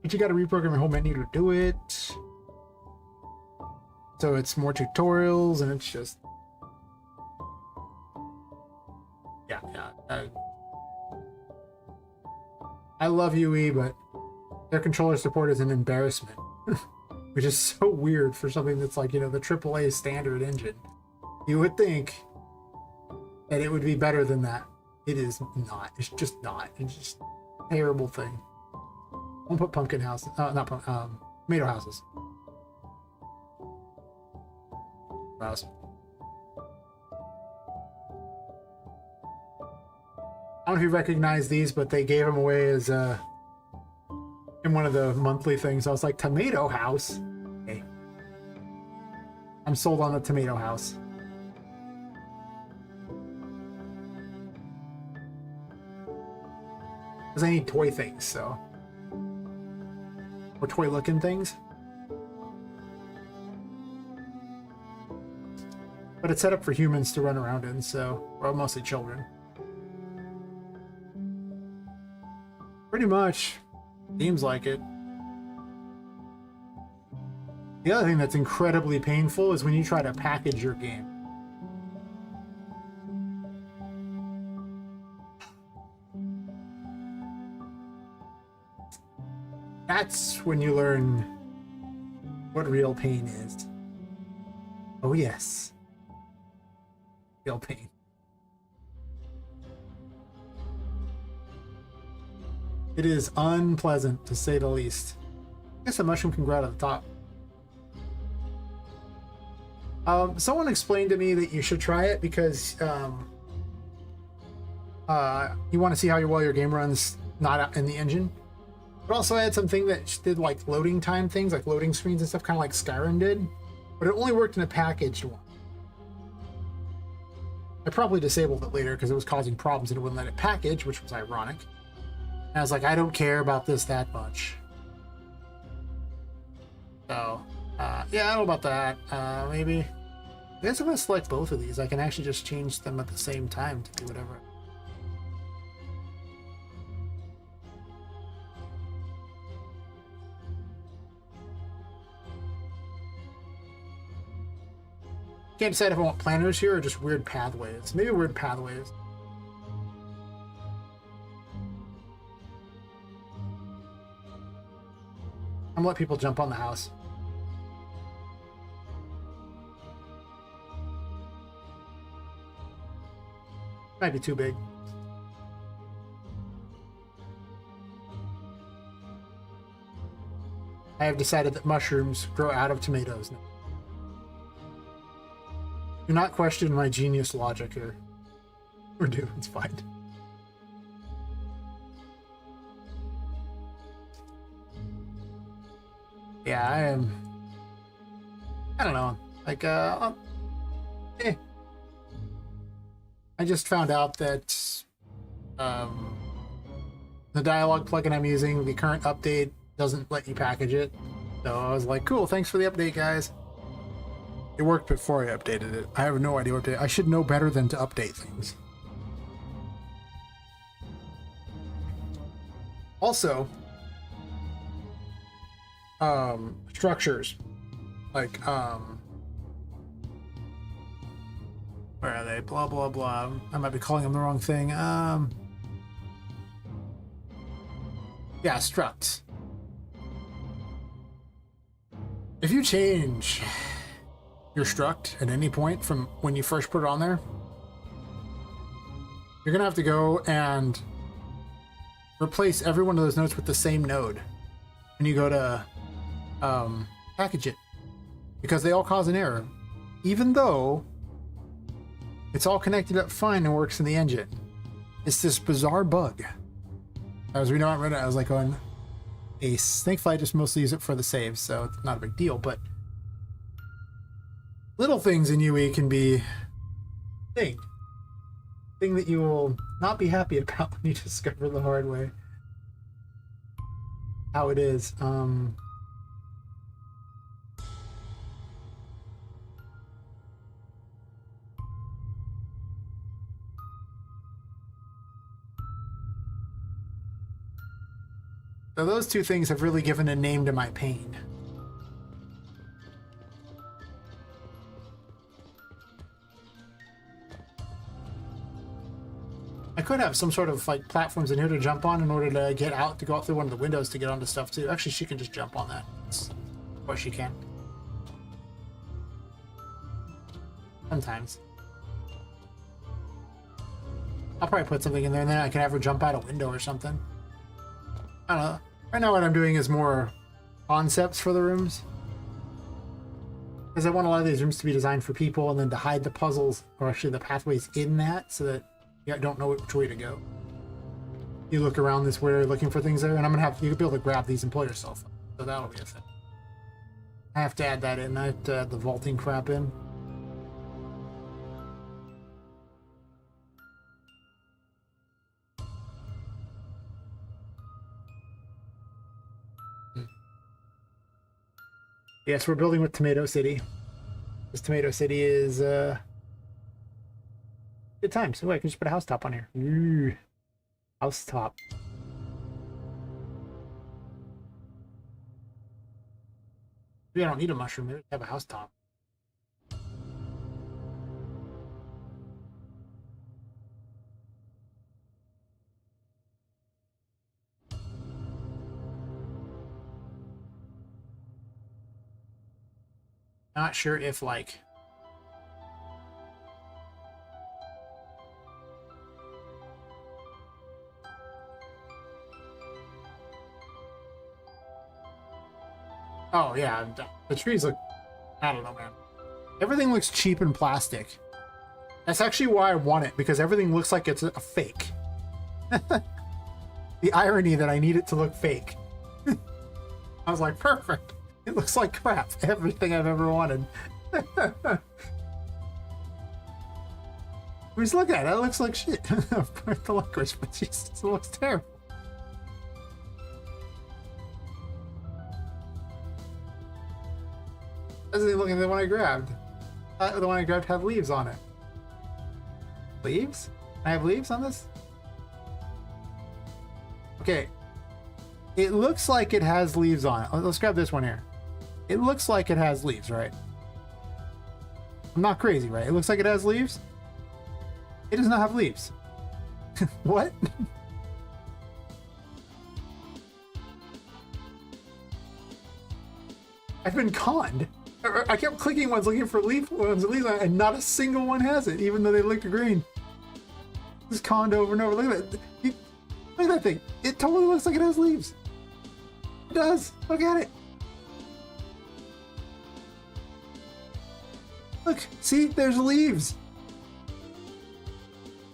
But you got to reprogram your whole menu to do it. So it's more tutorials, and it's just... Yeah. I love UE, but their controller support is an embarrassment. Which is so weird for something that's like, you know, the AAA standard engine. You would think that it would be better than that. It is not. It's just not. It's just a terrible thing. Don't put pumpkin houses. Not pumpkin. Tomato houses. Mouse. I don't know if you recognize these, but they gave them away as in one of the monthly things. I was like, tomato house? Hey. I'm sold on the tomato house. Because I need toy things, so. Or toy looking things. But it's set up for humans to run around in, so we're mostly children. Pretty much. Seems like it. The other thing that's incredibly painful is when you try to package your game. That's when you learn what real pain is. Oh yes. Real pain. It is unpleasant, to say the least. I guess a mushroom can grow out of the top. Someone explained to me that you should try it because you want to see how well your game runs not in the engine. But also I had something that did like loading time things, like loading screens and stuff, kind of like Skyrim did. But it only worked in a packaged one. I probably disabled it later because it was causing problems and it wouldn't let it package, which was ironic. And I was like, I don't care about this that much. So, yeah, I don't know about that. Maybe. I guess if I select both of these, I can actually just change them at the same time to do whatever. Can't decide if I want planners here or just weird pathways. Maybe weird pathways. I'm gonna let people jump on the house. Might be too big. I have decided that mushrooms grow out of tomatoes now. Do not question my genius logic here. Or do, it's fine. Yeah, I am. I don't know. Like, I just found out that the dialogue plugin I'm using, the current update, doesn't let you package it. So I was like, cool, thanks for the update, guys. It worked before I updated it. I have no idea what to... I should know better than to update things. Also, structures. Like, where are they? Blah, blah, blah. I might be calling them the wrong thing. Yeah, structs. If you change your struct at any point from when you first put it on there, you're gonna have to go and replace every one of those nodes with the same node when you go to package it, because they all cause an error, even though it's all connected up fine and works in the engine. It's this bizarre bug. As we know on Reddit, I was like going, Ace. Thankfully, I just mostly use it for the saves, so it's not a big deal, but little things in UE can be thing that you will not be happy about when you discover the hard way how it is. So those two things have really given a name to my pain. I could have some sort of like platforms in here to jump on in order to get out, to go out through one of the windows to get onto stuff too. Actually, she can just jump on that. Of course she can. Sometimes. I'll probably put something in there and then I can have her jump out a window or something. I don't know. Right now what I'm doing is more concepts for the rooms. Because I want a lot of these rooms to be designed for people and then to hide the puzzles, or actually the pathways in that, so that you don't know which way to go. You look around this way looking for things there, and I'm gonna have, you'll be able to grab these and pull yourself up. So that'll be a thing. I have to add that in. I have to add the vaulting crap in. Yes, we're building with Tomato City. This Tomato City is good times. Oh, I can just put a house top on here. Ooh, house top. Maybe I don't need a mushroom. Maybe I have a house top. Not sure if like oh yeah, the trees look, I don't know, man. Everything looks cheap and plastic. That's actually why I want it, because everything looks like it's a fake. The irony that I need it to look fake. I was like, perfect. It looks like crap. Everything I've ever wanted. Just look at it. It looks like shit. The licorice, but Jesus, it looks terrible. Doesn't even look like the one I grabbed. The one I grabbed had leaves on it. Leaves? I have leaves on this? Okay. It looks like it has leaves on it. Let's grab this one here. It looks like it has leaves, right? I'm not crazy, right? It looks like it has leaves. It does not have leaves. What? I've been conned. I kept clicking ones looking for leaves, and not a single one has it, even though they look green. Just conned over and over. Look at that. Look at that thing. It totally looks like it has leaves. It does. Look at it. Look. See? There's leaves.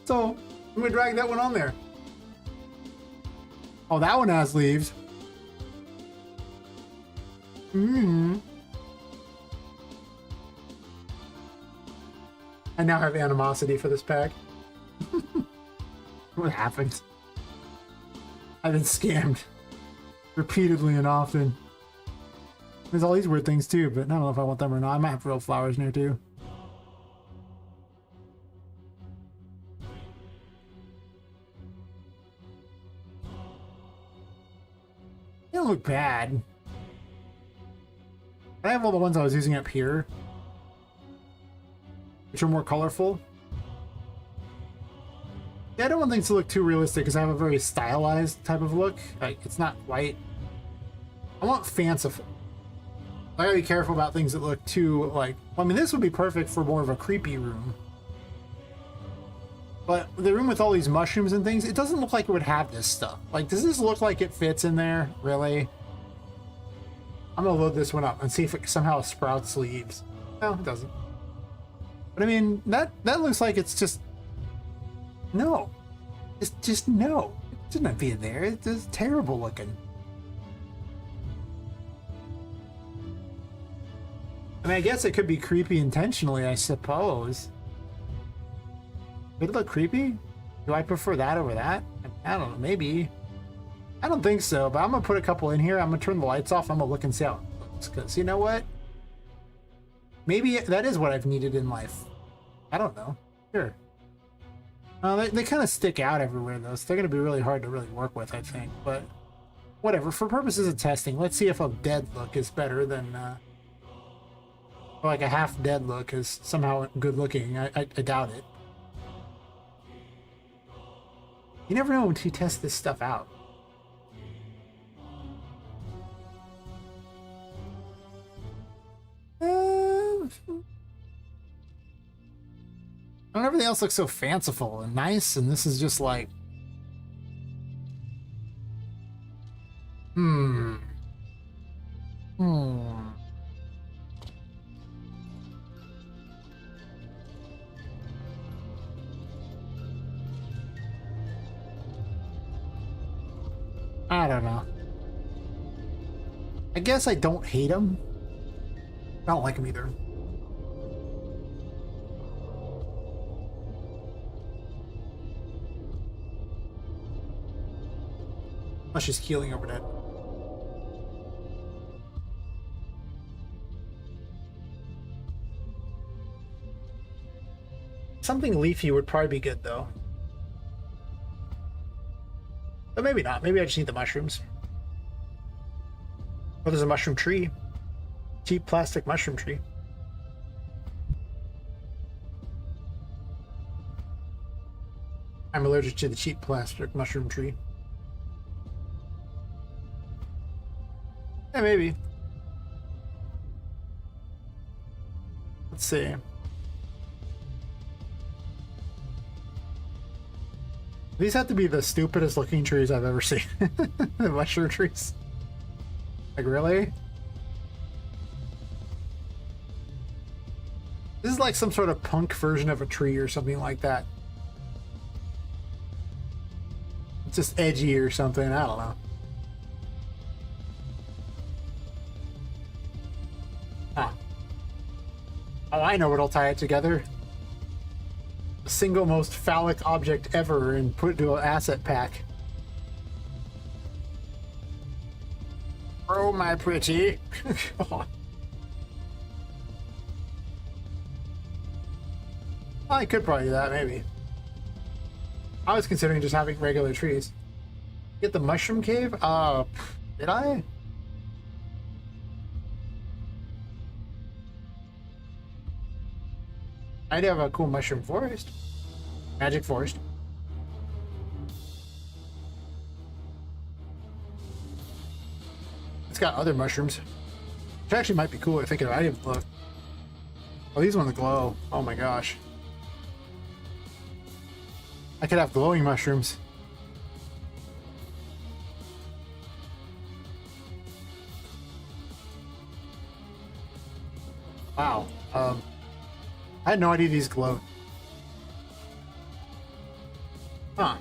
So, I'm going to drag that one on there. Oh, that one has leaves. I now have animosity for this pack. What happened? I've been scammed. Repeatedly and often. There's all these weird things too, but I don't know if I want them or not. I might have real flowers in here too. They don't look bad. I have all the ones I was using up here, which are more colorful. Yeah, I don't want things to look too realistic because I have a very stylized type of look. Like, it's not quite... I want fanciful. I gotta be careful about things that look too, like... Well, I mean, this would be perfect for more of a creepy room. But the room with all these mushrooms and things, it doesn't look like it would have this stuff. Like, does this look like it fits in there? Really? I'm gonna load this one up and see if it somehow sprouts leaves. No, it doesn't. But I mean, that looks like it's just... No. It's just no. It shouldn't be in there. It's just terrible looking. I mean, I guess it could be creepy intentionally, I suppose. Would it look creepy? Do I prefer that over that? I don't know, maybe. I don't think so, but I'm gonna put a couple in here. I'm gonna turn the lights off. I'm gonna look and see how it looks. Because you know what? Maybe that is what I've needed in life. I don't know. Sure. They kind of stick out everywhere, though, so they're going to be really hard to really work with, I think. But whatever. For purposes of testing, let's see if a dead look is better than... or like a half-dead look is somehow good-looking. I doubt it. You never know until you test this stuff out. And everything else looks so fanciful and nice, and this is just like... I don't know. I guess I don't hate him. I don't like him either. Unless she's keeling over that. Something leafy would probably be good, though. But maybe not. Maybe I just need the mushrooms. Oh, there's a mushroom tree. Cheap plastic mushroom tree. I'm allergic to the cheap plastic mushroom tree. Yeah, maybe. Let's see. These have to be the stupidest looking trees I've ever seen. The mushroom trees. Like, really? This is like some sort of punk version of a tree or something like that. It's just edgy or something, I don't know. Huh. Oh, I know what'll tie it together. The single most phallic object ever and put it into an asset pack. Oh, my pretty. I could probably do that, maybe. I was considering just having regular trees. Get the mushroom cave? Did I? I do have a cool mushroom forest. Magic forest. It's got other mushrooms. Which actually might be cool if I think of it. I didn't look. Oh, these ones glow. Oh my gosh. I could have glowing mushrooms. Wow. I had no idea these glowed. Huh.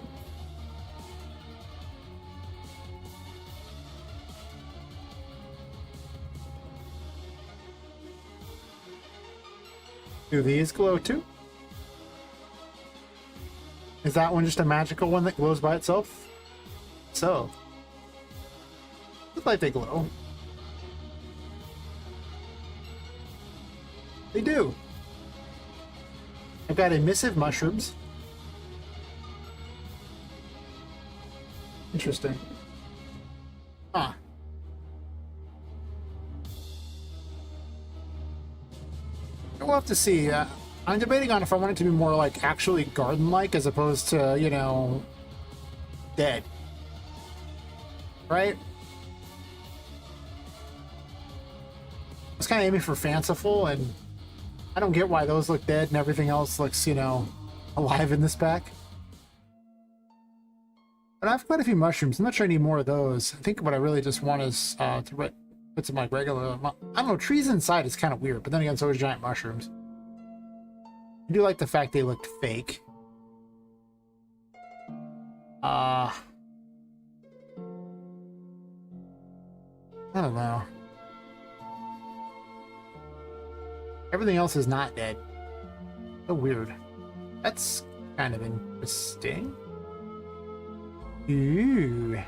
Do these glow too? Is that one just a magical one that glows by itself? So. Looks like they glow. They do. I've got emissive mushrooms. Interesting. Huh. We'll have to see. I'm debating on if I want it to be more like actually garden-like as opposed to, you know, dead. Right? I was kind of aiming for fanciful, and I don't get why those look dead and everything else looks, you know, alive in this pack. But I have quite a few mushrooms. I'm not sure I need more of those. I think what I really just want is to put some like regular... I don't know, trees inside is kind of weird, but then again, so is giant mushrooms. I do like the fact they looked fake. I don't know. Everything else is not dead. So weird. That's kind of interesting. Ooh.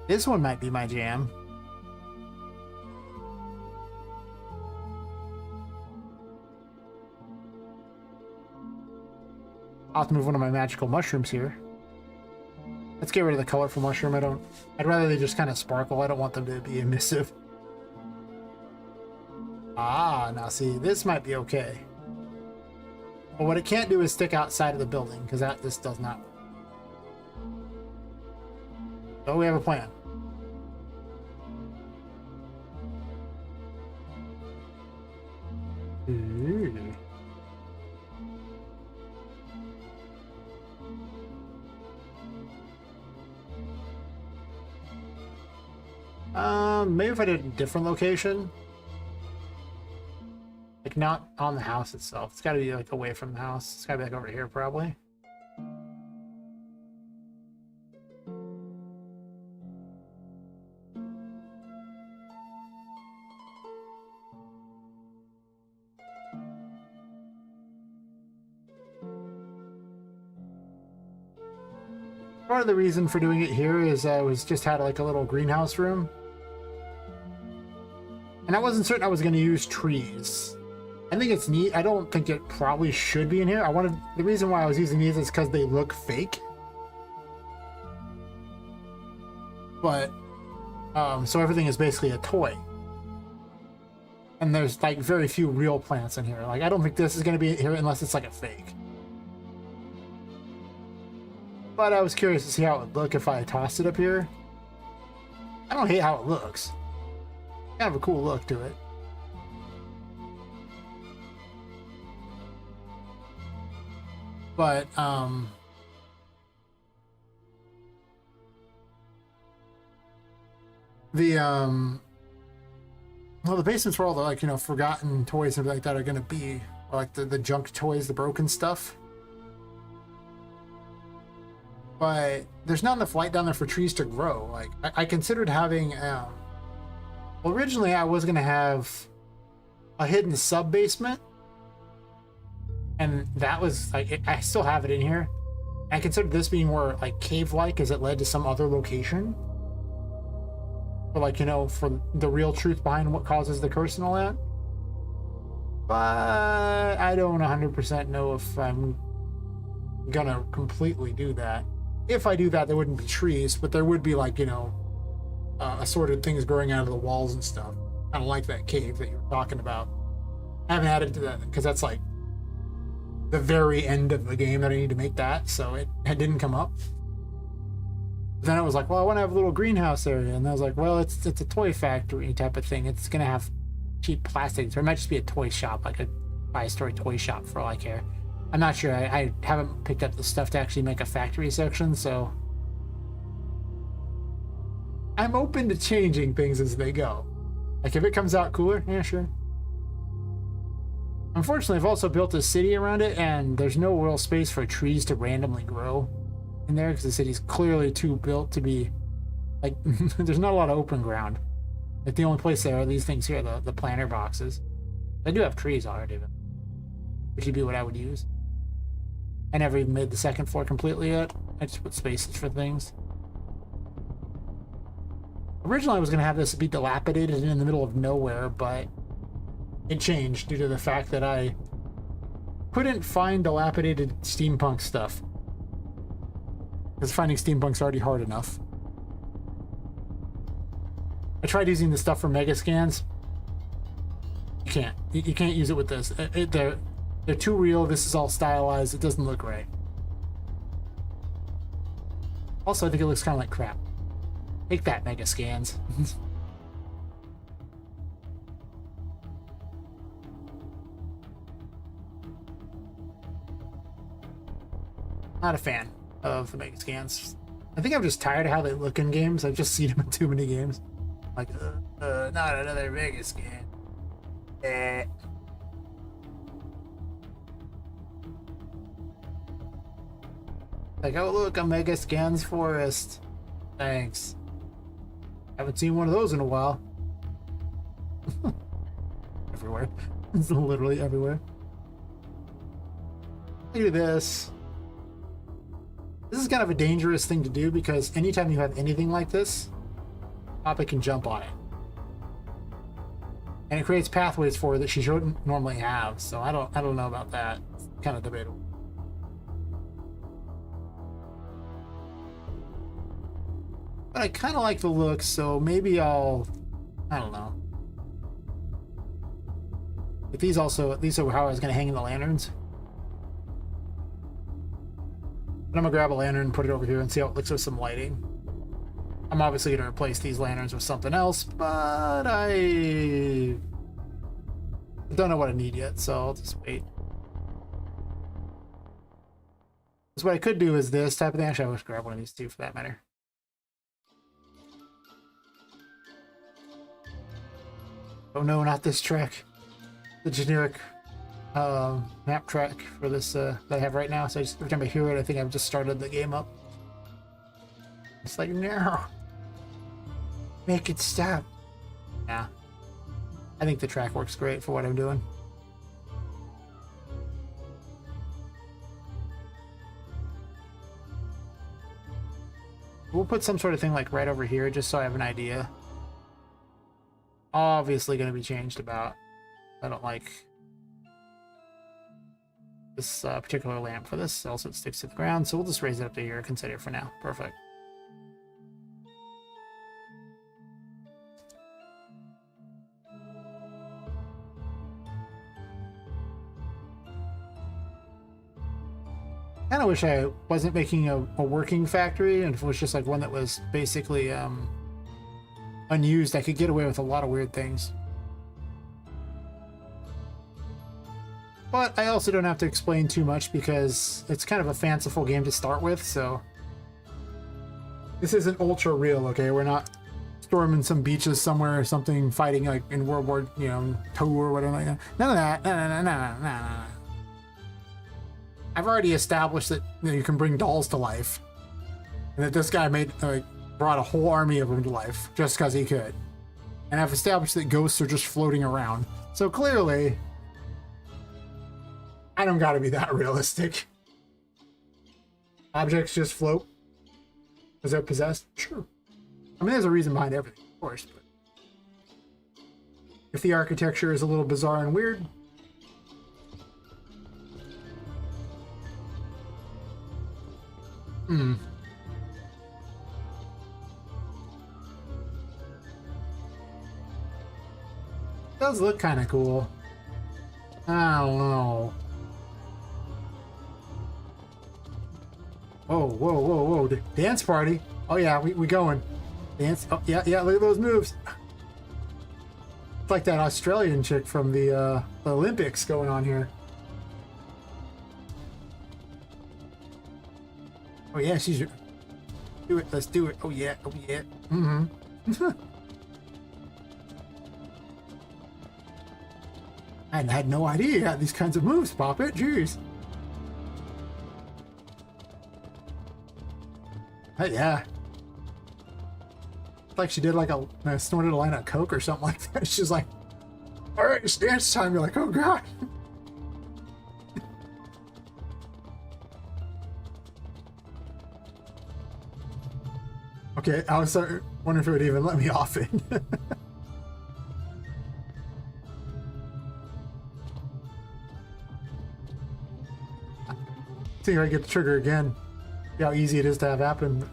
This one might be my jam. I'll have to move one of my magical mushrooms here. Let's get rid of the colorful mushroom. I'd rather they just kind of sparkle. I don't want them to be emissive. Ah, now see, this might be okay. But what it can't do is stick outside of the building, because this does not work. So we have a plan. Ooh. Maybe if I did a different location. Like, not on the house itself. It's got to be, like, away from the house. It's got to be, like, over here, probably. Part of the reason for doing it here is I just had, like, a little greenhouse room. And I wasn't certain I was going to use trees. I think it's neat. I don't think it probably should be in here. The reason why I was using these is because they look fake. But, so everything is basically a toy. And there's, like, very few real plants in here. Like, I don't think this is going to be here unless it's, like, a fake. But I was curious to see how it would look if I tossed it up here. I don't hate how it looks. Kind of a cool look to it. But, Well, the basements where all the, like, you know, forgotten toys and like that are gonna be, or like the junk toys, the broken stuff. But there's not enough light down there for trees to grow. Like, I considered having, well, originally I was gonna have a hidden sub basement, and that was like, I still have it in here. I considered this being more like cave-like, as it led to some other location. For, like, you know, for the real truth behind what causes the curse and all that. But I don't 100% know if I'm gonna completely do that. If I do that, there wouldn't be trees, but there would be, like, you know, assorted things growing out of the walls and stuff. Kind of like that cave that you were talking about. I haven't added to that because that's like the very end of the game that I need to make that, so it didn't come up. Then I was like, well, I want to have a little greenhouse area, and I was like, well, it's a toy factory type of thing. It's gonna have cheap plastics, or it might just be a toy shop, like a 5-story toy shop for all I care. I'm not sure. I haven't picked up the stuff to actually make a factory section, so I'm open to changing things as they go. Like, if it comes out cooler, yeah, sure. Unfortunately, I've also built a city around it, and there's no real space for trees to randomly grow in there, because the city's clearly too built to be, like, there's not a lot of open ground. Like, the only place there are these things here, the planter boxes. I do have trees already, but which would be what I would use. I never even made the second floor completely yet. I just put spaces for things. Originally, I was going to have this be dilapidated and in the middle of nowhere, but it changed due to the fact that I couldn't find dilapidated steampunk stuff. Because finding steampunk's already hard enough. I tried using this stuff for mega scans. You can't. You can't use it with this. They're too real. This is all stylized. It doesn't look right. Also, I think it looks kind of like crap. Take that, mega scans. Not a fan of the mega scans. I think I'm just tired of how they look in games. I've just seen them in too many games. Like, not another mega scan. Like, oh look, a mega scans forest. Thanks. Haven't seen one of those in a while. Everywhere. It's literally everywhere. Look at this. This is kind of a dangerous thing to do, because anytime you have anything like this, Poppet can jump on it. And it creates pathways for her that she shouldn't normally have, so I don't know about that. It's kind of debatable. But I kind of like the look, so maybe I don't know. If these are how I was going to hang in the lanterns. But I'm going to grab a lantern and put it over here and see how it looks with some lighting. I'm obviously going to replace these lanterns with something else, but I don't know what I need yet, so I'll just wait. So what I could do is this type of thing. Actually, I wish grab one of these two for that matter. Oh no, not this track. The generic map track for this that I have right now. So every time I hear it, I think I've just started the game up. It's like, no, make it stop. Yeah, I think the track works great for what I'm doing. We'll put some sort of thing like right over here, just so I have an idea. Obviously going to be changed about. I don't like this particular lamp for this. Also, it sticks to the ground, so we'll just raise it up to here. Consider it for now. Perfect. Kind of wish I wasn't making a working factory, and if it was just like one that was basically unused, I could get away with a lot of weird things. But I also don't have to explain too much, because it's kind of a fanciful game to start with, so this isn't ultra real, okay? We're not storming some beaches somewhere or something, fighting like in World War, you know, II or whatever like that. None of that. No. I've already established that, you know, you can bring dolls to life, and that this guy brought a whole army of them to life just because he could. And I've established that ghosts are just floating around. So clearly, I don't got to be that realistic. Objects just float. Is that possessed? Sure. I mean, there's a reason behind everything, of course, but if the architecture is a little bizarre and weird, does look kind of cool. I don't know. Whoa. Dance party. Oh yeah, we going. Dance. Oh yeah, look at those moves. It's like that Australian chick from the Olympics going on here. Oh yeah, she's... Do it, let's do it. Oh yeah. I had no idea you had these kinds of moves, Poppet. Jeez. Hey, yeah. It's like she did like snorted a line of coke or something like that. She's like, all right, it's dance time. You're like, oh god. Okay, I was wondering if it would even let me off it. See if I get the trigger again. See how easy it is to have happen.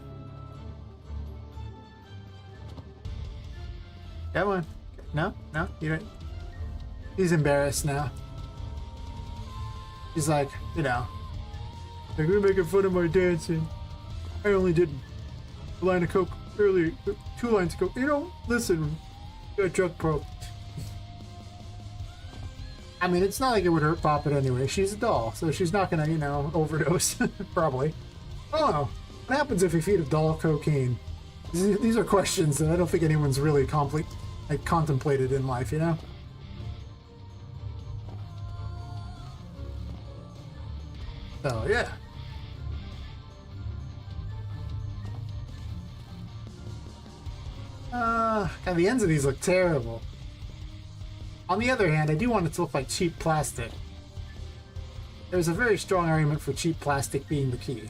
Come on. No, you don't. He's embarrassed now. He's like, you know, they're making fun of my dancing. I only did a line of coke earlier, 2 lines of coke. You know, listen, you're a drug pro. I mean, it's not like it would hurt Poppet anyway. She's a doll, so she's not gonna, you know, overdose. Probably. I don't know. What happens if you feed a doll cocaine? These are questions that I don't think anyone's really contemplated in life, you know? So, yeah. God, the ends of these look terrible. On the other hand, I do want it to look like cheap plastic. There's a very strong argument for cheap plastic being the key.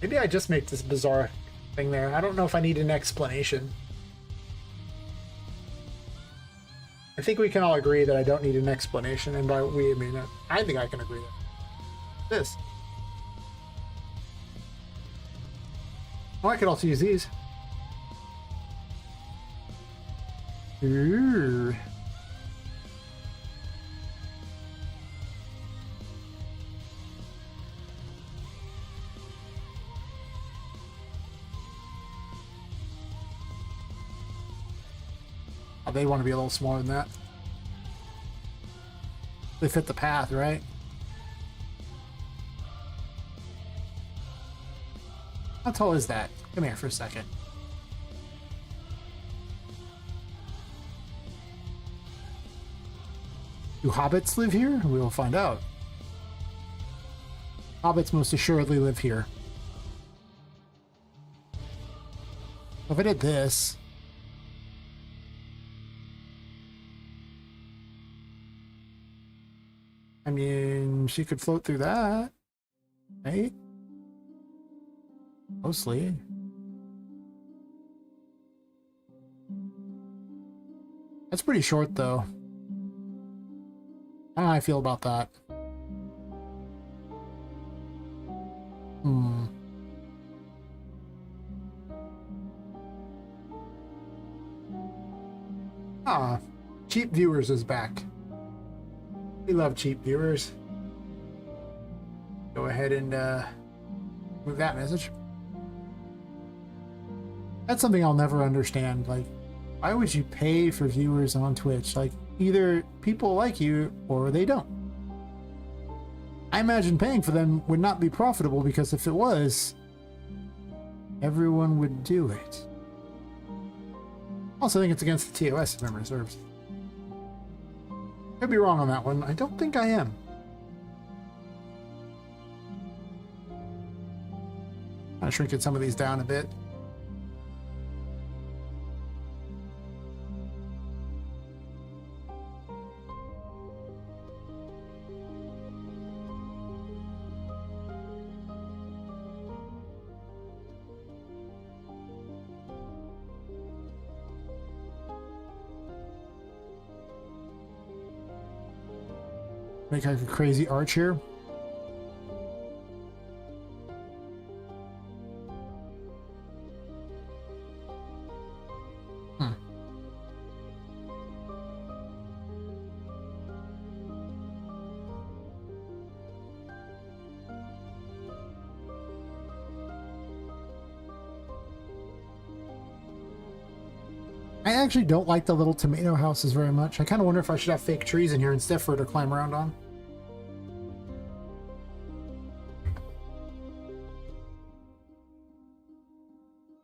Maybe I just make this bizarre thing there. I don't know if I need an explanation. I think we can all agree that I don't need an explanation, and by we, I mean, I think I can agree that. This. Oh, I could also use these. Ooh. Oh, they want to be a little smaller than that. They fit the path, right? How tall is that? Come here for a second. Do hobbits live here? We will find out. Hobbits most assuredly live here. If I did this... I mean, she could float through that, right? Mostly. That's pretty short, though. I don't know how I feel about that. Ah, Cheap Viewers is back. We love cheap viewers. Go ahead and move that message. That's something I'll never understand. Like, why would you pay for viewers on Twitch? Like, either people like you or they don't. I imagine paying for them would not be profitable because if it was, everyone would do it. Also, I think it's against the TOS, if memory serves. Could be wrong on that one. I don't think I am. I'm shrinking some of these down a bit. Make like a crazy arch here. I actually don't like the little tomato houses very much. I kind of wonder if I should have fake trees in here instead for her to climb around on.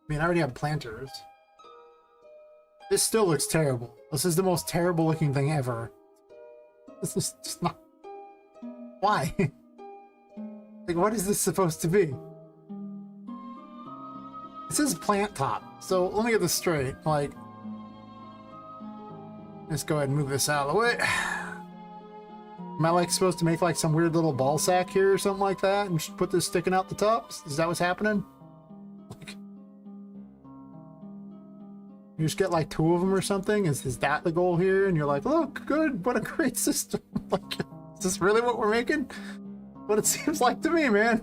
I mean, I already have planters. This still looks terrible. This is the most terrible looking thing ever. This is just not... Why? Like, what is this supposed to be? It says plant top, so let me get this straight. Like, let's go ahead and move this out of the way. Am I like supposed to make like some weird little ball sack here or something like that and just put this sticking out the top? Is that what's happening? Like, you just get like 2 of them or something? Is that the goal here? And you're like, look, good, what a great system. Like, is this really what we're making? What it seems like to me, man.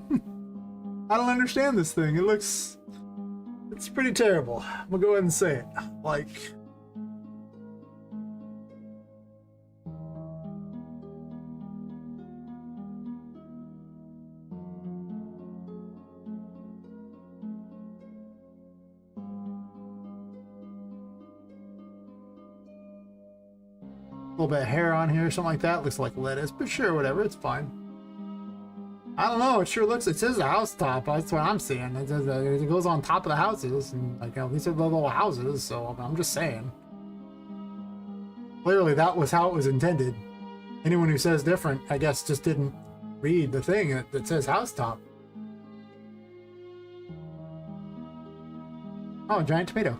I don't understand this thing. It's pretty terrible. I'm gonna go ahead and say it. Like, a little bit of hair on here, something like that. Looks like lettuce, but sure, whatever, it's fine. I don't know, it sure looks, it says a house top, that's what I'm seeing. It says it goes on top of the houses, and like, these are the little houses, so I'm just saying. Clearly that was how it was intended. Anyone who says different, I guess, just didn't read the thing that says house top. Oh, a giant tomato.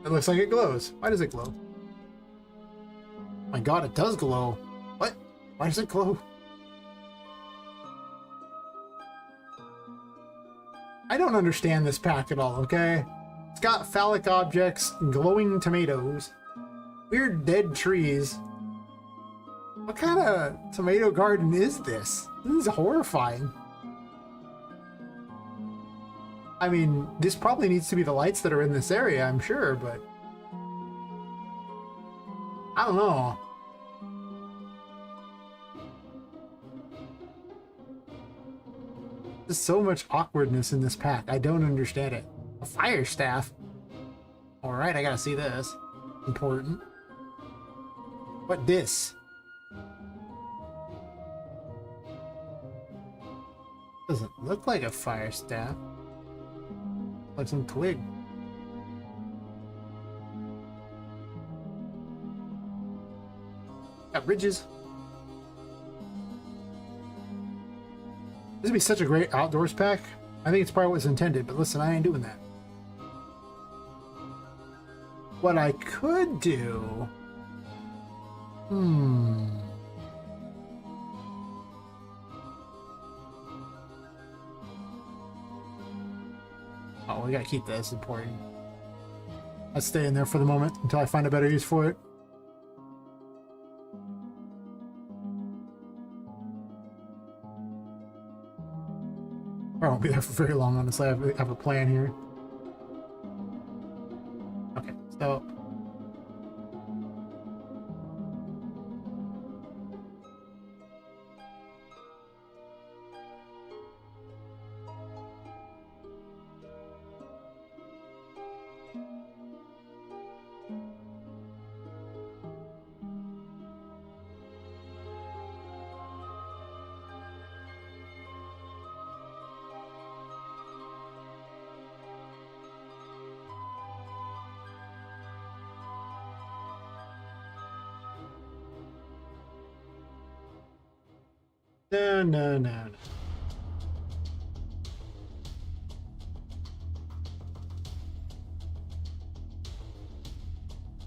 It looks like it glows. Why does it glow? Oh my god, it does glow. What? Why does it glow? I don't understand this pack at all, okay? It's got phallic objects, glowing tomatoes, weird dead trees. What kind of tomato garden is this? This is horrifying. I mean, this probably needs to be the lights that are in this area, I'm sure, but I don't know. There's so much awkwardness in this pack. I don't understand it. A fire staff? Alright, I gotta see this. Important. What this? Doesn't look like a fire staff. Like some twig. Got bridges. This would be such a great outdoors pack. I think it's probably what was intended, but listen, I ain't doing that. What I could do... Oh, we gotta keep this important. Let's stay in there for the moment until I find a better use for it. I won't be there for very long, honestly. I have a plan here. Okay, so... No, no, no, no.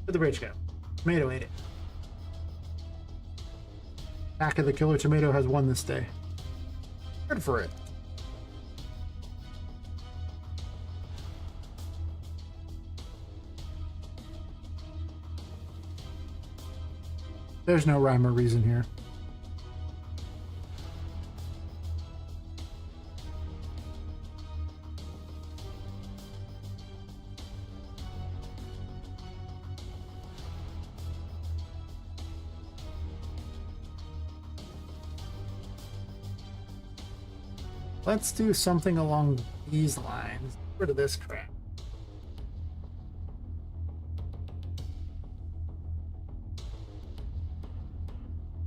Where'd the bridge go? Tomato ate it. Back of the killer tomato has won this day. Good for it. There's no rhyme or reason here. Let's do something along these lines. Get rid of this crap.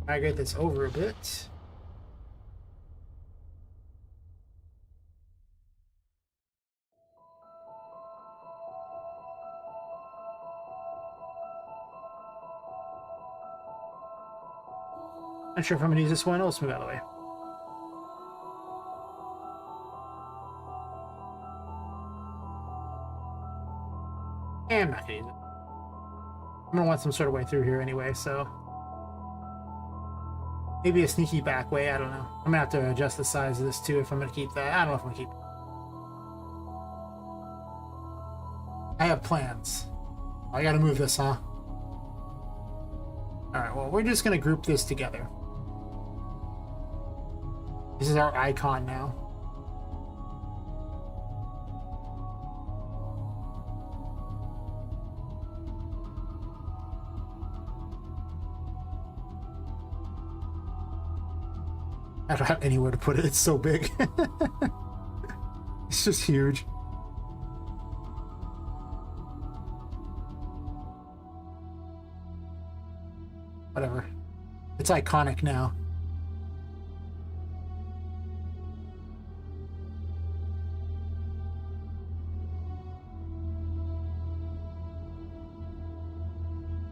Migrate this over a bit. Not sure if I'm gonna use this one. Let's move out of the way. I'm not gonna use it. I'm gonna want some sort of way through here anyway, so maybe a sneaky back way. I don't know. I'm gonna have to adjust the size of this too if I'm gonna keep that. I don't know if I'm gonna keep. I have plans. I gotta move this, huh? All right. Well, we're just gonna group this together. This is our icon now. I don't have anywhere to put it. It's so big. It's just huge. Whatever. It's iconic now.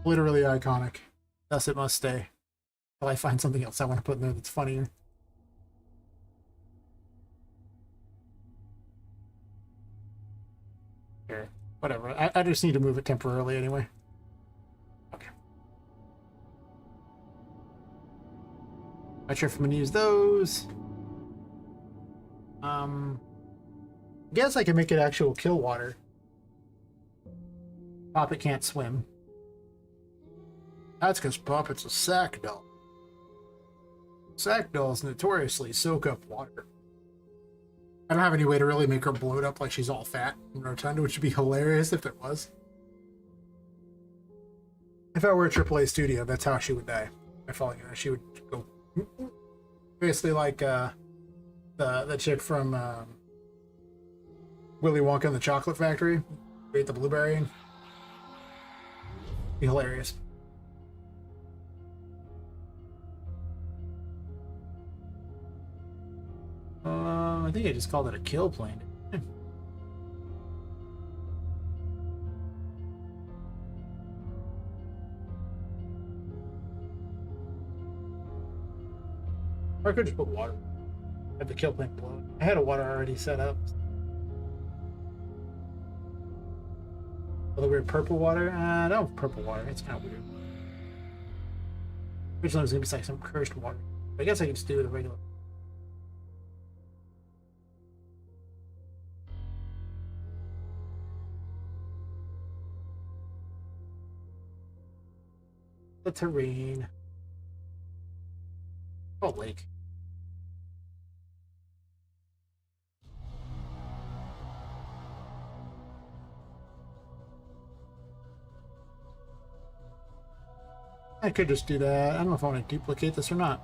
Literally iconic. Thus it must stay. Until I find something else I want to put in there that's funnier. Here. Whatever. I just need to move it temporarily anyway. Okay. Not sure if I'm gonna use those. Guess I can make it actual kill water. Poppet can't swim. That's because Poppet's a sack doll. Sack dolls notoriously soak up water. I don't have any way to really make her bloat up like she's all fat and rotund, which would be hilarious if it was. If I were a AAA studio, that's how she would die. I felt like she would go basically like the chick from Willy Wonka and the Chocolate Factory. Ate the blueberry. Be hilarious. I think I just called it a kill plane. Or I could just put water. Have the kill plane blow. I had a water already set up. Oh, the weird purple water? No, purple water. It's kind of weird. Originally it was going to be like some cursed water. But I guess I can just do it the regular. The terrain. Oh, lake. I could just do that. I don't know if I want to duplicate this or not.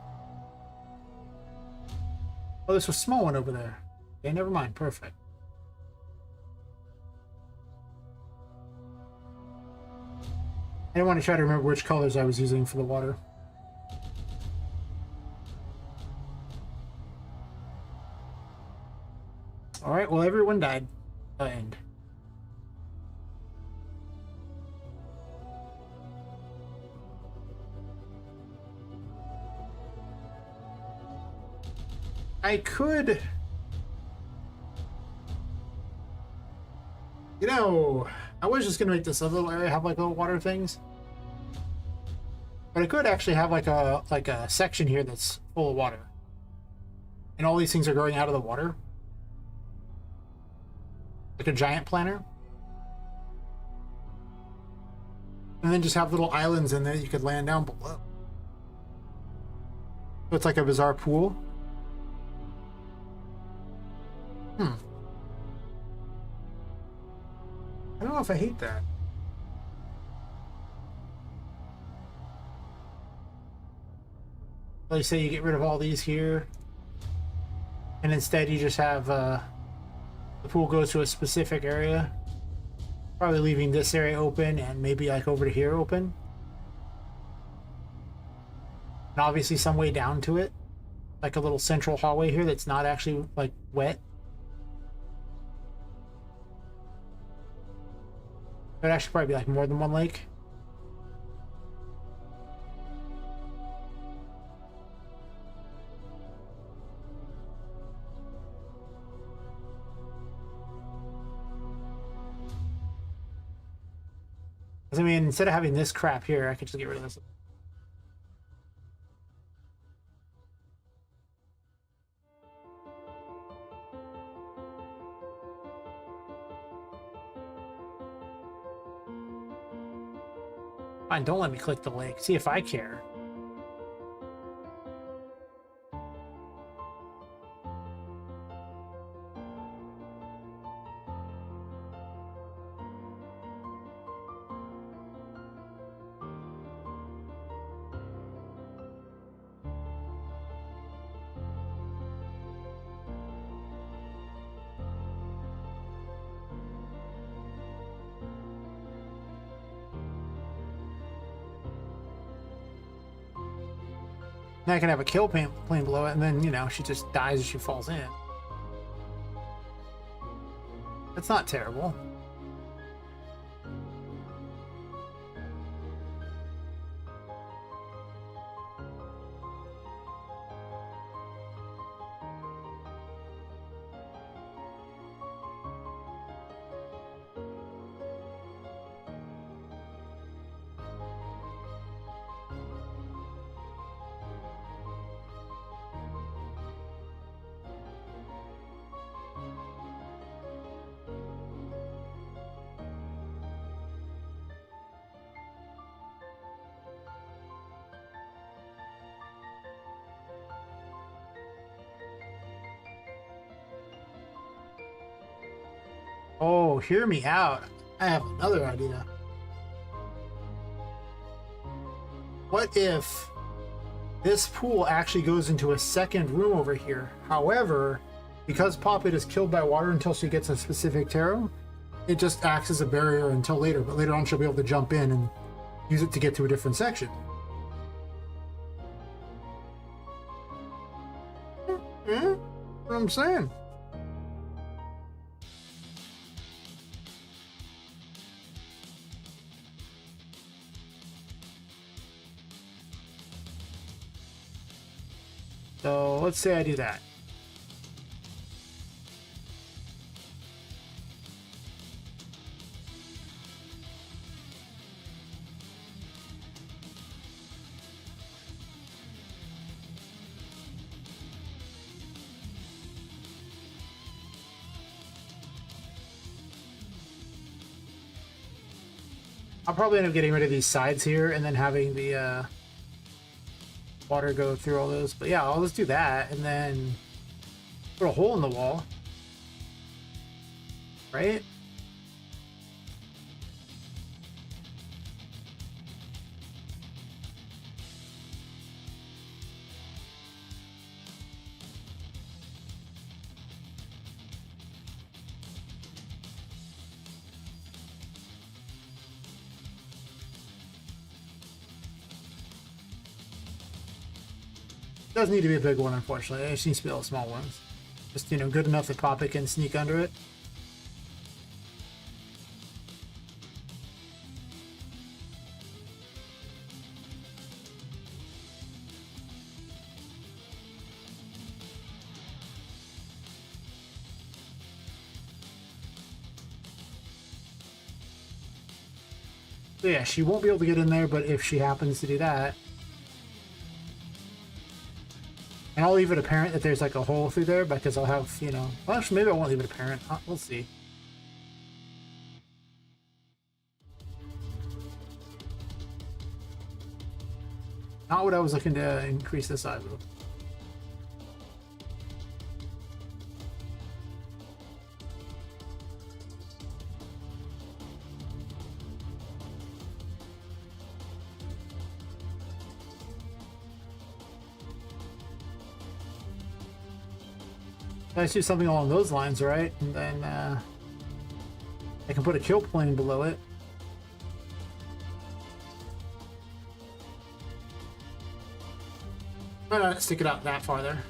Oh, there's a small one over there. Okay, never mind. Perfect. I didn't want to try to remember which colors I was using for the water. Alright, well, everyone died. End. I could, you know, I was just gonna make this other little area have like little water things, but I could actually have like a section here that's full of water, and all these things are growing out of the water, like a giant planter, and then just have little islands in there you could land down below. So it's like a bizarre pool. I don't know if I hate that. Like say you get rid of all these here, and instead you just have the pool goes to a specific area, probably leaving this area open and maybe like over to here open, and obviously some way down to it, like a little central hallway here that's not actually like wet. It'd actually probably be like more than one lake. I mean, instead of having this crap here, I could just get rid of this. Fine, don't let me click the lake. See if I care. Now I can have a kill plane below it, and then, you know, she just dies as she falls in. That's not terrible. Oh, hear me out. I have another idea. What if this pool actually goes into a second room over here? However, because Poppet is killed by water until she gets a specific tarot, it just acts as a barrier until later, but later on she'll be able to jump in and use it to get to a different section. Yeah, what I'm saying. So let's say I do that. I'll probably end up getting rid of these sides here and then having the water go through all those. But yeah, I'll just do that and then put a hole in the wall. Right? Doesn't need to be a big one, unfortunately. It just needs to be all small ones. Just, you know, good enough that Poppet can sneak under it. So yeah, she won't be able to get in there, but if she happens to do that, and I'll leave it apparent that there's like a hole through there because I'll have, you know, well, actually, maybe I won't leave it apparent. We'll see. Not what I was looking to increase the size of. I do something along those lines, right? And then I can put a kill plane below it. Why not stick it out that far there?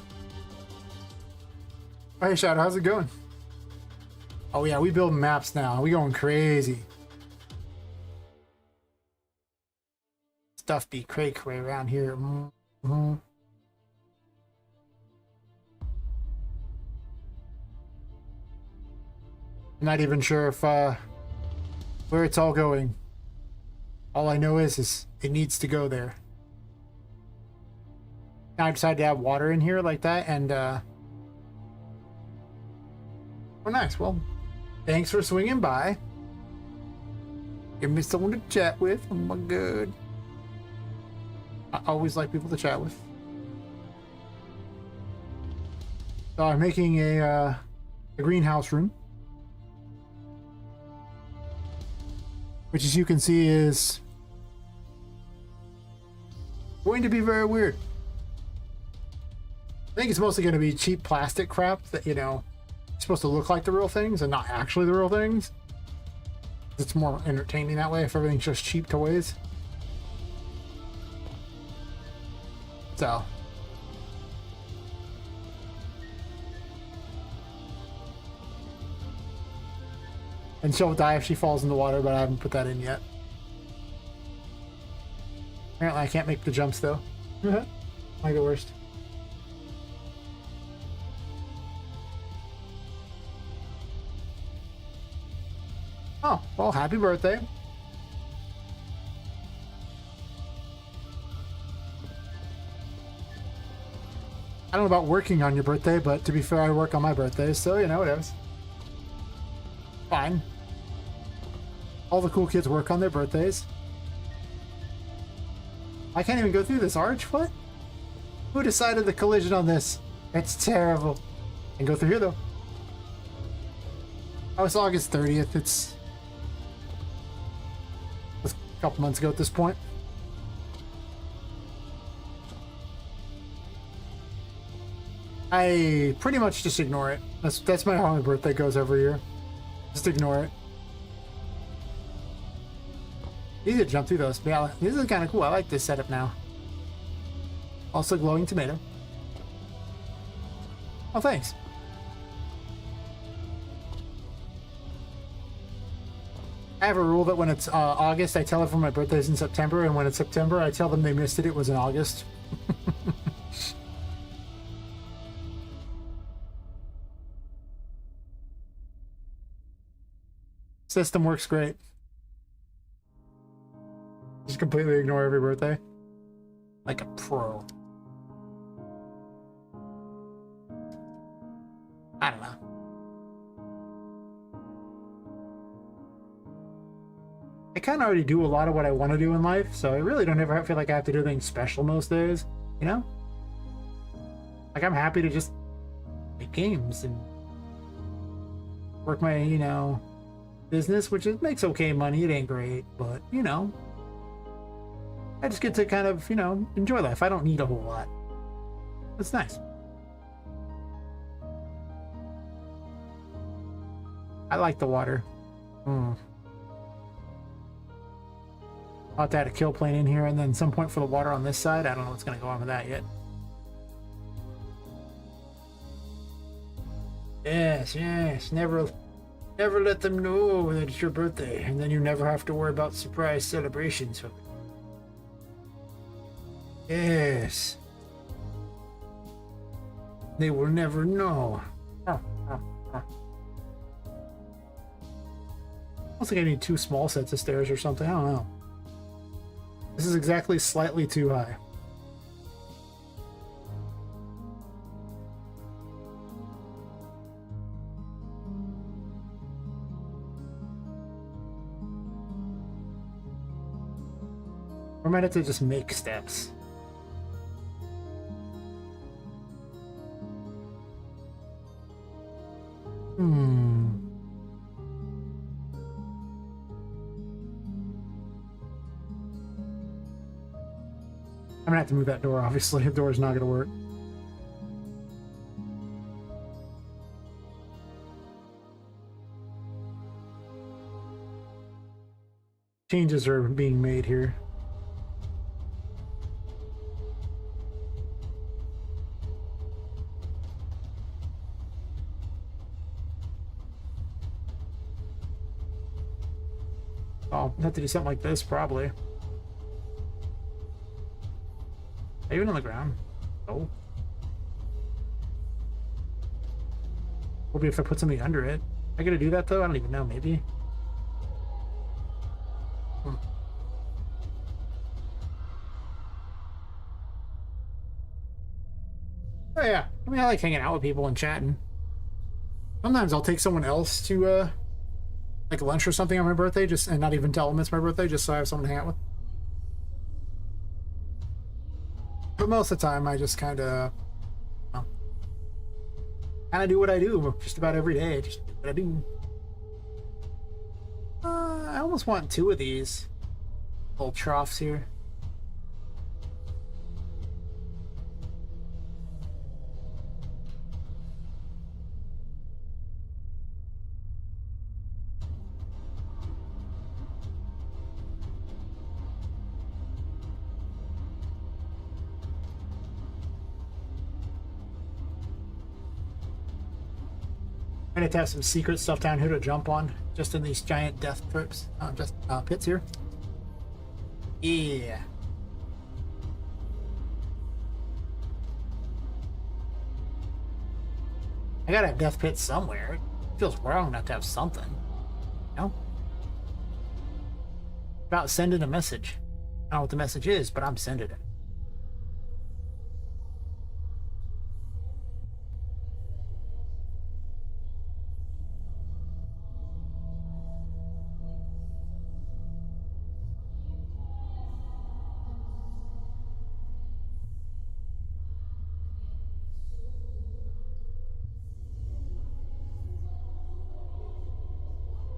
Oh, hey, Shadow, how's it going? Oh, yeah, we build maps now. We going crazy. Stuff be cray-cray around here. Mm-hmm. I'm not even sure if where it's all going. All I know is it needs to go there. I decided to have water in here like that, and oh, nice. Well, thanks for swinging by. Give me someone to chat with. Oh my god, I always like people to chat with. So I'm making a greenhouse room, which, as you can see, is going to be very weird. I think it's mostly going to be cheap plastic crap that, you know, it's supposed to look like the real things and not actually the real things. It's more entertaining that way if everything's just cheap toys. So. And she'll die if she falls in the water, but I haven't put that in yet. Apparently I can't make the jumps though. Might go worst. Oh, well, happy birthday. I don't know about working on your birthday, but to be fair, I work on my birthday, so, you know, it is. Fine. All the cool kids work on their birthdays. I can't even go through this arch? What? Who decided the collision on this? It's terrible. I can go through here, though. Oh, it's August 30th. It's a couple months ago at this point. I pretty much just ignore it. That's how my birthday goes every year. Just ignore it. Easy to jump through those. Yeah, this is kind of cool. I like this setup now. Also, glowing tomato. Oh, thanks. I have a rule that when it's August, I tell everyone my birthday's in September, and when it's September, I tell them they missed it. It was in August. System works great. Just completely ignore every birthday. Like a pro. I don't know. I kind of already do a lot of what I want to do in life, so I really don't ever feel like I have to do anything special most days, you know? Like, I'm happy to just make games and work my, you know, business, which makes okay money. It ain't great, but, you know, I just get to kind of, you know, enjoy life. I don't need a whole lot. It's nice. I like the water. I'll have to add a kill plane in here, and then some point for the water on this side. I don't know what's going to go on with that yet. Yes, yes. Never let them know that it's your birthday, and then you never have to worry about surprise celebrations. Yes. They will never know. I don't think I need 2 small sets of stairs or something. I don't know. This is exactly slightly too high. Or might have to just make steps. I'm gonna have to move that door, obviously. The door's not gonna work. Changes are being made here. I'll have to do something like this, probably. Even on the ground? Oh. Maybe if I put something under it. I gotta do that though? I don't even know, maybe. Oh yeah. I mean, I like hanging out with people and chatting. Sometimes I'll take someone else to like lunch or something on my birthday, just and not even tell them it's my birthday, just so I have someone to hang out with. But most of the time, I just kind of do what I do just about every day. Just do what I do. I almost want 2 of these little troughs here. I'm gonna have some secret stuff down here to jump on, just in these giant death trips, pits here. Yeah. I gotta have death pits somewhere. It feels wrong not to have something. You know? About sending a message. I don't know what the message is, but I'm sending it.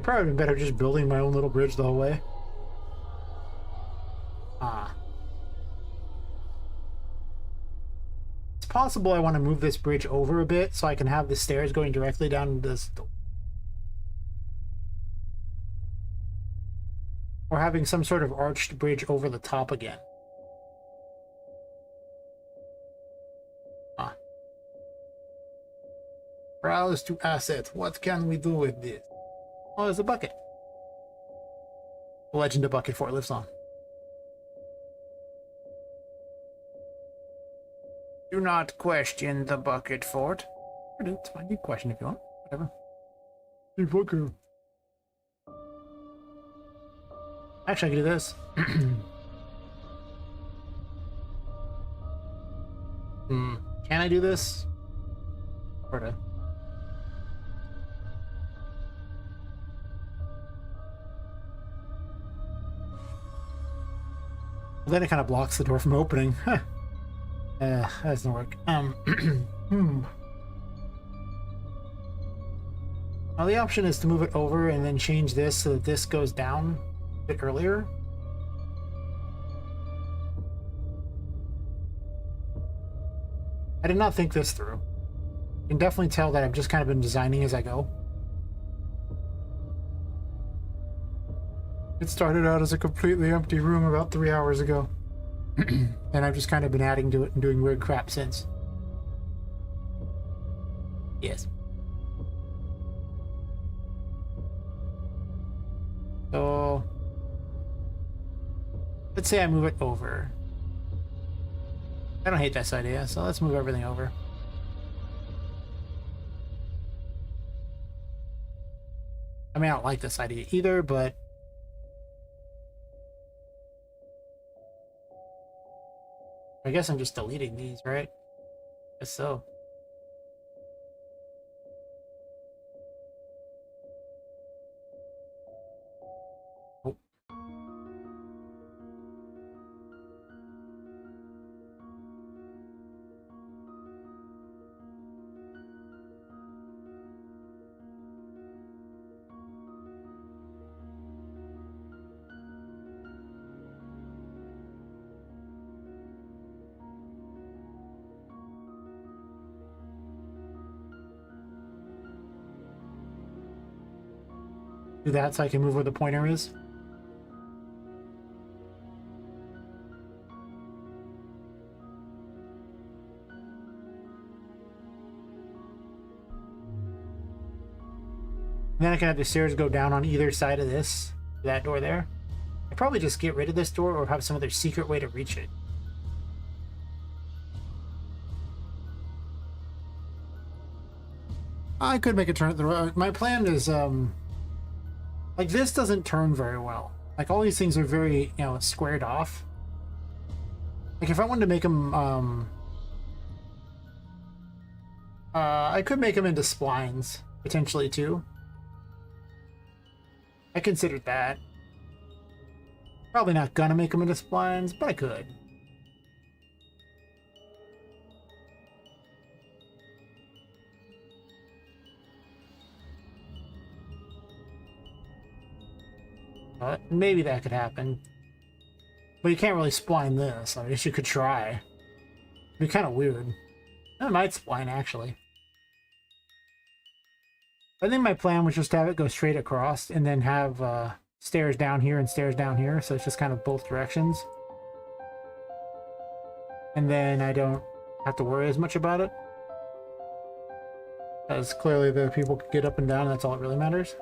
Probably been better just building my own little bridge the whole way. It's possible I want to move this bridge over a bit so I can have the stairs going directly down this. Or having some sort of arched bridge over the top again. Browse to assets. What can we do with this? Oh, there's a bucket. The legend of Bucket Fort lives on. Do not question the Bucket Fort. It's fine. You question if you want. Whatever. Hey, fuck you. Actually, I can do this. Can I do this? Sorta. Well, then it kind of blocks the door from opening. Huh. That doesn't work. Well, the option is to move it over and then change this so that this goes down a bit earlier. I did not think this through. You can definitely tell that I've just kind of been designing as I go. It started out as a completely empty room about 3 hours ago. And I've just kind of been adding to it and doing weird crap since. Yes. So let's say I move it over. I don't hate this idea, so let's move everything over. I mean, I don't like this idea either, but I guess I'm just deleting these, right? Guess so. Oh. Do that so I can move where the pointer is. And then I can have the stairs go down on either side of this, that door there. I'd probably just get rid of this door or have some other secret way to reach it. I could make a turn at the road. My plan is, like, this doesn't turn very well. Like, all these things are very, you know, squared off. Like, if I wanted to make them, I could make them into splines, potentially, too. I considered that. Probably not gonna make them into splines, but I could. Maybe that could happen. But you can't really spline this. I guess you could try. It'd be kind of weird. I might spline, actually. I think my plan was just to have it go straight across and then have stairs down here and stairs down here, so it's just kind of both directions. And then I don't have to worry as much about it. As clearly the people could get up and down, that's all that really matters.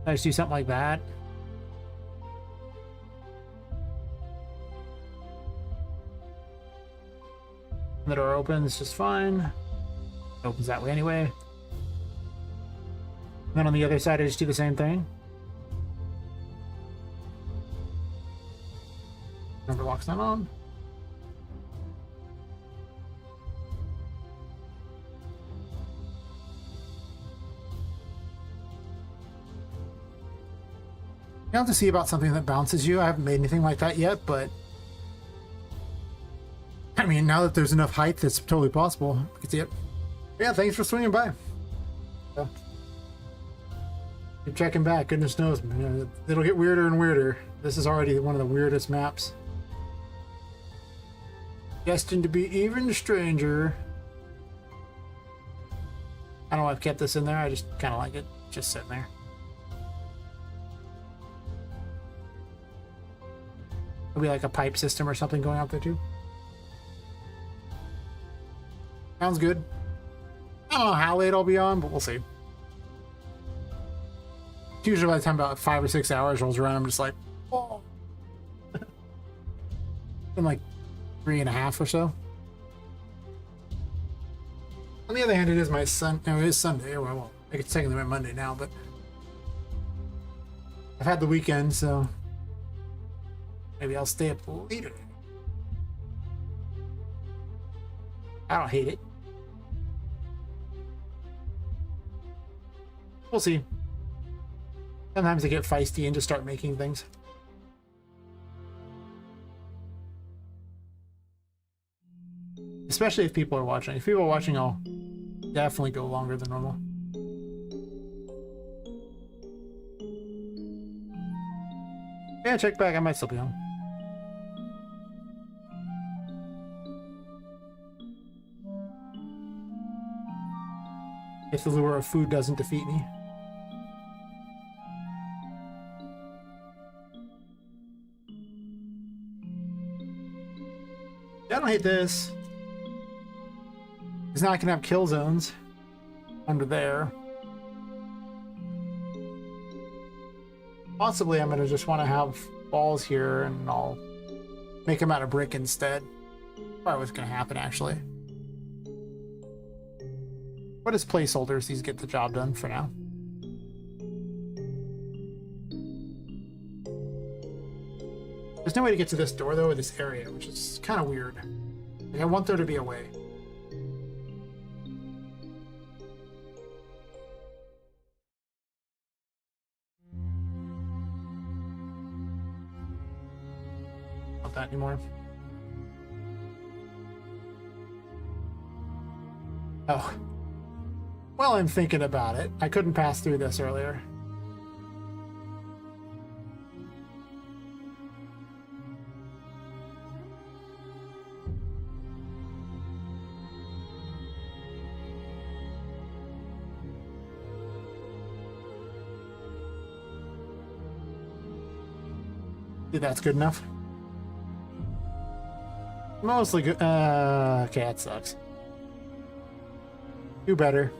I just do something like that. The door opens just fine. It opens that way anyway. And then on the other side, I just do the same thing. Number lock's not on. You have to see about something that bounces you. I haven't made anything like that yet, but I mean, now that there's enough height, it's totally possible. I can see it. Yeah, thanks for swinging by. So, keep checking back. Goodness knows, man. It'll get weirder and weirder. This is already one of the weirdest maps. Destined to be even stranger. I don't know why I've kept this in there. I just kind of like it just sitting there. There'll be like a pipe system or something going out there too. Sounds good. I don't know how late I'll be on, but we'll see. Usually by the time about 5 or 6 hours rolls around, I'm just like, oh. In like 3.5 or so. On the other hand, it is my no, it is Sunday. Well, I could technically my Monday now, but I've had the weekend, so maybe I'll stay up later. I don't hate it. We'll see. Sometimes I get feisty and just start making things. Especially if people are watching. If people are watching, I'll definitely go longer than normal. Yeah, check back. I might still be on. If the lure of food doesn't defeat me. I don't hate this. Because now I can have kill zones under there. Possibly I'm going to just want to have balls here and I'll make them out of brick instead. Probably what's going to happen actually. But as placeholders, these get the job done for now. There's no way to get to this door, though, or this area, which is kind of weird. Like, I want there to be a way. Not that anymore. Oh. Well, I'm thinking about it. I couldn't pass through this earlier. Dude, that's good enough. Mostly good. Okay, that sucks. Do better.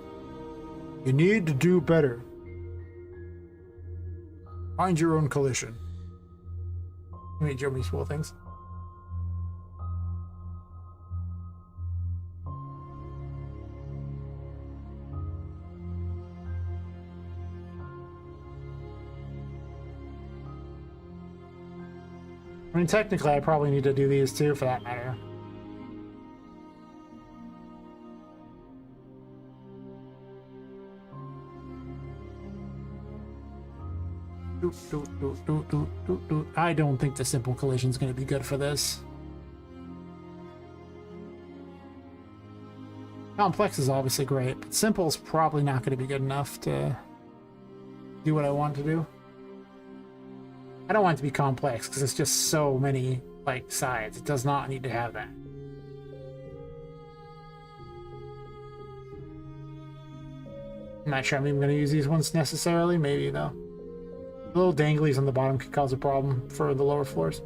You need to do better. Find your own collision. Let me show me small things. I mean, technically, I probably need to do these too, for that matter. I don't think the simple collision is going to be good for this. Complex is obviously great, but simple is probably not going to be good enough to do what I want to do. I don't want it to be complex because it's just so many like sides. It does not need to have that. I'm not sure I'm even going to use these ones necessarily. Maybe though. The little danglies on the bottom could cause a problem for the lower floors.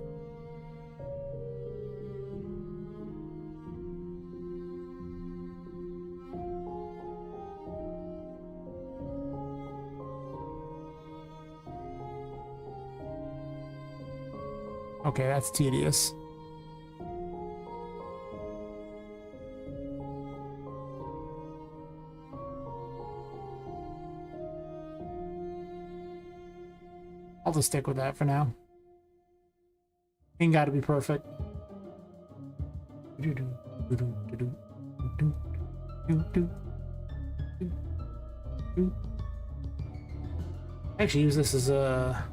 Okay, that's tedious. I'll just stick with that for now. Ain't got to be perfect. I actually use this as a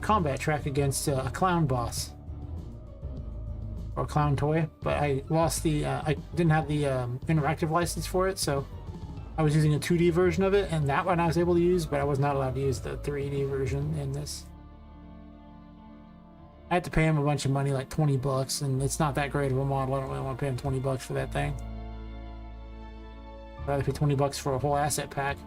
combat track against a clown boss or a clown toy, but I lost the I didn't have the interactive license for it, so I was using a 2D version of it, and that one I was able to use, but I was not allowed to use the 3D version in this. I had to pay him a bunch of money, like 20 bucks, and it's not that great of a model. I don't really want to pay him 20 bucks for that thing. I'd rather pay 20 bucks for a whole asset pack.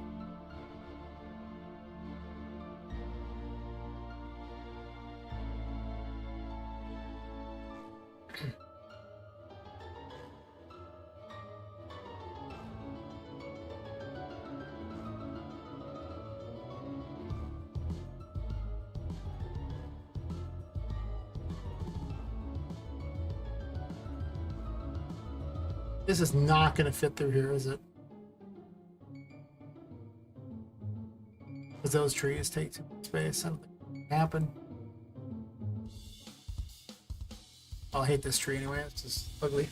This is not going to fit through here, is it? Because those trees take too much space. Something happen. I'll hate this tree anyway. It's just ugly.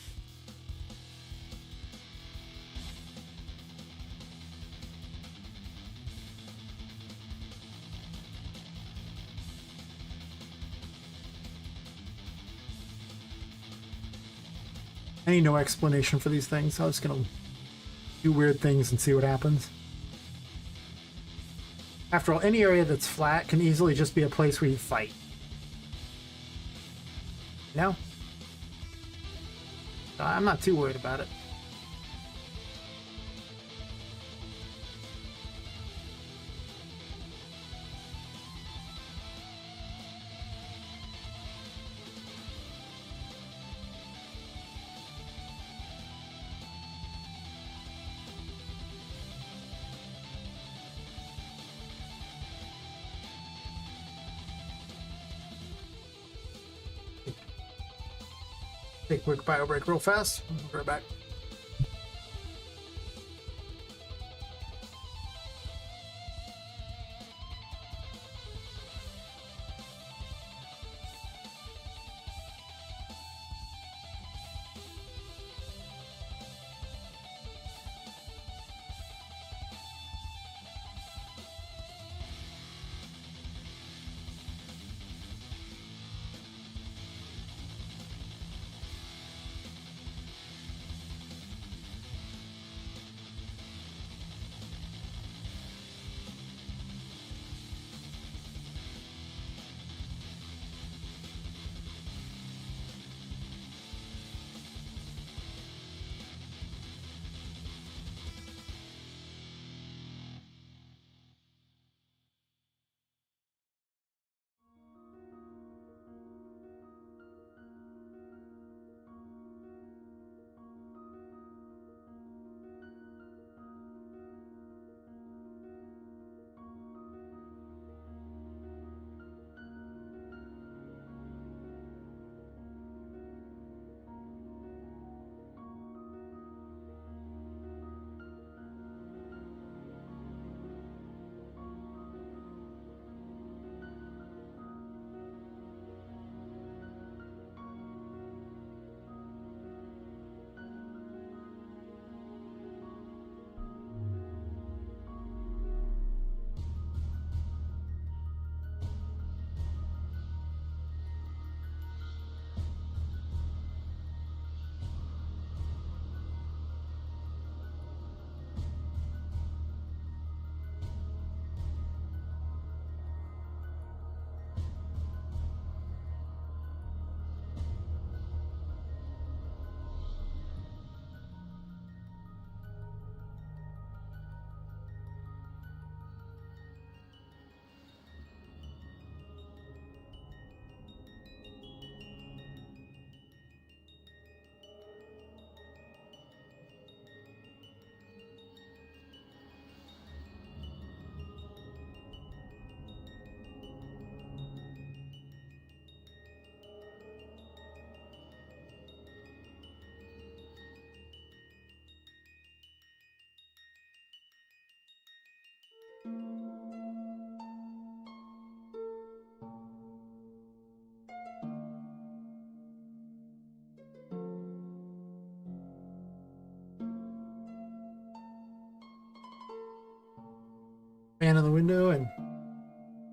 I need no explanation for these things. I'm just gonna do weird things and see what happens. After all, any area that's flat can easily just be a place where you fight. No? I'm not too worried about it. Take a quick bio break real fast. We'll be right back. fan in the window and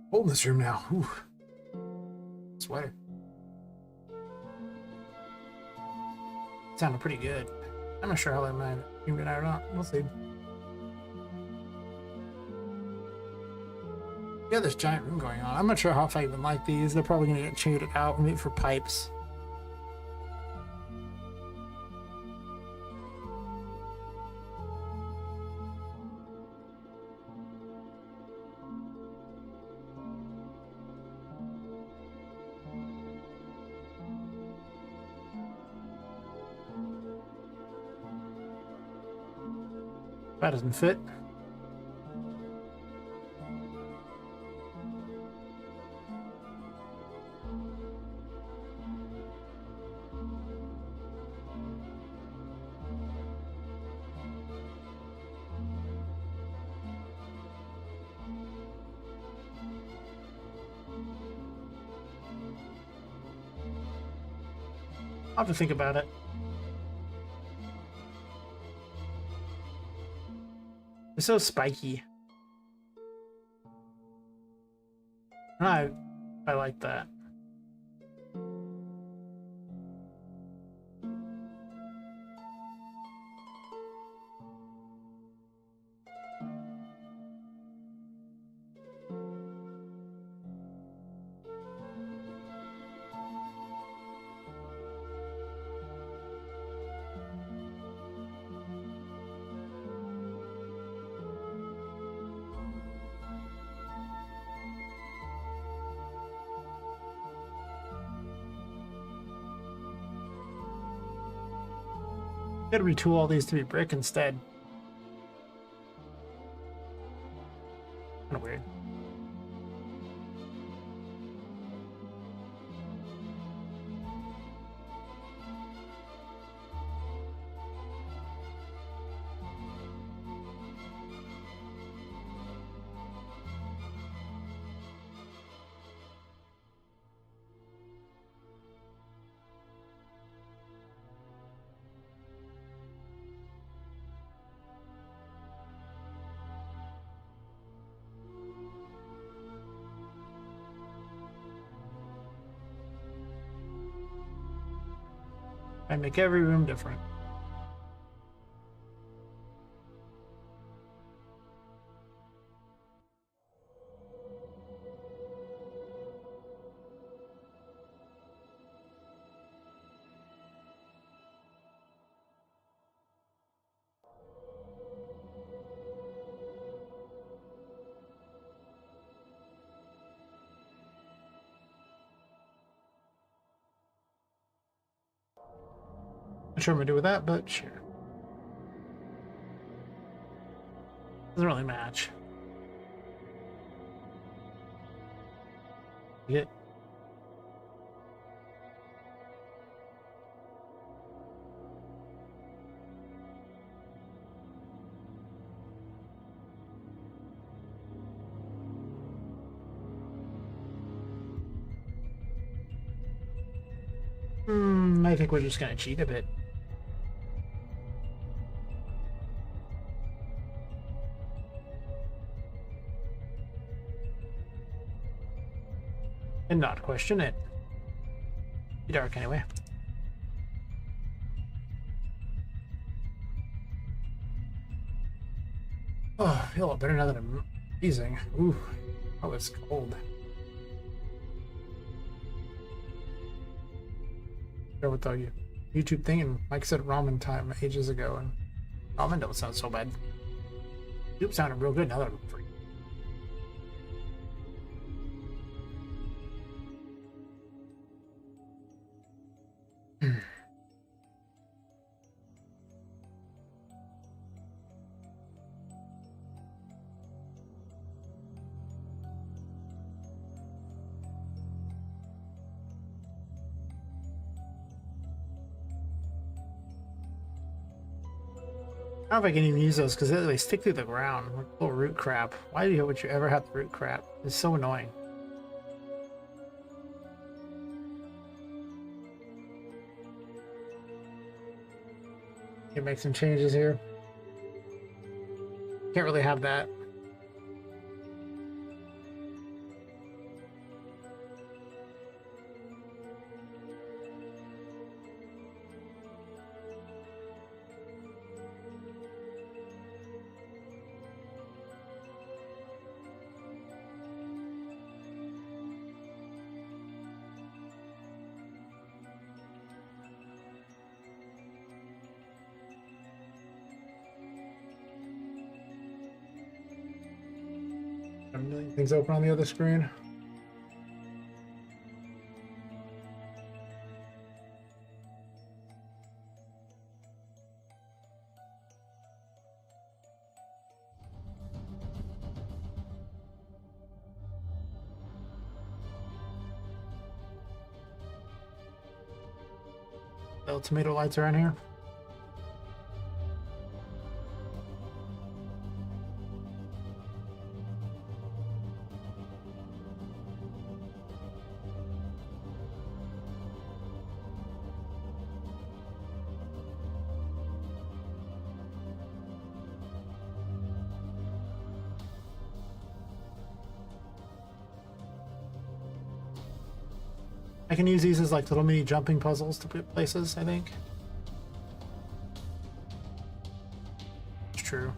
cold in this room now. Ooh. Sweater. Sounded pretty good. I'm not sure how that might even tonight or not. We'll see. Yeah, this giant room going on. I'm not sure how if I even like these. They're probably gonna get chewed out and made for pipes. That doesn't fit. I'll have to think about it. It's so spiky. I like that. Gotta retool all these to be brick instead. Kinda weird. I make every room different. Not sure what I'm gonna do with that, but sure. Doesn't really match. Yeah. I think we're just gonna cheat a bit. And not question it. Be dark anyway. Oh, I feel a lot better now that I'm freezing. Ooh, oh, it's cold. Go with the YouTube thing, and Mike said ramen time ages ago, and ramen don't sound so bad. Soup sounded real good now that I'm free. I don't know if I can even use those because they stick through the ground. Like little root crap. Why would you ever have the root crap? It's so annoying. Can make some changes here. Can't really have that. A million things open on the other screen. Little tomato lights around here. I can use these as like little mini jumping puzzles to put places, I think. It's true.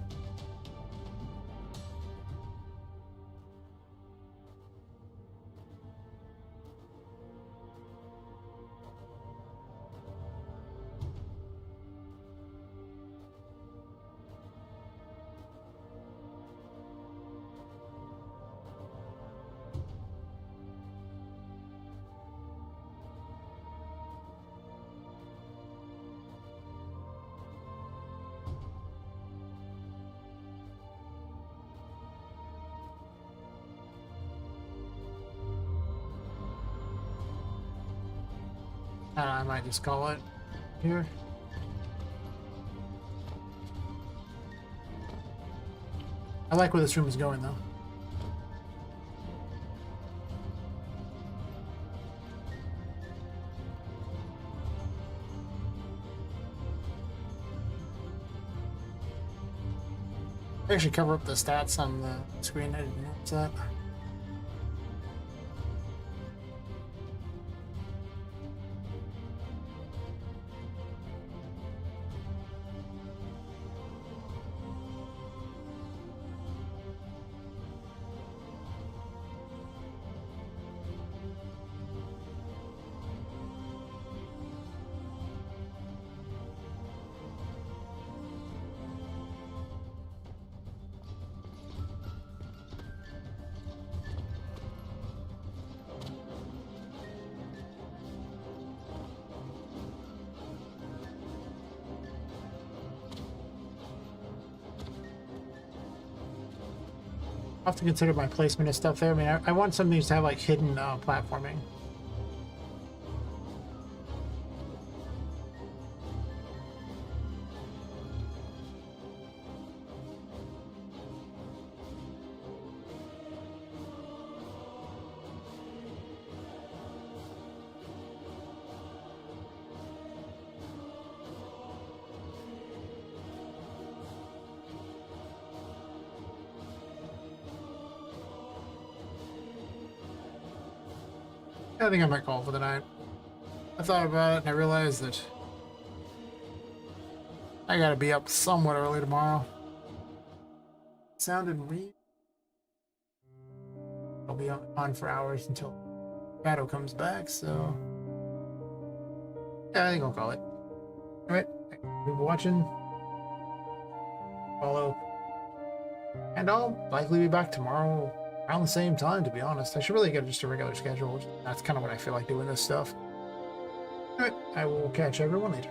I might just call it here. I like where this room is going, though. I actually cover up the stats on the screen. I didn't notice that. I have to consider my placement and stuff there. I mean, I want some of these to have like hidden platforming. I think I might call it for the night. I thought about it and I realized that I gotta be up somewhat early tomorrow. Sounded weird. I'll be on for hours until Shadow comes back, so yeah, I think I'll call it. Alright, thank you for watching. Follow. And I'll likely be back tomorrow around the same time, to be honest. I should really get just a regular schedule. That's kind of what I feel like doing this stuff. Alright, I will catch everyone later.